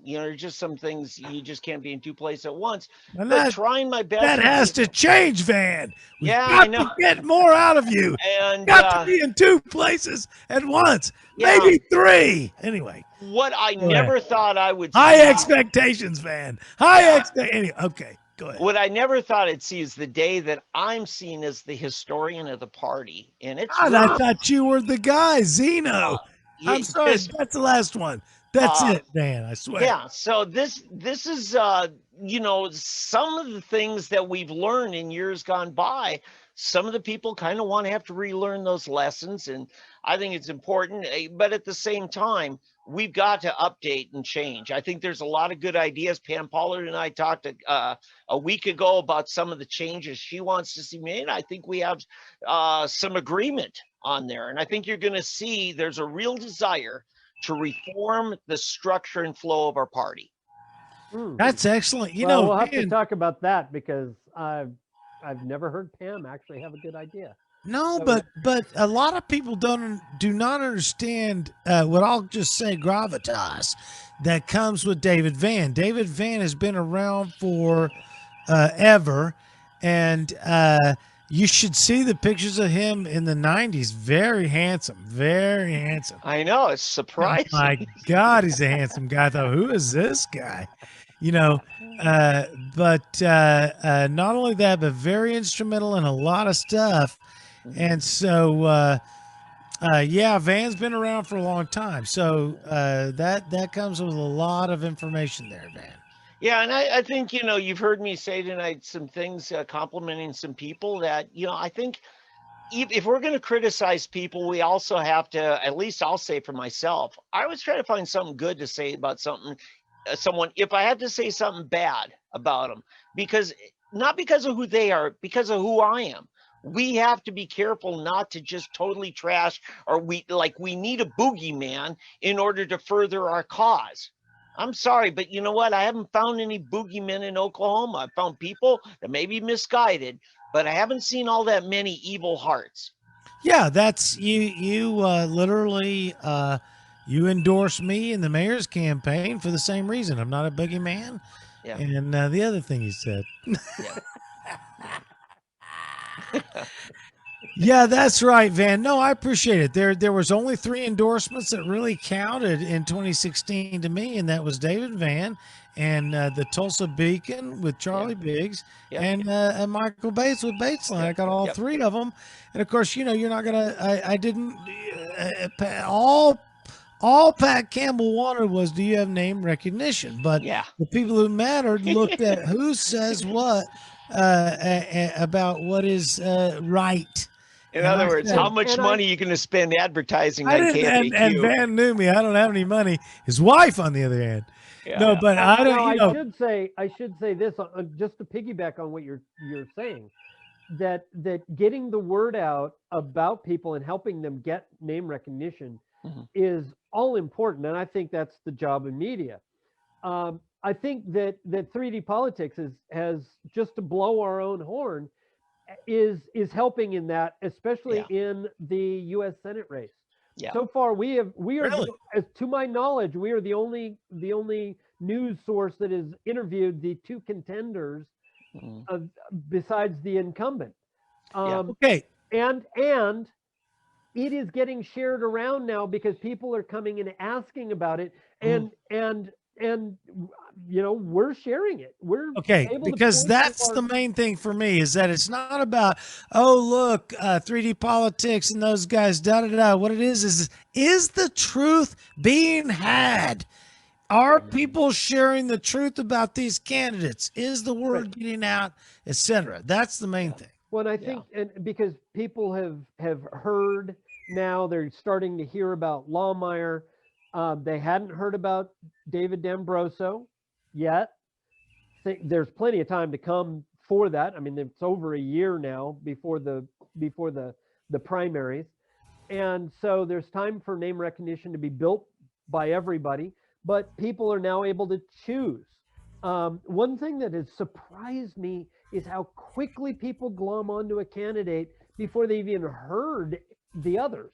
[SPEAKER 2] There's just some things you just can't be in two places at once. But trying my best.
[SPEAKER 1] That has to change, Van. We've got
[SPEAKER 2] I know.
[SPEAKER 1] to get more out of you.
[SPEAKER 2] And
[SPEAKER 1] got to be in two places at once, maybe three. Anyway.
[SPEAKER 2] What I never thought I would see.
[SPEAKER 1] High expectations, Van. Anyway, okay. Go ahead.
[SPEAKER 2] What I never thought I'd see is the day that I'm seen as the historian of the party. And it's
[SPEAKER 1] I thought you were the guy, Zeno. I'm sorry, that's the last one. That's it, Dan, I swear.
[SPEAKER 2] Yeah, so this is some of the things that we've learned in years gone by. Some of the people kind of want to have to relearn those lessons, and I think it's important. But at the same time, we've got to update and change. I think there's a lot of good ideas. Pam Pollard and I talked a week ago about some of the changes she wants to see made. I think we have some agreement on there. And I think you're going to see there's a real desire to reform the structure and flow of our party.
[SPEAKER 1] That's excellent.
[SPEAKER 3] We'll have to talk about that because I've never heard Pam actually have a good idea.
[SPEAKER 1] No, but a lot of people do not understand what I'll just say gravitas that comes with David Van. David Van has been around for ever, and you should see the pictures of him in the 90s. Very handsome, very handsome.
[SPEAKER 2] I know, it's surprising.
[SPEAKER 1] Oh my God, he's a handsome guy. I thought, who is this guy? But not only that, but very instrumental in a lot of stuff. And so, Van's been around for a long time. So that comes with a lot of information there, Van.
[SPEAKER 2] Yeah, and I think, you've heard me say tonight some things complimenting some people that, I think if we're going to criticize people, we also have to, at least I'll say for myself, I always try to find something good to say about someone, if I have to say something bad about them, not because of who they are, because of who I am. We have to be careful not to just totally trash, or we need a boogeyman in order to further our cause. I'm sorry, but you know what? I haven't found any boogeymen in Oklahoma. I've found people that may be misguided, but I haven't seen all that many evil hearts.
[SPEAKER 1] Yeah, that's you literally you endorse me in the mayor's campaign for the same reason. I'm not a boogeyman. Yeah. And the other thing you said. Yeah. Yeah, that's right, Van. No, I appreciate it. There was only 3 endorsements that really counted in 2016 to me, and that was David Van and the Tulsa Beacon with Charlie Biggs and Michael Bates with Batesline. I got all 3 of them. And of course, you're not going to, I didn't, all Pat Campbell wanted was, do you have name recognition? But the people who mattered looked at who says what about what is right.
[SPEAKER 2] In
[SPEAKER 1] And
[SPEAKER 2] other
[SPEAKER 1] I
[SPEAKER 2] words,
[SPEAKER 1] said,
[SPEAKER 2] how much money are you going to spend advertising
[SPEAKER 1] I
[SPEAKER 2] on
[SPEAKER 1] didn't, and
[SPEAKER 2] KFAQ?
[SPEAKER 1] Van knew me. I don't have any money. His wife, on the other hand,
[SPEAKER 2] Yeah.
[SPEAKER 1] no, but I don't.
[SPEAKER 3] Now,
[SPEAKER 1] You know,
[SPEAKER 3] I should say this just to piggyback on what you're saying, that getting the word out about people and helping them get name recognition
[SPEAKER 2] Mhm.
[SPEAKER 3] is all important, and I think that's the job of media. I think that 3D politics has just to blow our own horn is helping in that, especially
[SPEAKER 2] Yeah.
[SPEAKER 3] in the U.S. Senate race.
[SPEAKER 2] Yeah.
[SPEAKER 3] So far, we are
[SPEAKER 1] Really?
[SPEAKER 3] as to my knowledge, we are the only news source that has interviewed the two contenders
[SPEAKER 2] Mhm.
[SPEAKER 3] besides the incumbent.
[SPEAKER 2] Yeah.
[SPEAKER 1] okay.
[SPEAKER 3] And it is getting shared around now because people are coming and asking about it, and you know, we're sharing it. We're
[SPEAKER 1] Okay,
[SPEAKER 3] able to
[SPEAKER 1] because
[SPEAKER 3] point to
[SPEAKER 1] that's the main thing for me is that it's not about, oh, look, 3D politics and those guys, da da da. What it is the truth being had? Are people sharing the truth about these candidates? Is the word getting out, etc.? That's the main thing.
[SPEAKER 3] Well, I
[SPEAKER 2] Yeah.
[SPEAKER 3] think, and because people have heard now, they're starting to hear about Lawmeyer. They hadn't heard about David D'Ambroso yet. There's plenty of time to come for that. I mean, it's over a year now before the primaries, and so there's time for name recognition to be built by everybody. But people are now able to choose. One thing that has surprised me is how quickly people glom onto a candidate before they've even heard the others.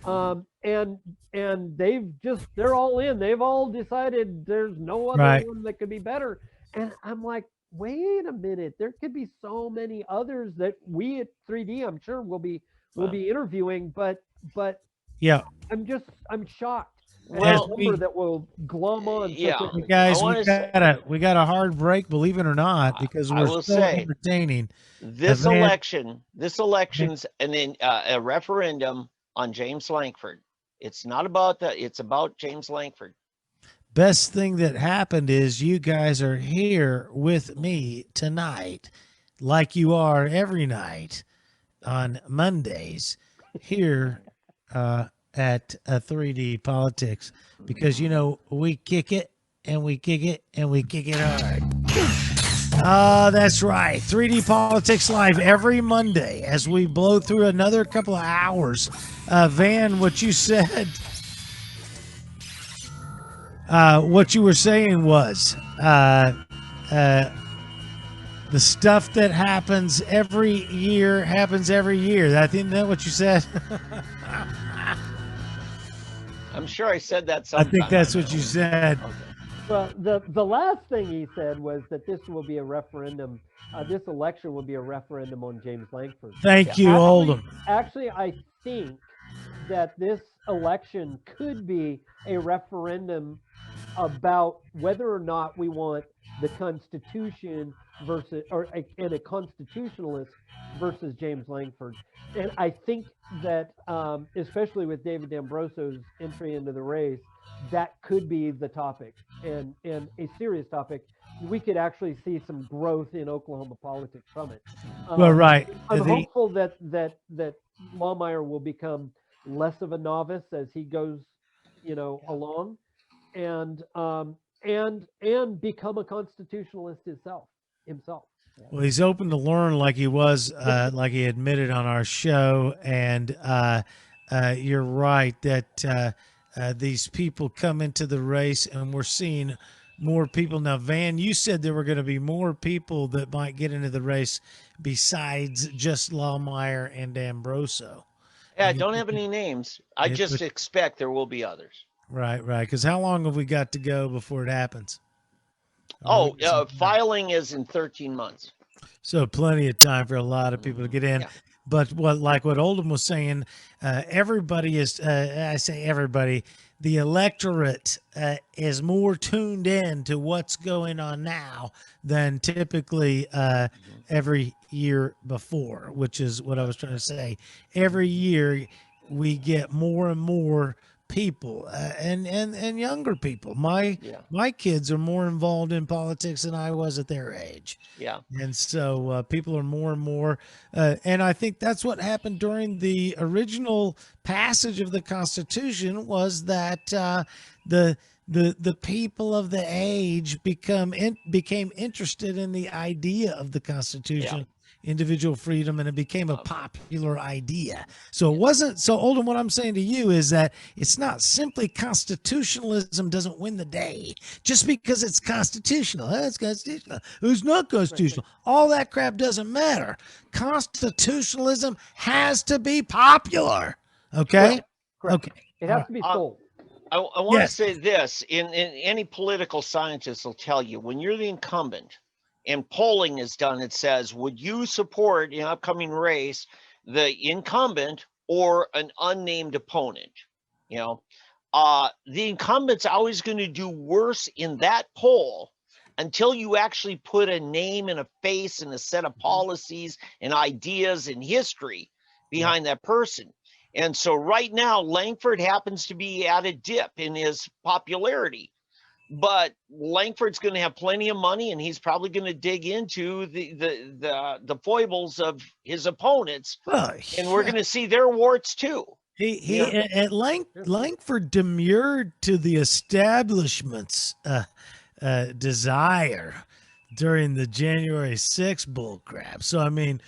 [SPEAKER 3] And they're all in. They've all decided there's no other
[SPEAKER 1] Right.
[SPEAKER 3] one that could be better. And I'm like, wait a minute, there could be so many others that we at 3D, I'm sure will be interviewing, but
[SPEAKER 1] Yeah.
[SPEAKER 3] I'm shocked at
[SPEAKER 1] As
[SPEAKER 3] the
[SPEAKER 2] Well,
[SPEAKER 3] number that will glom on so
[SPEAKER 2] yeah.
[SPEAKER 3] quickly.
[SPEAKER 1] guys,
[SPEAKER 2] I want to say,
[SPEAKER 1] we got a hard break, believe it or not, because
[SPEAKER 2] I
[SPEAKER 1] we're
[SPEAKER 2] will
[SPEAKER 1] so
[SPEAKER 2] say,
[SPEAKER 1] entertaining.
[SPEAKER 2] this
[SPEAKER 1] Van,
[SPEAKER 2] election's a referendum on James Lankford. It's not about that. It's about James Lankford.
[SPEAKER 1] best thing that happened is you guys are here with me tonight, like you are every night on Mondays here at 3D Politics, because you know we kick it and we kick it and we kick it hard. That's right. 3D Politics Live every Monday as we blow through another couple of hours. Van, what you said, what you were saying was the stuff that happens every year happens every year. I think that's what you said.
[SPEAKER 2] I'm sure I said that
[SPEAKER 1] I
[SPEAKER 2] sometime.
[SPEAKER 1] think that's what you said.
[SPEAKER 2] Okay.
[SPEAKER 3] Well, the last thing he said was that this will be a referendum. This election will be a referendum on James Lankford.
[SPEAKER 1] Thank you, Oldham.
[SPEAKER 3] Actually, I think that this election could be a referendum about whether or not we want the Constitution versus and a constitutionalist versus James Lankford. And I think that, especially with David D'Ambroso's entry into the race, that could be the topic, and a serious topic. We could actually see some growth in Oklahoma politics from it.
[SPEAKER 1] Well, right.
[SPEAKER 3] I'm hopeful that Lawmeyer will become less of a novice as he goes, along, and become a constitutionalist himself.
[SPEAKER 1] Well, he's open to learn, like he was, like he admitted on our show, and you're right that these people come into the race, and we're seeing more people now. Van, you said there were going to be more people that might get into the race besides just Lawmeyer and D'Ambroso.
[SPEAKER 2] Yeah, I don't have any names. I just expect there will be others.
[SPEAKER 1] Right. Because how long have we got to go before it happens?
[SPEAKER 2] Filing is in 13 months.
[SPEAKER 1] So plenty of time for a lot of people to get in.
[SPEAKER 2] Yeah.
[SPEAKER 1] But what Oldham was saying, everybody is, I say everybody, the electorate is more tuned in to what's going on now than typically every year before, which is what I was trying to say. Every year we get more and more people and younger people. My kids are more involved in politics than I was at their age.
[SPEAKER 2] Yeah.
[SPEAKER 1] And so people are more and more, and I think that's what happened during the original passage of the Constitution, was that the people of the age became interested in the idea of the Constitution, individual freedom, and it became a popular idea. So it wasn't so. Oldham, what I'm saying to you is that it's not simply constitutionalism doesn't win the day just because it's constitutional. It's constitutional. Who's not constitutional? All that crap doesn't matter. Constitutionalism has to be popular. Okay.
[SPEAKER 3] Correct.
[SPEAKER 1] Okay.
[SPEAKER 3] It has to be sold.
[SPEAKER 2] I want to say this, in any political scientist will tell you, when you're the incumbent and polling is done, it says, would you support in an upcoming race the incumbent or an unnamed opponent? The incumbent's always going to do worse in that poll until you actually put a name and a face and a set of policies and ideas and history behind that person. And so right now, Langford happens to be at a dip in his popularity, but Langford's going to have plenty of money, and he's probably going to dig into the foibles of his opponents, and we're going to see their warts too.
[SPEAKER 1] Langford demurred to the establishment's desire during the January 6th bullcrap. So I mean,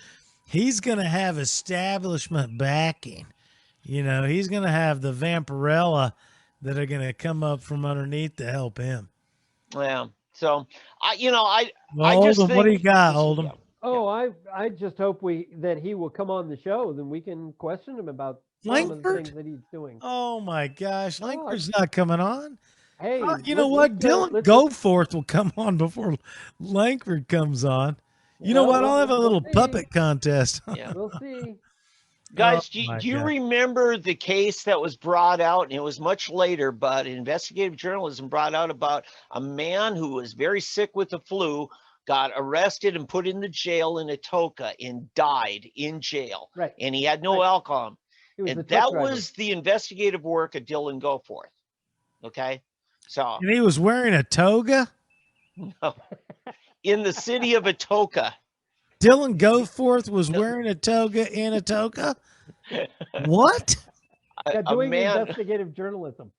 [SPEAKER 1] he's going to have establishment backing. He's going to have the Vampirella that are going to come up from underneath to help him.
[SPEAKER 2] Yeah. So I just
[SPEAKER 1] Oldham,
[SPEAKER 2] think,
[SPEAKER 1] what do you got, Oldham?
[SPEAKER 3] Oh, I just hope that he will come on the show, then we can question him about some of the things that he's doing.
[SPEAKER 1] Oh my gosh, Langford's not coming on.
[SPEAKER 3] Hey,
[SPEAKER 1] you know what? Dylan Goforth will come on before Langford comes on. You know what? I'll have a little puppet contest.
[SPEAKER 2] Yeah.
[SPEAKER 3] We'll see.
[SPEAKER 2] Guys, do you remember the case that was brought out, and it was much later, but investigative journalism brought out about a man who was very sick with the flu, got arrested and put in the jail in Atoka and died in jail.
[SPEAKER 3] Right.
[SPEAKER 2] And he had no alcohol. And that
[SPEAKER 3] driver.
[SPEAKER 2] was the investigative work of Dylan Goforth. Okay? So
[SPEAKER 1] And he was wearing a toga?
[SPEAKER 2] no. In the city of Atoka.
[SPEAKER 1] Dylan Goforth was wearing a toga in Atoka? What?
[SPEAKER 3] Doing investigative journalism.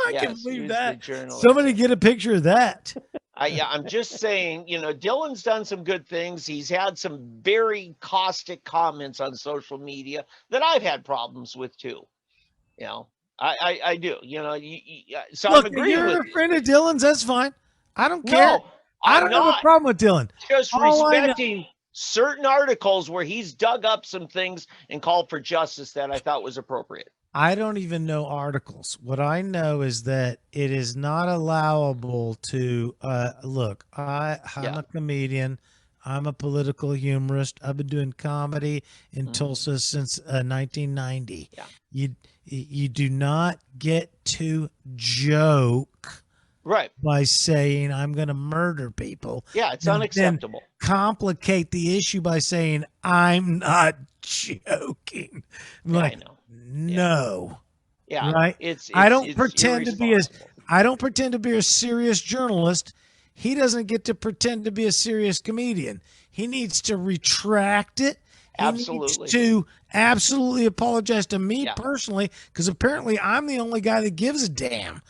[SPEAKER 1] I can believe that.
[SPEAKER 2] Journalism.
[SPEAKER 1] Somebody get a picture of that.
[SPEAKER 2] I'm just saying, Dylan's done some good things. He's had some very caustic comments on social media that I've had problems with too. I do. So
[SPEAKER 1] Look,
[SPEAKER 2] I'm agreeing
[SPEAKER 1] you're
[SPEAKER 2] with
[SPEAKER 1] a friend of Dylan's. That's fine. I don't care.
[SPEAKER 2] No,
[SPEAKER 1] I don't have a problem with Dylan.
[SPEAKER 2] Just respecting certain articles where he's dug up some things and called for justice that I thought was appropriate.
[SPEAKER 1] I don't even know articles. What I know is that it is not allowable to look. I'm a comedian. I'm a political humorist. I've been doing comedy in Tulsa since 1990.
[SPEAKER 2] Yeah.
[SPEAKER 1] You do not get to joke by saying I'm going to murder people.
[SPEAKER 2] Yeah, it's unacceptable.
[SPEAKER 1] Complicate the issue by saying I'm not joking.
[SPEAKER 2] I know.
[SPEAKER 1] No.
[SPEAKER 2] Yeah.
[SPEAKER 1] Right. I don't pretend to be a serious journalist. He doesn't get to pretend to be a serious comedian. He needs to retract it. He needs to absolutely apologize to me personally, because apparently I'm the only guy that gives a damn.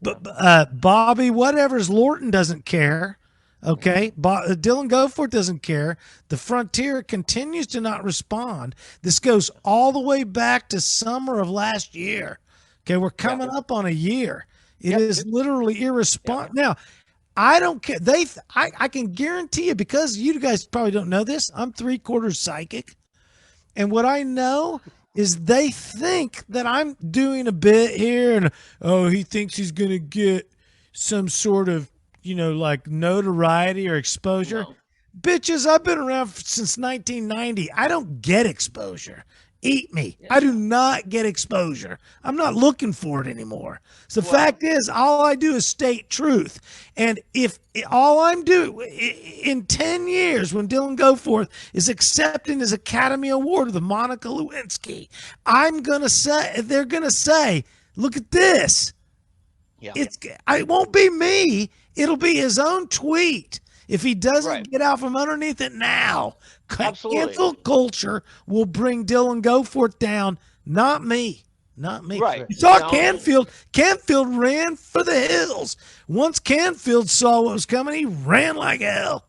[SPEAKER 1] But Bobby, whatever's Lorton doesn't care. Okay, Dylan Goforth doesn't care. The Frontier continues to not respond. This goes all the way back to summer of last year. Okay, we're coming up on a year. It is literally irresponsible. Now, I don't care. I can guarantee you, because you guys probably don't know this, I'm 3/4 psychic. And what I know is they think that I'm doing a bit here, and he thinks he's going to get some sort of, like notoriety or exposure. No. Bitches, I've been around since 1990. I don't get exposure. Eat me. Yeah. I do not get exposure. I'm not looking for it anymore. So the fact is, all I do is state truth. And if all I'm doing in 10 years, when Dylan Goforth is accepting his Academy Award with Monica Lewinsky, they're going to say, Look at this.
[SPEAKER 2] Yeah.
[SPEAKER 1] It won't be me. It'll be his own tweet. If he doesn't get out from underneath it now, cancel culture will bring Dylan Goforth down, not me. Not me.
[SPEAKER 2] Right.
[SPEAKER 1] You saw Canfield. Canfield ran for the hills. Once Canfield saw what was coming, he ran like hell.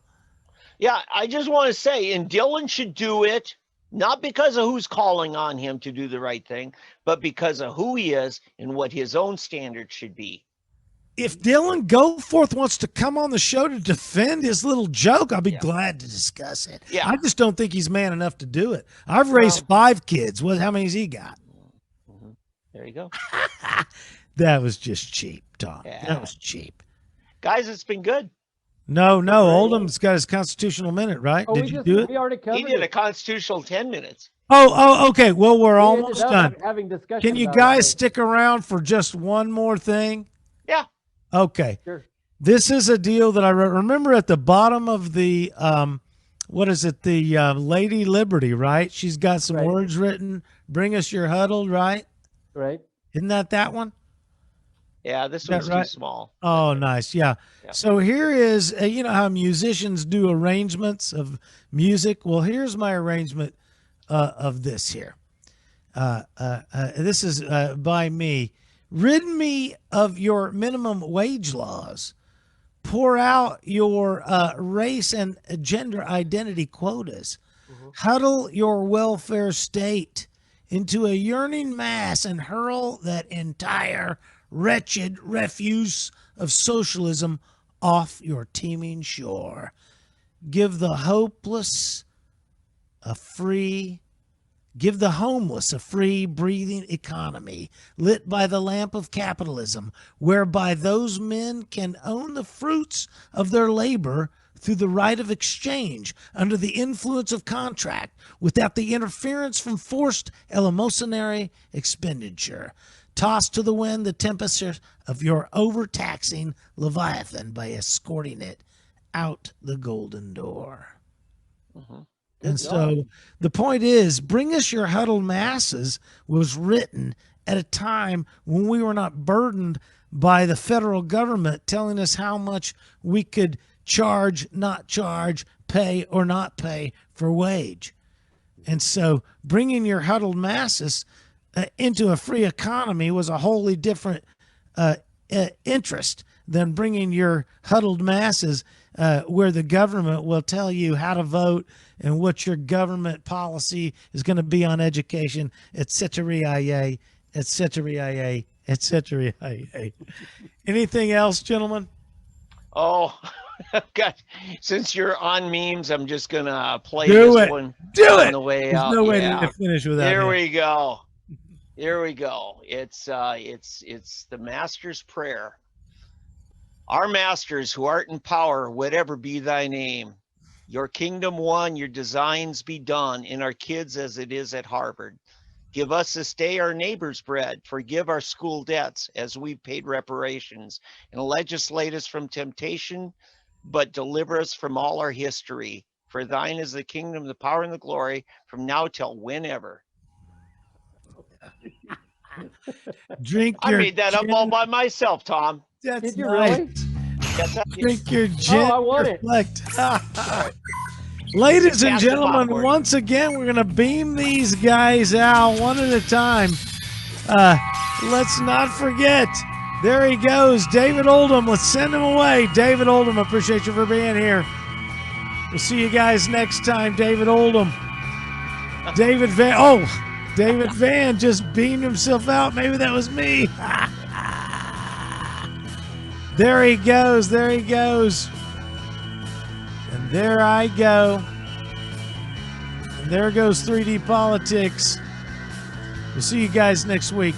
[SPEAKER 2] Yeah, I just want to say, and Dylan should do it, not because of who's calling on him to do the right thing, but because of who he is and what his own standards should be.
[SPEAKER 1] If Dylan Goforth wants to come on the show to defend his little joke, I'll be glad to discuss it.
[SPEAKER 2] Yeah.
[SPEAKER 1] I just don't think he's man enough to do it. I've raised 5 kids. How many has he got?
[SPEAKER 2] There you go.
[SPEAKER 1] That was just cheap, Tom.
[SPEAKER 2] Yeah.
[SPEAKER 1] That was cheap.
[SPEAKER 2] Guys, it's been good.
[SPEAKER 1] No. Oldham's got his constitutional minute, right?
[SPEAKER 3] Oh,
[SPEAKER 1] Did you do it?
[SPEAKER 3] We already covered
[SPEAKER 2] He did
[SPEAKER 3] it.
[SPEAKER 2] a constitutional 10 minutes.
[SPEAKER 1] Oh, okay. Well, we're
[SPEAKER 3] We
[SPEAKER 1] almost
[SPEAKER 3] ended up
[SPEAKER 1] done.
[SPEAKER 3] having discussion.
[SPEAKER 1] Can you
[SPEAKER 3] about
[SPEAKER 1] guys
[SPEAKER 3] it.
[SPEAKER 1] stick around for just one more thing?
[SPEAKER 2] Yeah.
[SPEAKER 1] Okay.
[SPEAKER 3] Sure.
[SPEAKER 1] This is a deal that I remember at the bottom of the, what is it? The Lady Liberty, right? She's got some words written. Bring us your huddle, right?
[SPEAKER 3] Right.
[SPEAKER 1] Isn't that one?
[SPEAKER 2] Yeah, this one's too small.
[SPEAKER 1] Oh, nice. Yeah. So here is, you know how musicians do arrangements of music? Well, here's my arrangement of this here. This is by me. Rid me of your minimum wage laws. Pour out your race and gender identity quotas. Huddle your welfare state into a yearning mass and hurl that entire wretched refuse of socialism off your teeming shore. Give the homeless a free breathing economy lit by the lamp of capitalism, whereby those men can own the fruits of their labor through the right of exchange under the influence of contract without the interference from forced eleemosynary expenditure. Toss to the wind the tempest of your overtaxing Leviathan by escorting it out the golden door. And so the point is, Bring Us Your Huddled Masses was written at a time when we were not burdened by the federal government telling us how much we could charge, not charge, pay or not pay for wage. And so bringing your huddled masses into a free economy was a wholly different interest than bringing your huddled masses where the government will tell you how to vote and what your government policy is going to be on education, et cetera, et cetera, et cetera. Anything else, gentlemen?
[SPEAKER 2] Oh, God. Since you're on memes, I'm just going to play one on the way out.
[SPEAKER 1] There's no way to finish without
[SPEAKER 2] There we go. Here we go. It's the Master's Prayer. Our masters who art in power, whatever be thy name, your kingdom won, your designs be done in our kids as it is at Harvard. Give us this day our neighbor's bread. Forgive our school debts as we've paid reparations. And legislate us from temptation, but deliver us from all our history. For thine is the kingdom, the power, and the glory from now till whenever. I made that up all by myself, Tom.
[SPEAKER 1] That's
[SPEAKER 3] Did you
[SPEAKER 1] nice.
[SPEAKER 3] really?
[SPEAKER 2] Yes, I did.
[SPEAKER 1] Drink your gin.
[SPEAKER 3] I want it.
[SPEAKER 1] Ladies and gentlemen, once again, we're going to beam these guys out one at a time. Let's not forget. There he goes, David Oldham. Let's send him away. David Oldham, appreciate you for being here. We'll see you guys next time. David Oldham. David Van just beamed himself out. Maybe that was me. There he goes. There he goes. And there I go. And there goes 3D Politics. We'll see you guys next week.